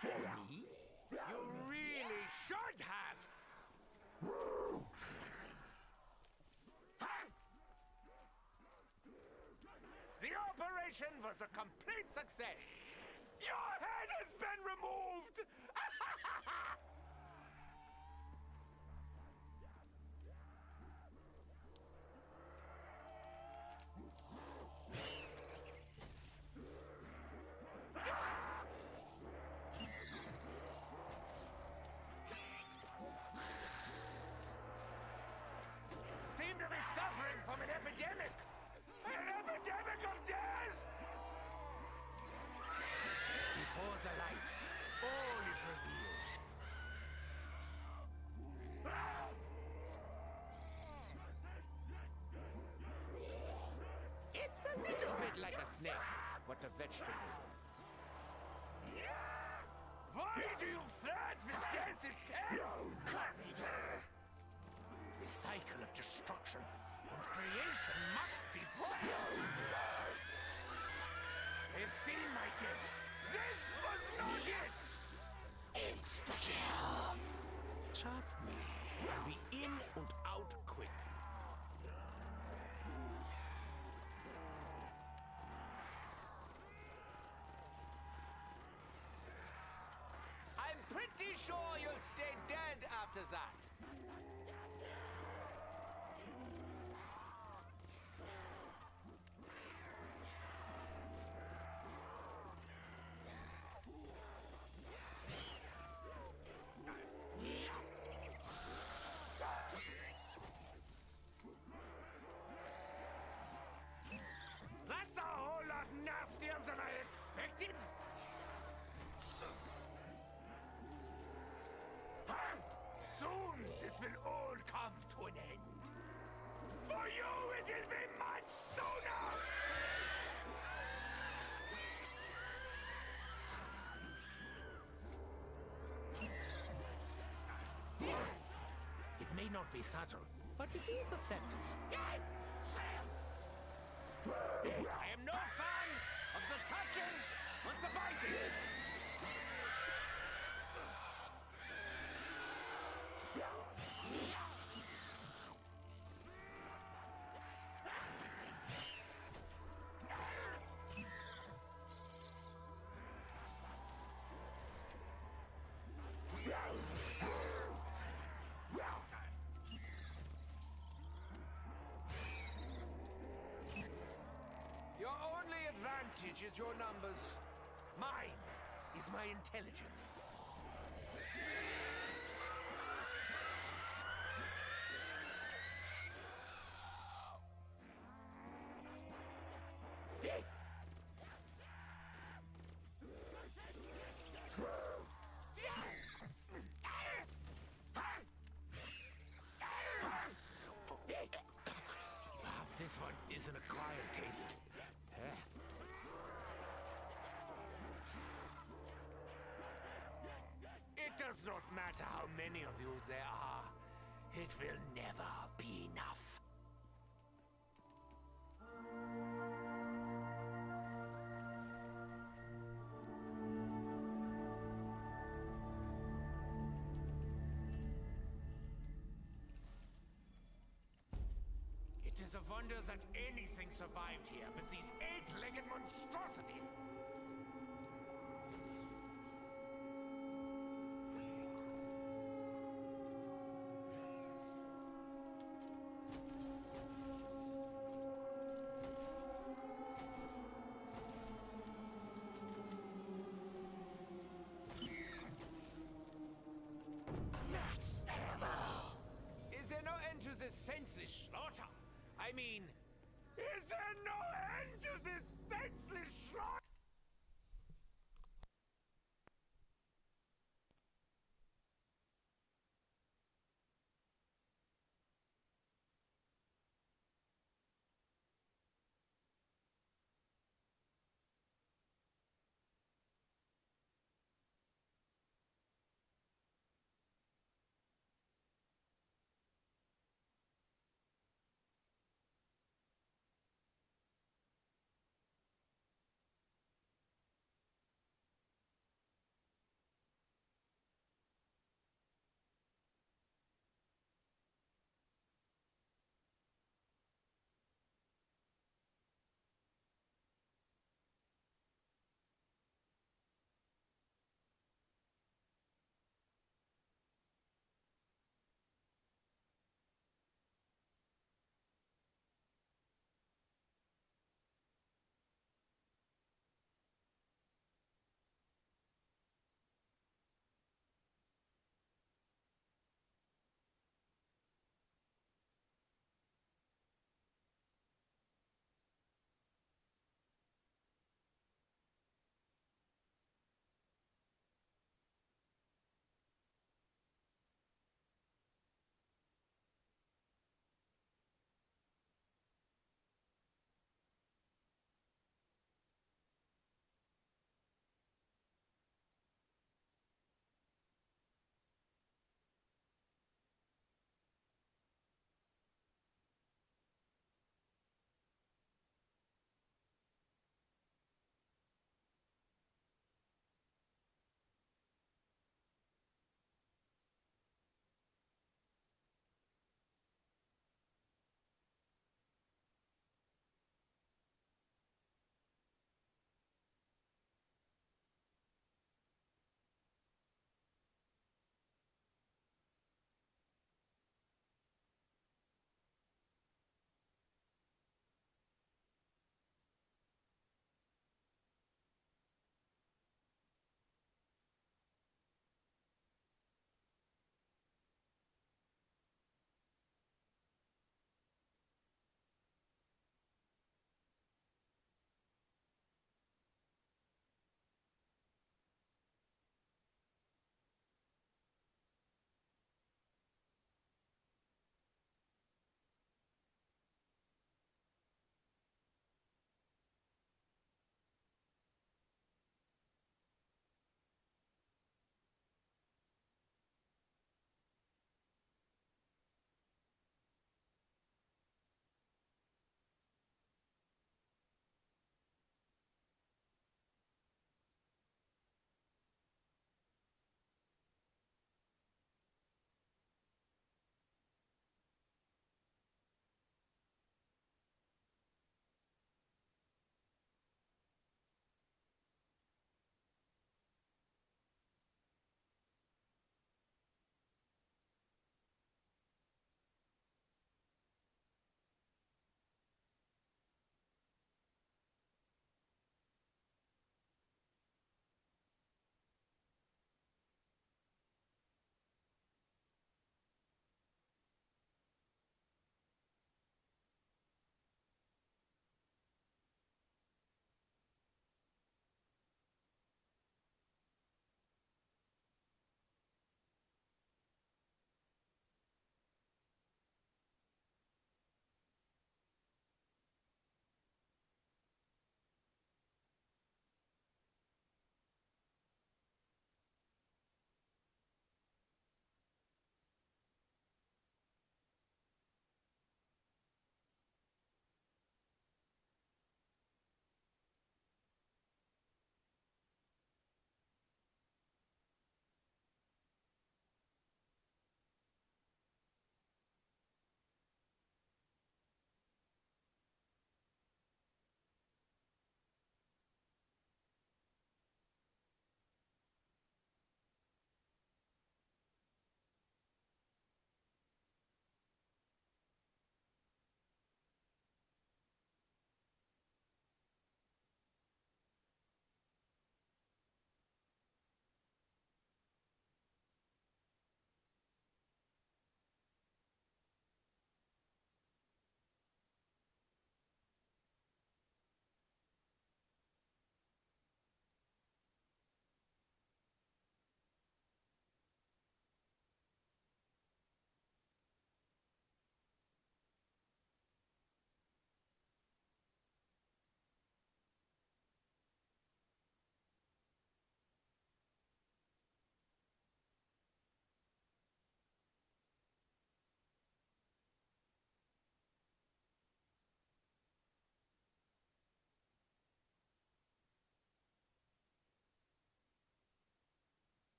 For me? You really should have! The operation was a complete success! Your head has been removed! Seem to be suffering from an epidemic! An epidemic of death! Before the light, all is revealed. It's a little bit like a snake, but a vegetable. Why do you flirt with death itself? The cycle of destruction and creation must be broken. I've seen my death. This was not it! Insta-kill! Trust me, I'll be in and out quick. I'm pretty sure you'll stay dead after that. That's a whole lot nastier than I expected! Soon this will all come to an end. For you it'll be much sooner! It may not be subtle, but it is effective. I am no fan of the touching and the biting. knowledge is your numbers. Mine is my intelligence. Perhaps this one is an acquired taste. It does not matter how many of you there are. It will never be enough. It is a wonder that anything survived here with these eight-legged monstrosities. Is there no end to this senseless slaughter? I mean, is there no end to this senseless slaughter?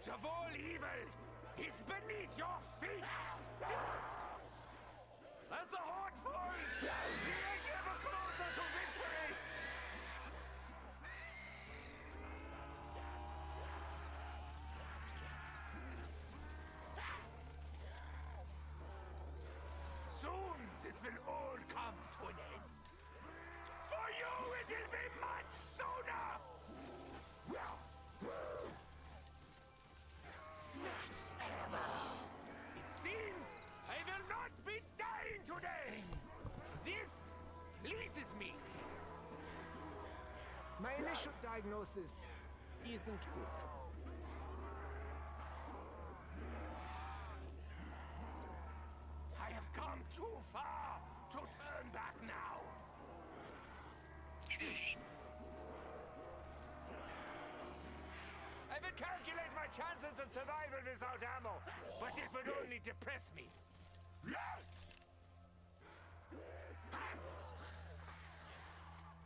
root of all evil is beneath your feet! As the horde falls, the edge ever closer to victory! Soon this will all come to an end. For you, it'll be much sooner! It seems I will not be dying today! This pleases me! My initial diagnosis isn't good. I have come too far to turn back now! I would calculate my chances of survival without ammo, but it would only depress me.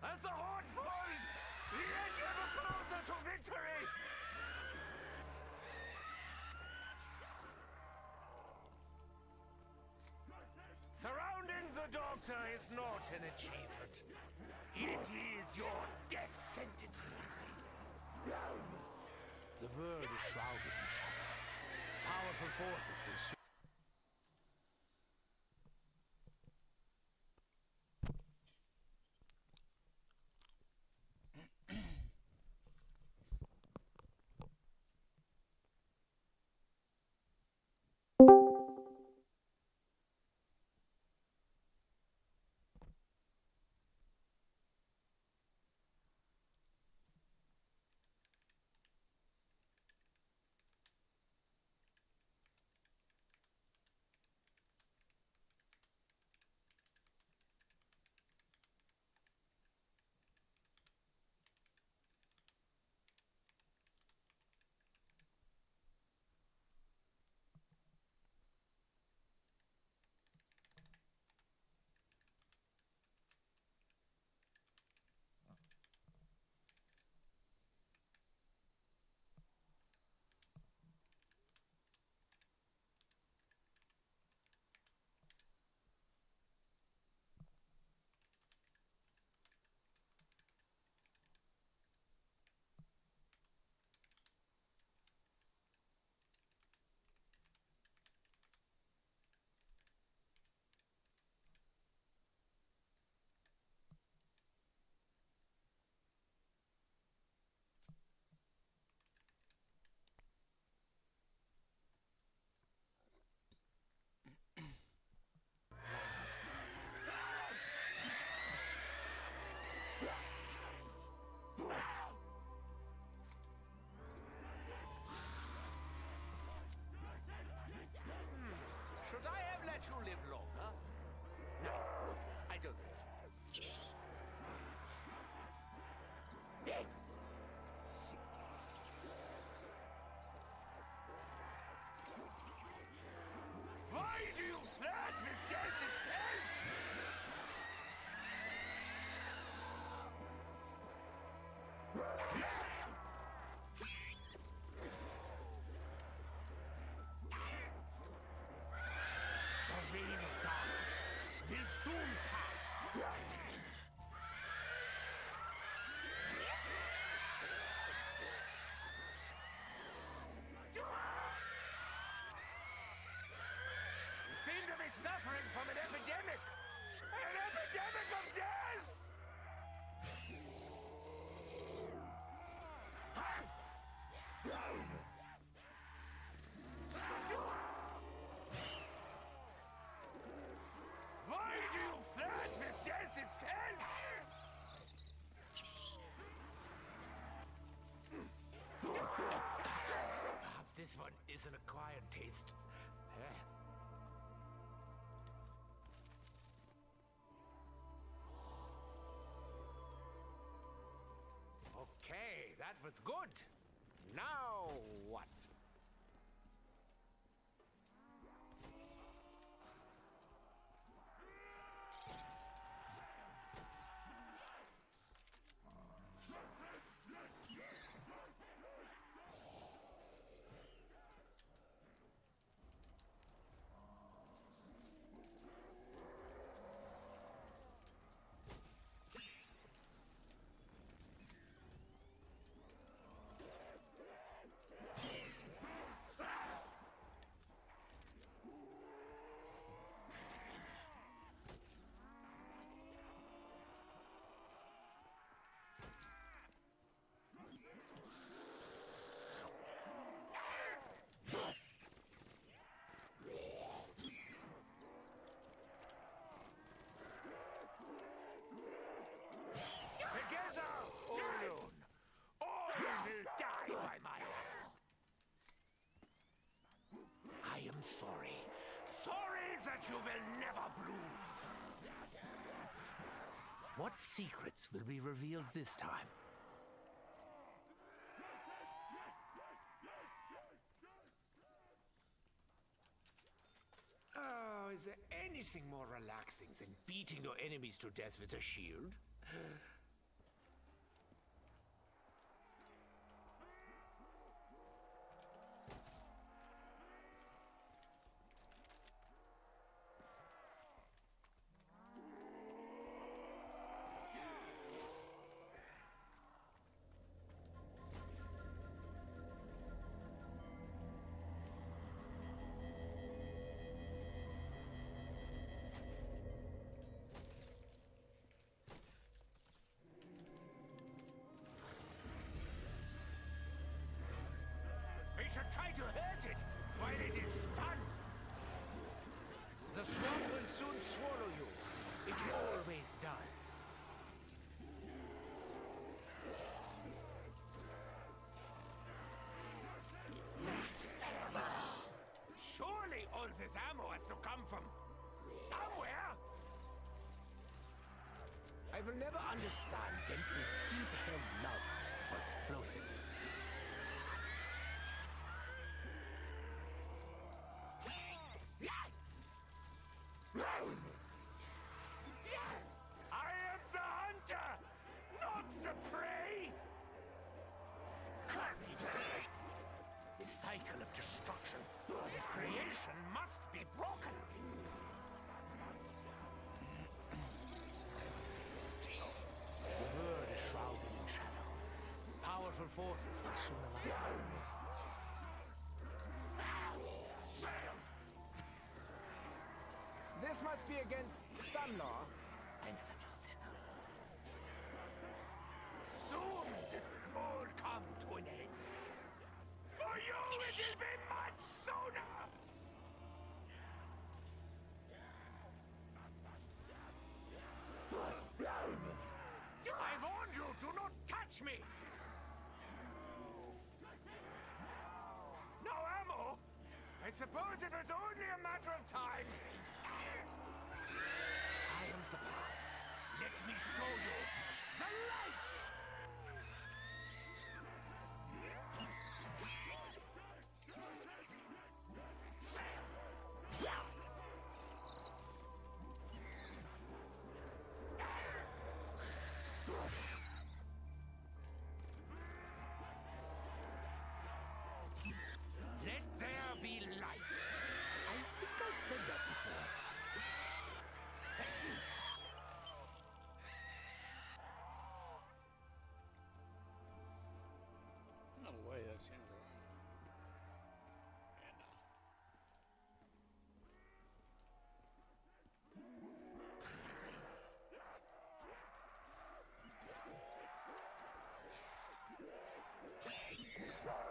As the horde falls, the edge ever closer to victory! Surrounding the doctor is not an achievement. It is your death sentence. The world is shrouded in shadow. Powerful forces will soon. Should I have let you live longer? No, I don't think so. Why do you flirt with death itself? The reign of darkness will soon pass. You seem to be suffering from an epidemic! An epidemic of death! Why do you flirt with death itself? Perhaps this one is an acquired taste. Okay, that was good. Now what? you will never bloom. What secrets will be revealed this time? Oh, is there anything more relaxing than beating your enemies to death with a shield? We should try to hurt it while it is stunned. The swamp will soon swallow you. It always does. Surely all this ammo has to come from somewhere. I will never understand Dempsey's deep-held love for explosives. I am the hunter, not the prey! The cycle of destruction and creation must be broken. The world is shrouded in shadow. Powerful forces will soon align. This must be against some law. I'm such a sinner. Soon this will all come to an end. For you, it will be much sooner! I warned you, do not touch me! No ammo? I suppose it was only a matter of time. I am the path. Let me show you the light! Let there be light. I think I've said that before. No way, that's the end of it. Yeah, no.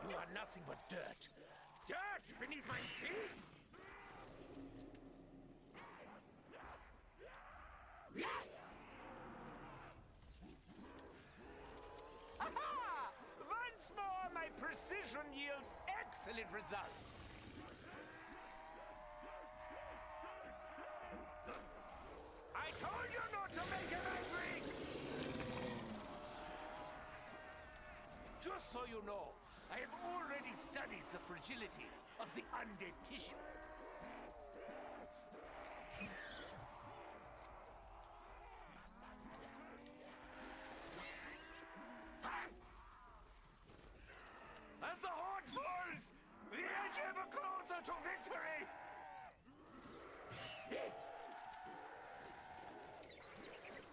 You are nothing but dirt. Dirt beneath my feet! Aha! Once more, my precision yields excellent results. I told you not to make him angry! Just so you know, I have already studied the fragility of the undead tissue. As the horde falls, we edge ever closer to victory!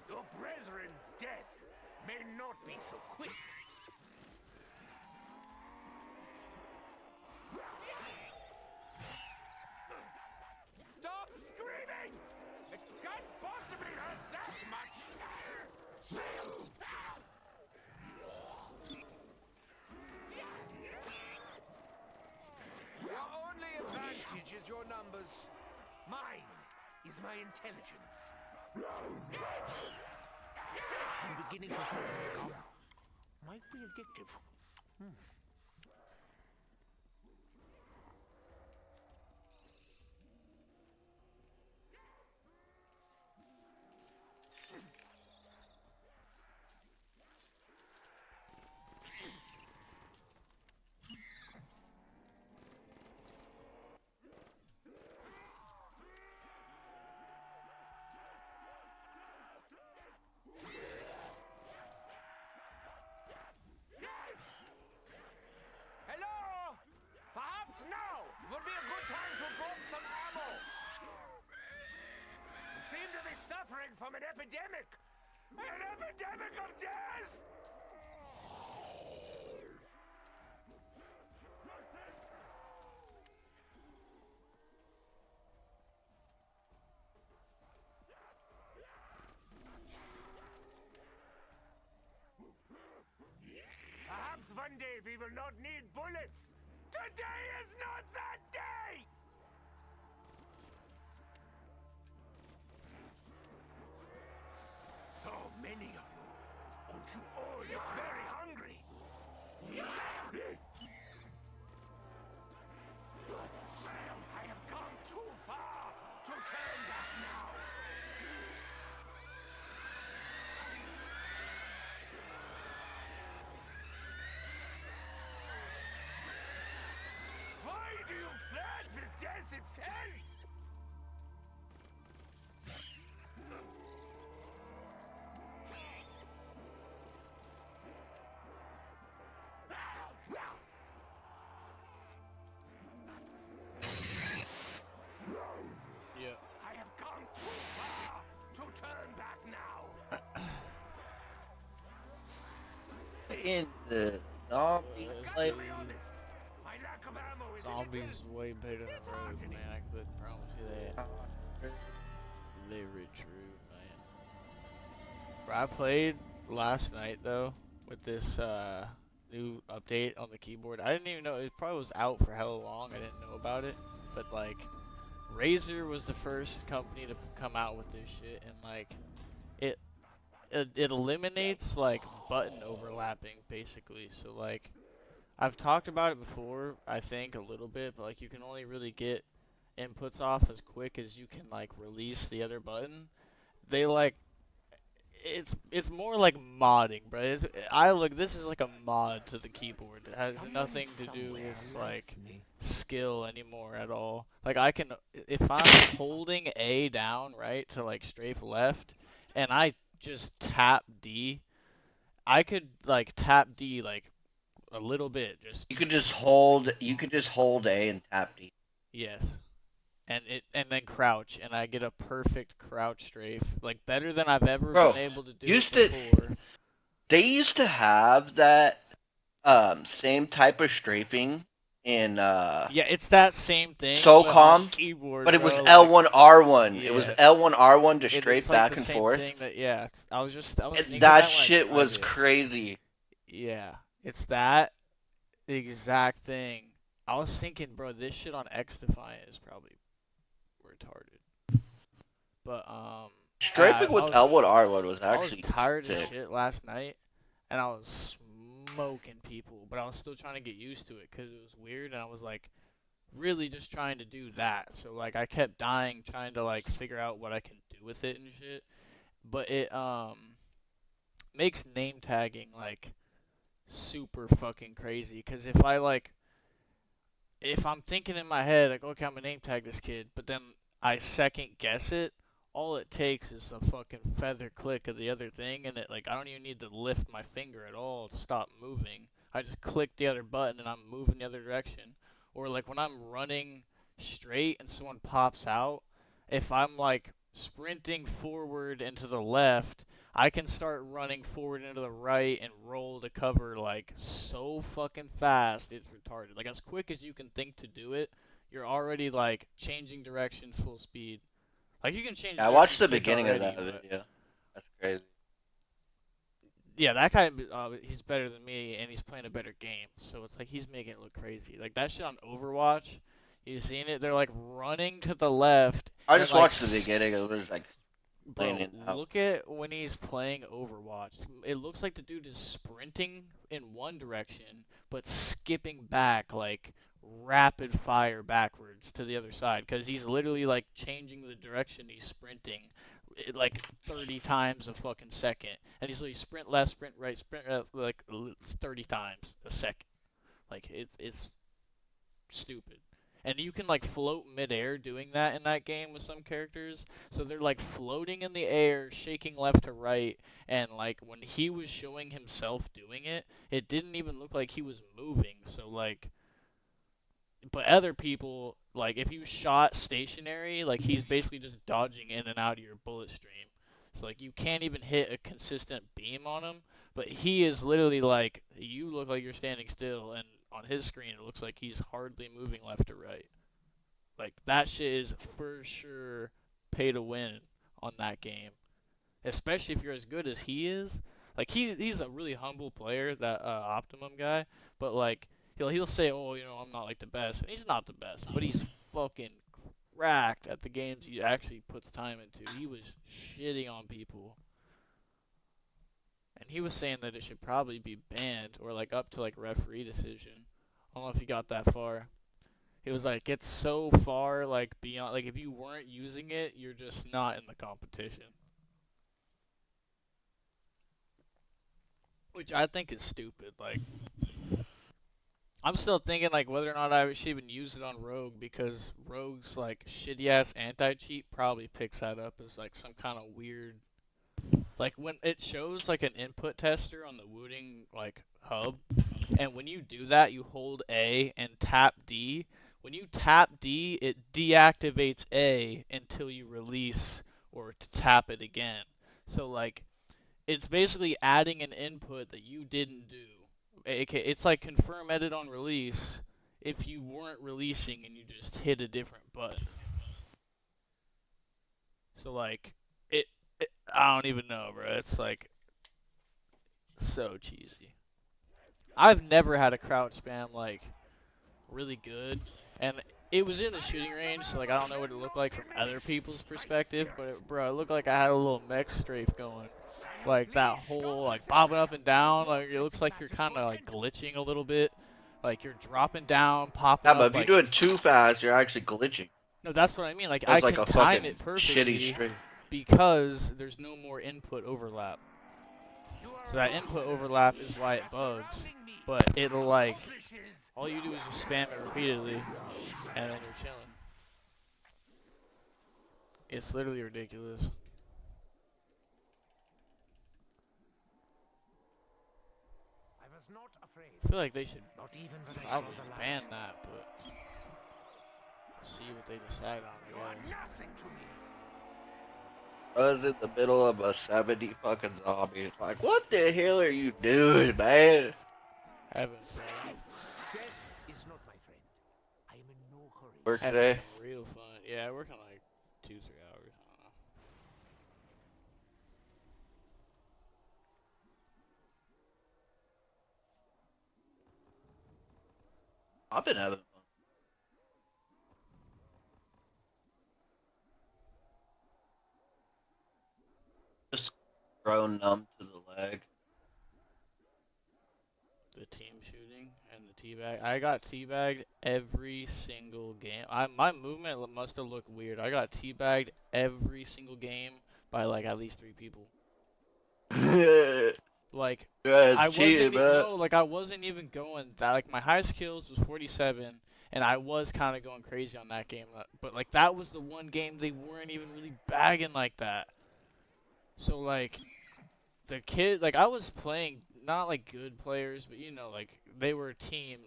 Your brethren's death may not be so quick. Stop screaming! It can't possibly hurt that much! Your only advantage is your numbers. Mine is my intelligence. I'm beginning to sense this gum might be addictive. epidemic! An epidemic of death! Perhaps one day we will not need bullets. Today is not that day! So many of you. Won't you all look very hungry? Sam, I have come too far to turn back now. Why do you flirt with death itself? Yep. I have come too far to turn back now. In the zombie Got to like be honest. My lack of ammo is Zombies is way better than Rogue, man. I couldn't promise you that. Very true, man. Bro, I played last night though with this new update on the keyboard. I didn't even know it probably was out for hella long. I didn't know about it, but like Razer was the first company to come out with this shit, and like it eliminates like button overlapping basically. So like I've talked about it before, I think a little bit, but like you can only really get inputs off as quick as you can like release the other button. They like it's more like modding, bro. This is like a mod to the keyboard. It has nothing to do with like skill anymore at all. Like I can, if I'm holding A down, right, to like strafe left, and I just tap D, I could like tap D like a little bit, just you could just hold A and tap D. yes. And then crouch, and I get a perfect crouch strafe, like better than I've ever Bro, been able to do used it to- before. They used to have that same type of strafing in Yeah, it's that same thing. SOCOM, but on keyboard, but it was bro, L1R1. It was yeah. L1R1 to strafe It's like back the and same forth. thing that I was thinking That when I shit tried was it. crazy. Yeah, it's that exact thing. I was thinking, bro, this shit on X Defiant is probably retarded. But Strafing with L1R1 was I was actually tired sick. as shit last night, and I was smoking people, but I was still trying to get used to it because it was weird, and I was like really just trying to do that. So like I kept dying trying to like figure out what I can do with it and shit. But it makes name tagging like super fucking crazy, because if I'm thinking in my head like, okay, I'm gonna name tag this kid, but then I second guess it, all it takes is a fucking feather click of the other thing, and it like I don't even need to lift my finger at all to stop moving. I just click the other button and I'm moving the other direction. Or like when I'm running straight and someone pops out, if I'm like sprinting forward and to the left, I can start running forward into the right and roll to cover like so fucking fast, it's retarded. Like as quick as you can think to do it, you're already like changing directions full speed. Like you can change. I watched the directions quick beginning of already, that but video. That's crazy. yeah, that guy, he's better than me, and he's playing a better game. So it's like he's making it look crazy. Like that shit on Overwatch, you seen it? They're like running to the left. I and, just like, watched the beginning. It was like Bro, playing it out. look at when he's playing Overwatch. It looks like the dude is sprinting in one direction, but skipping back like rapid fire backwards to the other side, because he's literally like changing the direction he's sprinting like 30 times a fucking second, and he's like sprint left, sprint right, sprint like 30 times a second. Like it's stupid. And you can like float midair doing that in that game with some characters. So they're like floating in the air, shaking left to right, and like when he was showing himself doing it, it didn't even look like he was moving. So like, but other people, like if you shot stationary, like he's basically just dodging in and out of your bullet stream. So like you can't even hit a consistent beam on him. But he is literally like, you look like you're standing still, and on his screen it looks like he's hardly moving left or right. Like that shit is for sure pay to win on that game, especially if you're as good as he is. Like he's a really humble player, that Optimum guy, but like he'll say, oh, I'm not like the best, and he's not the best, but he's fucking cracked at the games he actually puts time into. He was shitting on people. And he was saying that it should probably be banned or like up to like referee decision. I don't know if he got that far. He was like, it's so far like beyond, like if you weren't using it, you're just not in the competition. Which I think is stupid. Like, I'm still thinking like whether or not I should even use it on Rogue, because Rogue's like shitty ass anti-cheat probably picks that up as like some kind of weird. Like when it shows like an input tester on the Wooting like hub, and when you do that, you hold A and tap D. When you tap D, it deactivates A until you release or to tap it again. So like, it's basically adding an input that you didn't do. It's like confirm edit on release if you weren't releasing and you just hit a different button. So like, I don't even know, bro. It's like so cheesy. I've never had a crouch spam like really good, and it was in the shooting range, so like I don't know what it looked like from other people's perspective, but bro, it looked like I had a little mech strafe going, like that whole like bobbing up and down. Like it looks like you're kind of like glitching a little bit, like you're dropping down, popping Yeah, but up. if Like, you do it too fast, you're actually glitching. no, that's what I mean. Like That's I like can a time fucking it shitty perfectly string. because there's no more input overlap. So that input overlap is why it bugs, but it'll like, all you do is just spam it repeatedly, and then you're chilling. It's literally ridiculous. I was not afraid. I feel like they should Not even when I probably saw the light. ban that, but see what they decide on, You are I guess. nothing to me. I was in the middle of a 70 fucking zombie. It's like, what the hell are you doing, man? Having fun. Death is not my friend. I am in no hurry. Work Having today? some real fun. Yeah, working like 2-3 hours. I don't know. I've been having fun. Just grown numb to the leg. The team shooting and the teabag. I got teabagged every single game. My movement must have looked weird. I got teabagged every single game by like at least 3 people. Like, I cheating, I wasn't even going that, like my highest kills was 47, and I was kind of going crazy on that game, but like that was the one game they weren't even really bagging like that. So like, the kid, like I was playing not like good players, but like they were team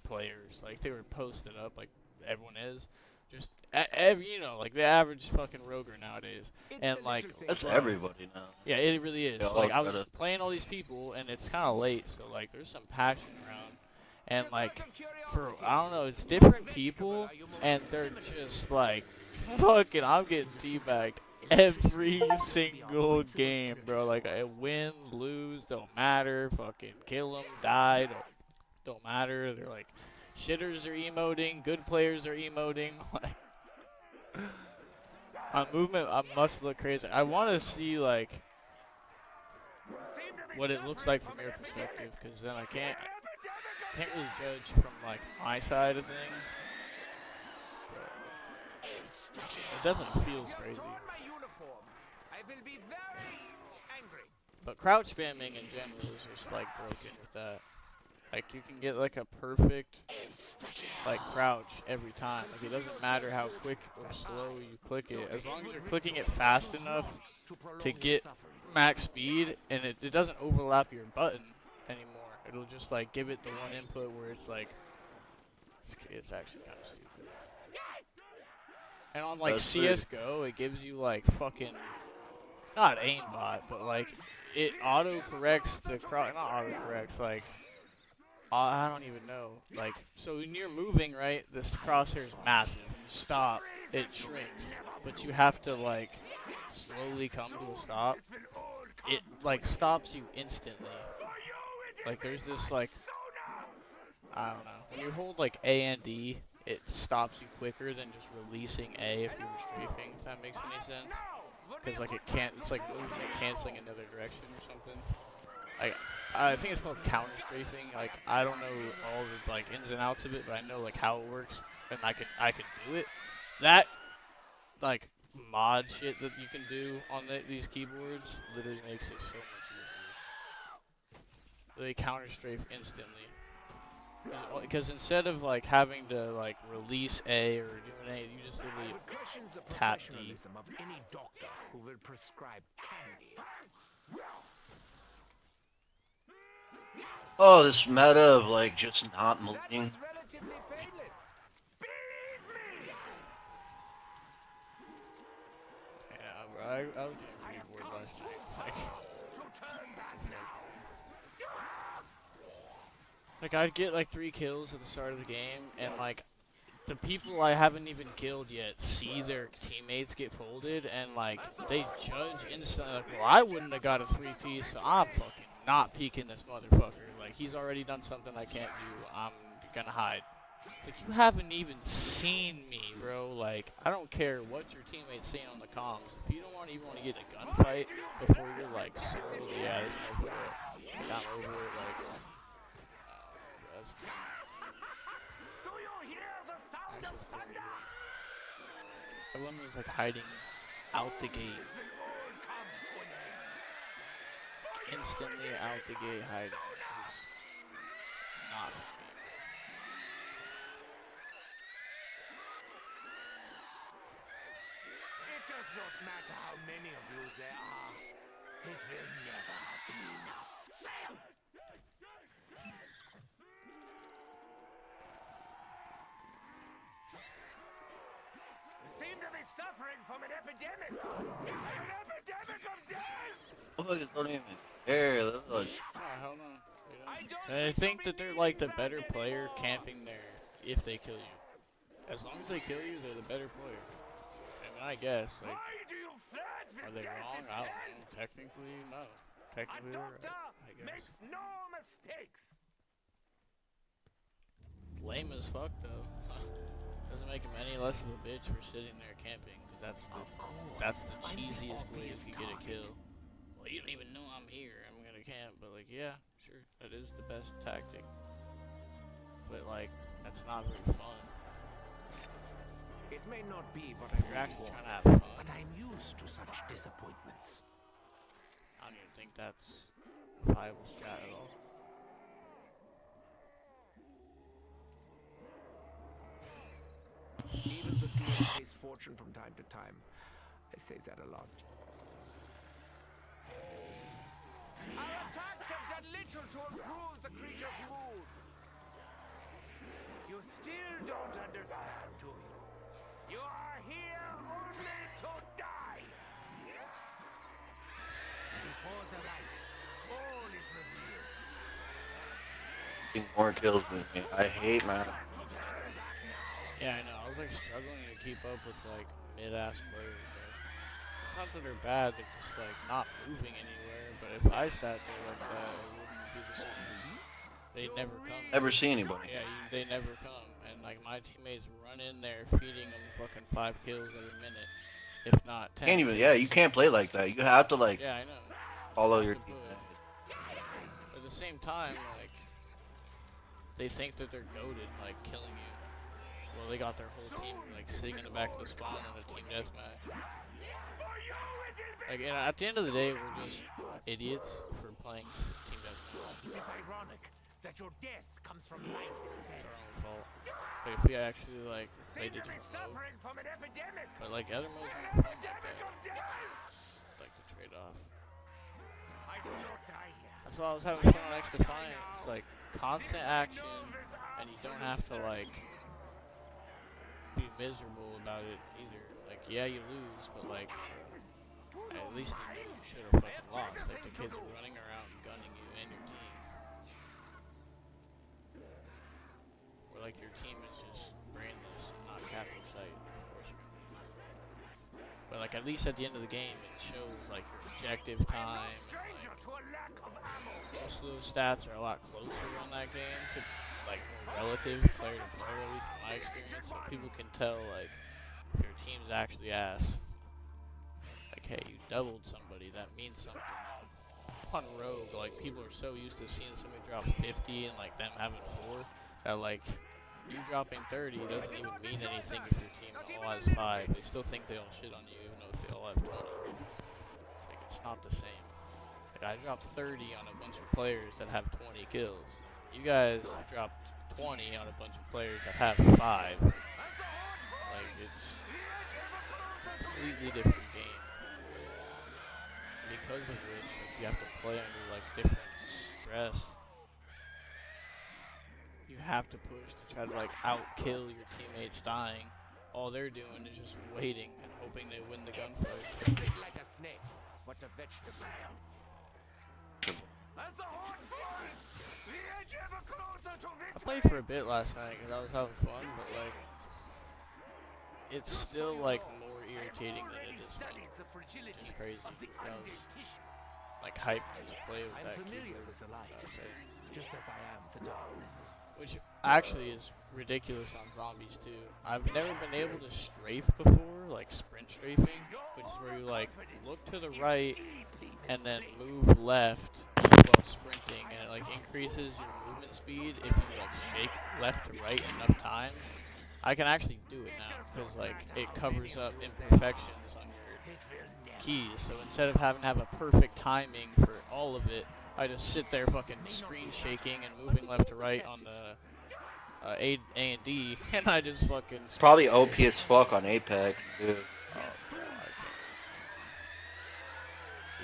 players, like they were posted up like everyone is, just like the average fucking roger nowadays. And like, That's bro, everybody now. yeah, it really is. Yeah, Like I I'll was gotta- playing all these people, and it's kind of late, so like there's some passion around, and like I don't know, it's different people, and they're just like fucking. I'm getting teabagged every single game, bro. Like I win, lose, don't matter. Fucking kill them, die, don't matter. They're like, shitters are emoting, good players are emoting. Like, my movement, I must look crazy. I want to see like what it looks like from your perspective, because then I can't really judge from like my side of things. But it definitely feels crazy. I will be very angry. But crouch spamming in general is just like broken with that. Like you can get like a perfect like crouch every time. Like it doesn't matter how quick or slow you click it. As long as you're clicking it fast enough to get max speed, and it doesn't overlap your button anymore. It'll just like give it the one input where it's like, it's actually kind of stupid. And on like CSGO, it gives you like fucking not aimbot, but like it auto corrects the not auto corrects, like I don't even know. Like, so when you're moving, right, this crosshair is massive. You stop, it shrinks, but you have to like slowly come to a stop. It like stops you instantly. Like there's this like, I don't know. When you hold like A and D, it stops you quicker than just releasing A if you were strafing. If that makes any sense? Because like it can't. It's like movement canceling another direction or something. Like I think it's called counter strafing. Like I don't know all the like ins and outs of it, but I know like how it works, and I could do it. That like mod shit that you can do on these keyboards literally makes it so much easier. They counter strafe instantly. Because instead of like having to like release A or doing A, you just literally tap D. Of any doctor who will prescribe candy. Oh, this meta of like just not moving. Relatively painless. Believe me. Yeah, bro, I was getting pretty bored last night. Like I'd get like 3 kills at the start of the game, and like the people I haven't even killed yet see their teammates get folded, and like they judge instantly. Like, well, I wouldn't have got a 3-piece, so I'm fucking not peeking this motherfucker. Like he's already done something I can't do. I'm gonna hide. Like you haven't even seen me, bro. Like I don't care what your teammates saying on the comms. If you don't even want to get in a gunfight before you're like slowly, yeah, this motherfucker down over it, like. Do you hear the sound of thunder? Everyone was like hiding out the gate. Instantly out the gate hiding. It was not for me. It does not matter how many of you there are. It will never be enough. Sam! Seem to be suffering from an epidemic! An epidemic of death! Motherfuckers don't even care. They're like, Oh, hell no. I think that they're like the better player camping there if they kill you. As long as they kill you, they're the better player. I mean, I guess. Like, Why do you flirt with are they death wrong? I don't itself? know. Technically, no. A Technically, they're doctor right, I guess. makes no mistakes. Lame as fuck, though. Doesn't make him any less of a bitch for sitting there camping, because that's the cheesiest way to get a kill. Well, you don't even know I'm here. I'm gonna camp, but like, yeah, sure, that is the best tactic. But like, that's not very fun. It may not be what You're I actually want, trying to have fun. but I'm used to such disappointments. I don't even think that's a viable strat at all. Even the duel tastes fortune from time to time. I say that a lot. Our attacks have done little to improve the creature's mood. You still don't understand, do you? You are here only to die. Before the light, all is revealed. getting more kills than me. I hate man. Yeah, I know. I was like struggling to keep up with like mid-ass players. But it's not that they're bad; they're just like not moving anywhere. But if I sat there like that, it wouldn't be the same. They never come. Never see anybody. Yeah, they never come. And like my teammates run in there, feeding them fucking 5 kills every minute, if not 10. Can't even. Yeah, you can't play like that. You have to like Yeah, I know. follow You your have to team. put- At the same time, like they think that they're goated, like killing you. Well, they got their whole team like sitting in the back of the spawn in a team deathmatch. Like, and at the end of the day, we're just idiots for playing team deathmatch. It is ironic that your death comes from life It's itself. our own fault. But if we actually like played a different mode, Suffering from an epidemic. but like other modes are fun like that. Just like the trade-off. I do not die here. That's why I was having fun on X Defiant. It's like constant action, and you don't have to like be miserable about it either. Like, yeah, you lose, but like At least you knew you should have fucking lost. Like the kids are running around gunning you and your team. Or like your team is just brainless and not captain sight, unfortunately. But like at least at the end of the game it shows like your objective time. And, like, most of those stats are a lot closer on that game to like more relative player to player, at least from my experience. So people can tell like if your team's actually ass. Like, hey, you doubled somebody, that means something. On Rogue, like, people are so used to seeing somebody drop 50 and, like, them having 4, that, like, you dropping 30 doesn't even mean anything if your team all has 5. They still think they all shit on you, even though if they all have 20. It's like, it's not the same. Like, I dropped 30 on a bunch of players that have 20 kills. You guys dropped 20 on a bunch of players that have 5. Like, it's a completely different game. Because of which, like, you have to play under like different stress. You have to push to try to like out-kill your teammates dying. All they're doing is just waiting and hoping they win the gunfight. Like a snake, what a vegetable. As the horde flies, the edge ever closer to I victory. played for a bit last night because I was having fun, but like, it's still like more irritating than it is fun. It's crazy. I was like hyped to play with that familiar keyboard. with the light, just as I am the darkness. Which actually is ridiculous on zombies too. I've never been able to strafe before, like sprint strafing, which is where you like look to the right and then move left while sprinting, and it like increases your movement speed if you like shake left to right enough times. I can actually do it now because like it covers up imperfections on your keys. So instead of having to have a perfect timing for all of it, I just sit there fucking screen shaking and moving left to right on the A and D, and I just fucking. Probably OP as fuck on Apex, dude. Oh, God,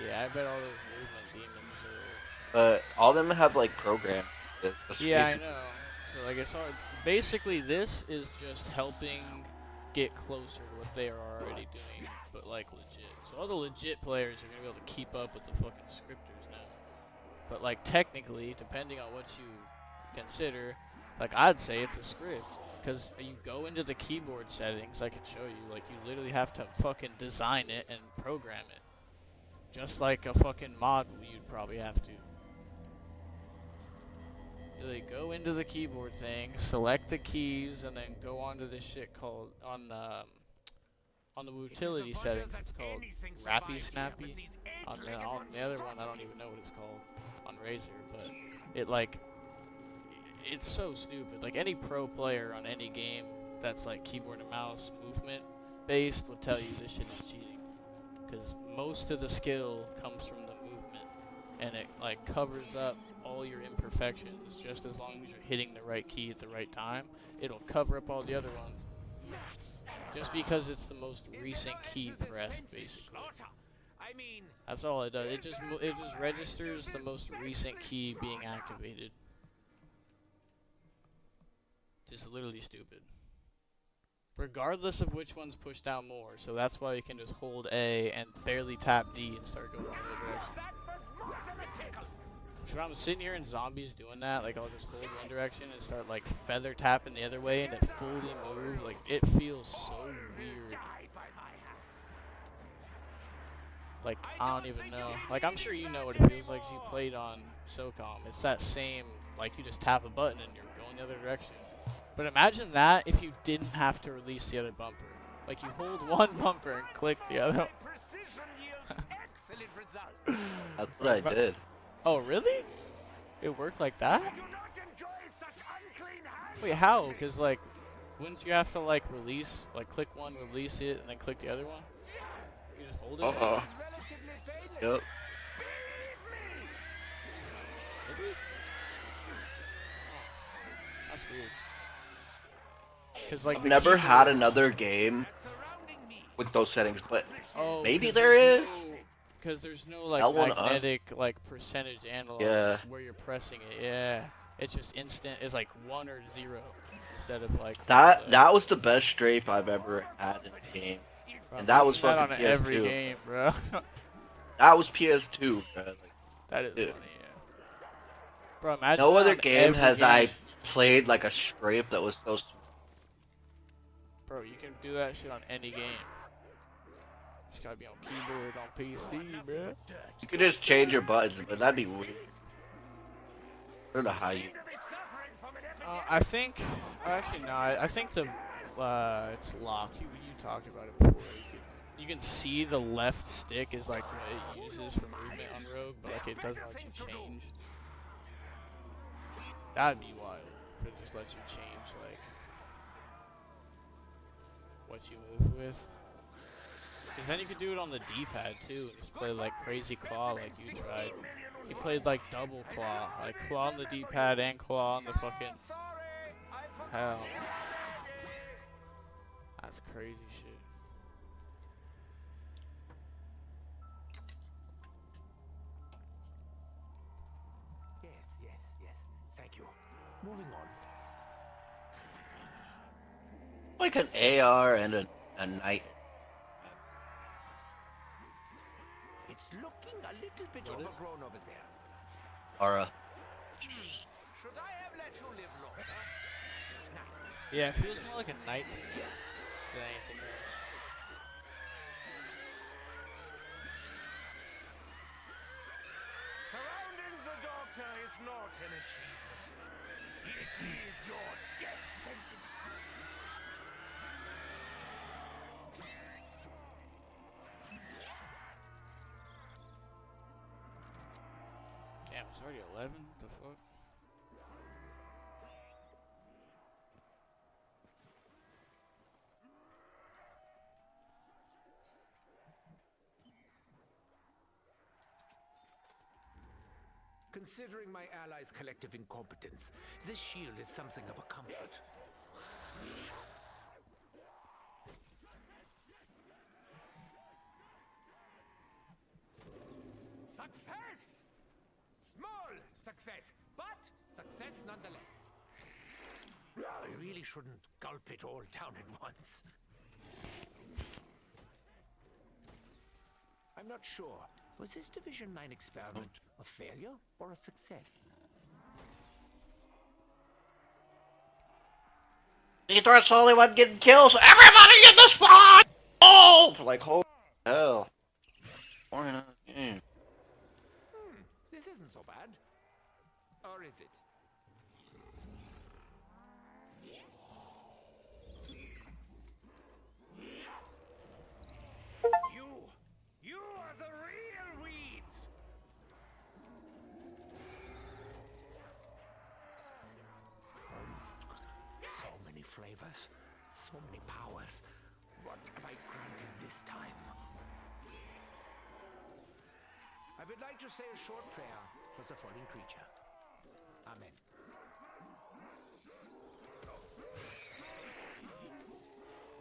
yeah, I bet all those movement demons are. But all of them have like programs. Yeah, I know. So like it's all basically this is just helping get closer to what they are already doing, but like legit. So all the legit players are gonna be able to keep up with the fucking scripters now. But like technically, depending on what you consider, like I'd say it's a script. Because you go into the keyboard settings, I can show you, like you literally have to fucking design it and program it. Just like a fucking mod you'd probably have to. Really go into the keyboard thing, select the keys, and then go onto this shit called, on the utility settings, it's called Rappy Snappy. On the other one, I don't even know what it's called on Razer, but it like, it's so stupid. Like any pro player on any game that's like keyboard and mouse movement based will tell you this shit is cheating. Because most of the skill comes from the movement, and it like covers up all your imperfections. Just as long as you're hitting the right key at the right time, it'll cover up all the other ones. Just because it's the most recent key pressed, basically. That's all it does. It just registers the most recent key being activated. Just literally stupid. Regardless of which one's pushed down more, so that's why you can just hold A and barely tap D and start going the other direction. If I'm sitting here in zombies doing that, like I'll just hold one direction and start like feather tapping the other way and it fully moves, like it feels so weird. Like I don't even know. Like I'm sure you know what it feels like as you played on SOCOM. It's that same, like you just tap a button and you're going the other direction. But imagine that if you didn't have to release the other bumper. Like you hold one bumper and click the other. That's what I did. Oh really? It worked like that? Wait, how? Because like, wouldn't you have to like release, like click one, release it, and then click the other one? You just hold it? Yep. That's weird. Cause like I've never had another game with those settings, but oh, maybe there is. Because there's no like L1 magnetic like percentage analog where you're pressing it. Yeah, it's just instant. It's like 1 or 0 instead of like that was the best strafe I've ever had in a game. And that was That fucking on every PS2. game, bro. That was PS2, bro. Like, That is dude. funny, yeah. Bro, imagine No that other on game every has game. I played like a scrape that was so smooth. Bro, you can do that shit on any game. Just gotta be on keyboard, on PC, bro. You could just change your buttons, but that'd be weird. I don't know how you. I think, actually no, I think the, it's locked. You talked about it before. You can see the left stick is like what it uses for movement on Rogue, but like it doesn't let you change. That'd be wild. If it just lets you change like what you move with. Cause then you could do it on the D-pad too, and just play like crazy claw like you tried. You played like double claw, like claw on the D-pad and claw on the fucking hell. That's crazy shit. Yes. Thank you. Moving on. Like an AR and a knight. It's looking a little bit overgrown over there. Or a. Should I have let you live longer? Yeah, it feels more like a knight to me than anything else. Surrounding the doctor is not an achievement. It is your death sentence. Damn, it's already 11? What the fuck? Considering my allies' collective incompetence, this shield is something of a comfort. Success! Small success, but success nonetheless. I really shouldn't gulp it all down at once. I'm not sure. Was this Division 9 experiment a failure or a success? Ethan's the only one getting kills. Everybody in the spawn! Oh! Like, holy hell. Why not? This isn't so bad. Or is it? You are the real weeds! So many flavors, so many powers. What have I granted this time? I would like to say a short prayer for the fallen creature. Amen.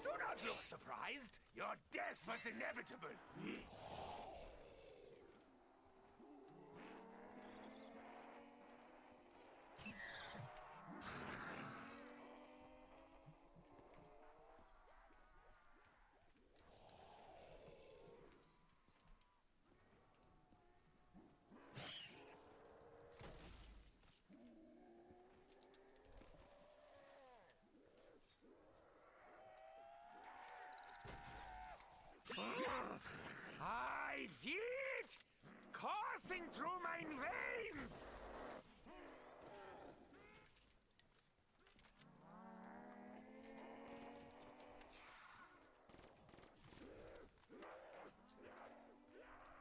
Do not look surprised. Your death was inevitable. I feel it coursing through my veins.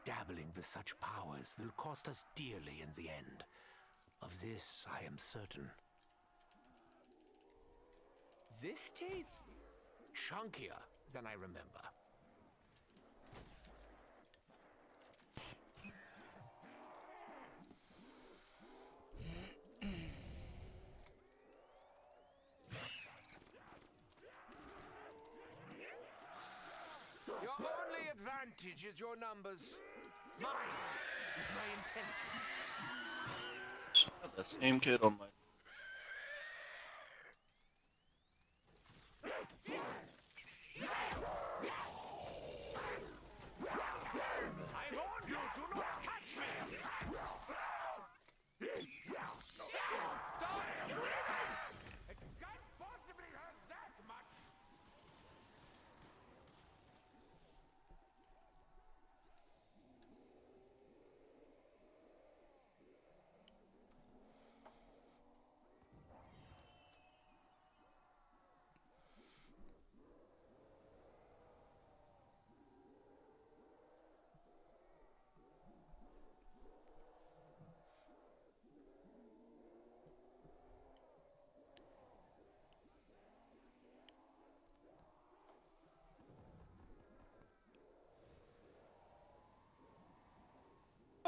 Dabbling with such powers will cost us dearly in the end. Of this I am certain. This tastes chunkier than I remember. Your only advantage is your numbers. Mine is my intelligence. The same kid on my.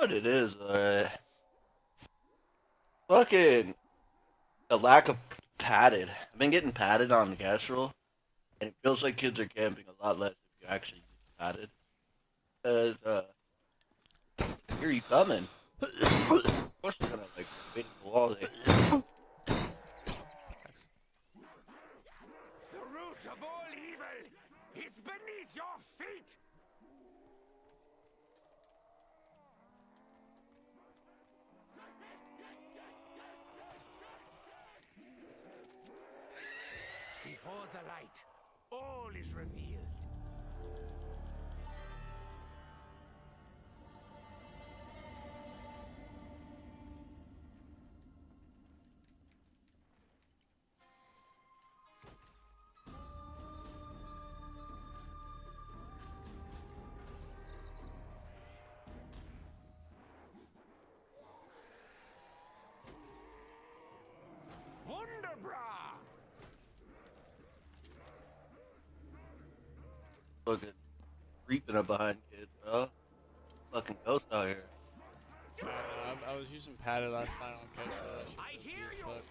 What it is, fucking the lack of padded. I've been getting padded on the casual, and it feels like kids are camping a lot less if you actually use padded. Because, here you coming. Of course you're gonna, like, wait in the wall there. The root of all evil is beneath your feet! Before the light, all is revealed. Wunderbra! Fucking creeping up behind kids, bro. Fucking ghost out here. I was using padded last night on casual. That shit I was hear good as you! fuck.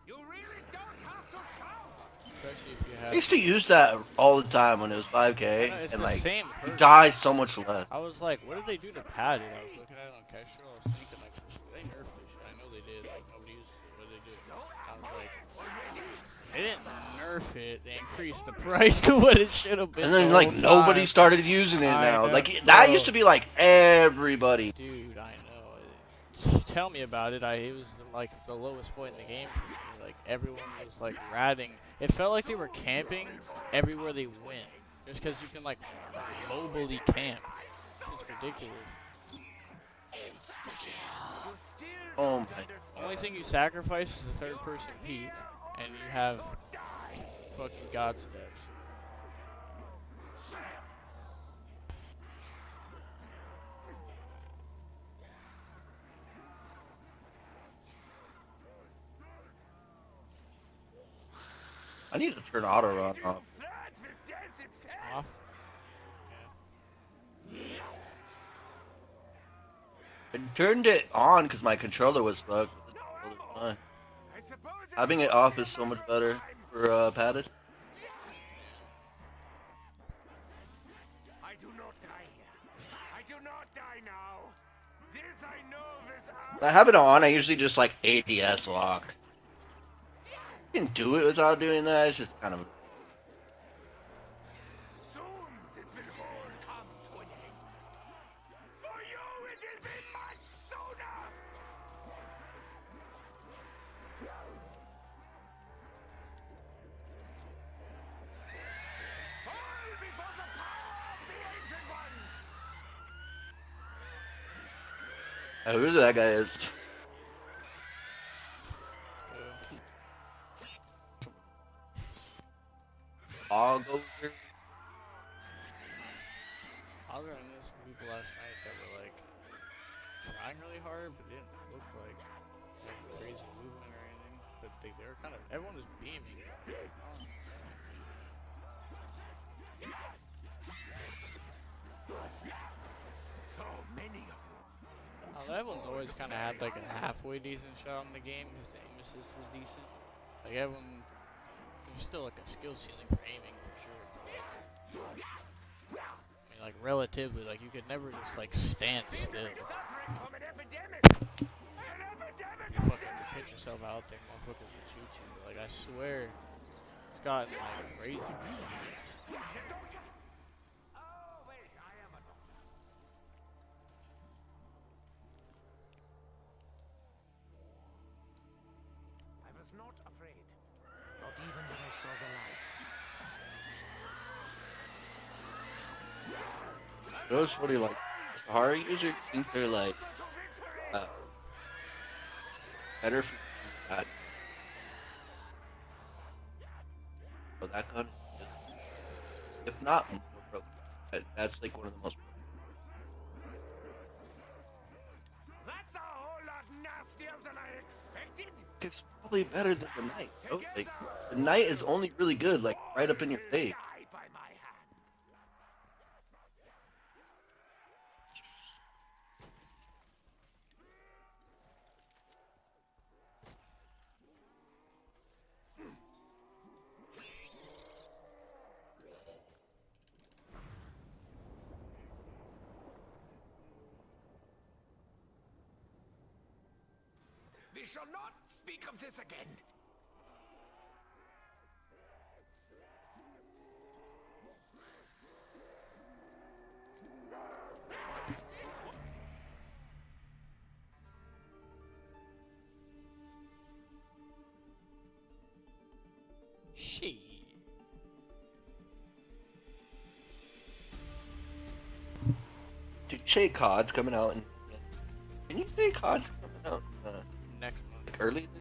You really don't have to shout! Especially if you I have. used to use that all the time when it was I 5K, know, it's and the like, same you perk. die so much less. I was like, what did they do to padded? I was looking at it on casual. I was thinking, like, they nerfed this shit. I know they did. Like, nobody used it. What did they do? I was like, they didn't nerf it. They increased the price to what it should have been. And then, the like, whole nobody time. started using it I now. know, Like, that bro. used to be like everybody. Dude, I know. Tell me about it. It was like the lowest point in the game for me. Like everyone was like ratting. It felt like they were camping everywhere they went, just because you can like mobily camp. It's ridiculous. Oh my. The only thing you sacrifice is the third-person peek, and you have fucking god steps. I need to turn auto run off. Off. I turned it on because my controller was bugged. But the controller's fine. Having it off is so much better for padded. I do not die here. I do not die now. This I know, this When I have it on, I usually just like ADS lock. You can do it without doing that. It's just kind of. soon this will all come to an end. For you it will be much sooner. Fall before the power of the ancient ones. Who that guy is? All over. I was running into some people last night that were like trying really hard, but didn't look like crazy movement or anything. But they were kind of, everyone was beaming. So many of you. Everyone's always kind of had like a halfway decent shot on the game because the aim assist was decent. Like everyone, there's still like a skill ceiling for aiming for sure. I mean, like relatively, like you could never just like stand still. Suffering from an epidemic. An epidemic You fucking pitch yourself out there, motherfuckers will shoot you. But, like I swear, it's gotten like crazy. Oh, wait, I am a doctor. I was not afraid. Not even when I saw the light. Those what do you like? Horror users think they're like better for that. But that gun, if not more broken, that's like one of the most. That's a whole lot nastier than I expected. It's probably better than the knight. Oh, like the knight is only really good, like right up in your face. Die by my hand. We shall not speak of this again. She. Did you say COD's coming out? Can you say COD's coming out Next month. early?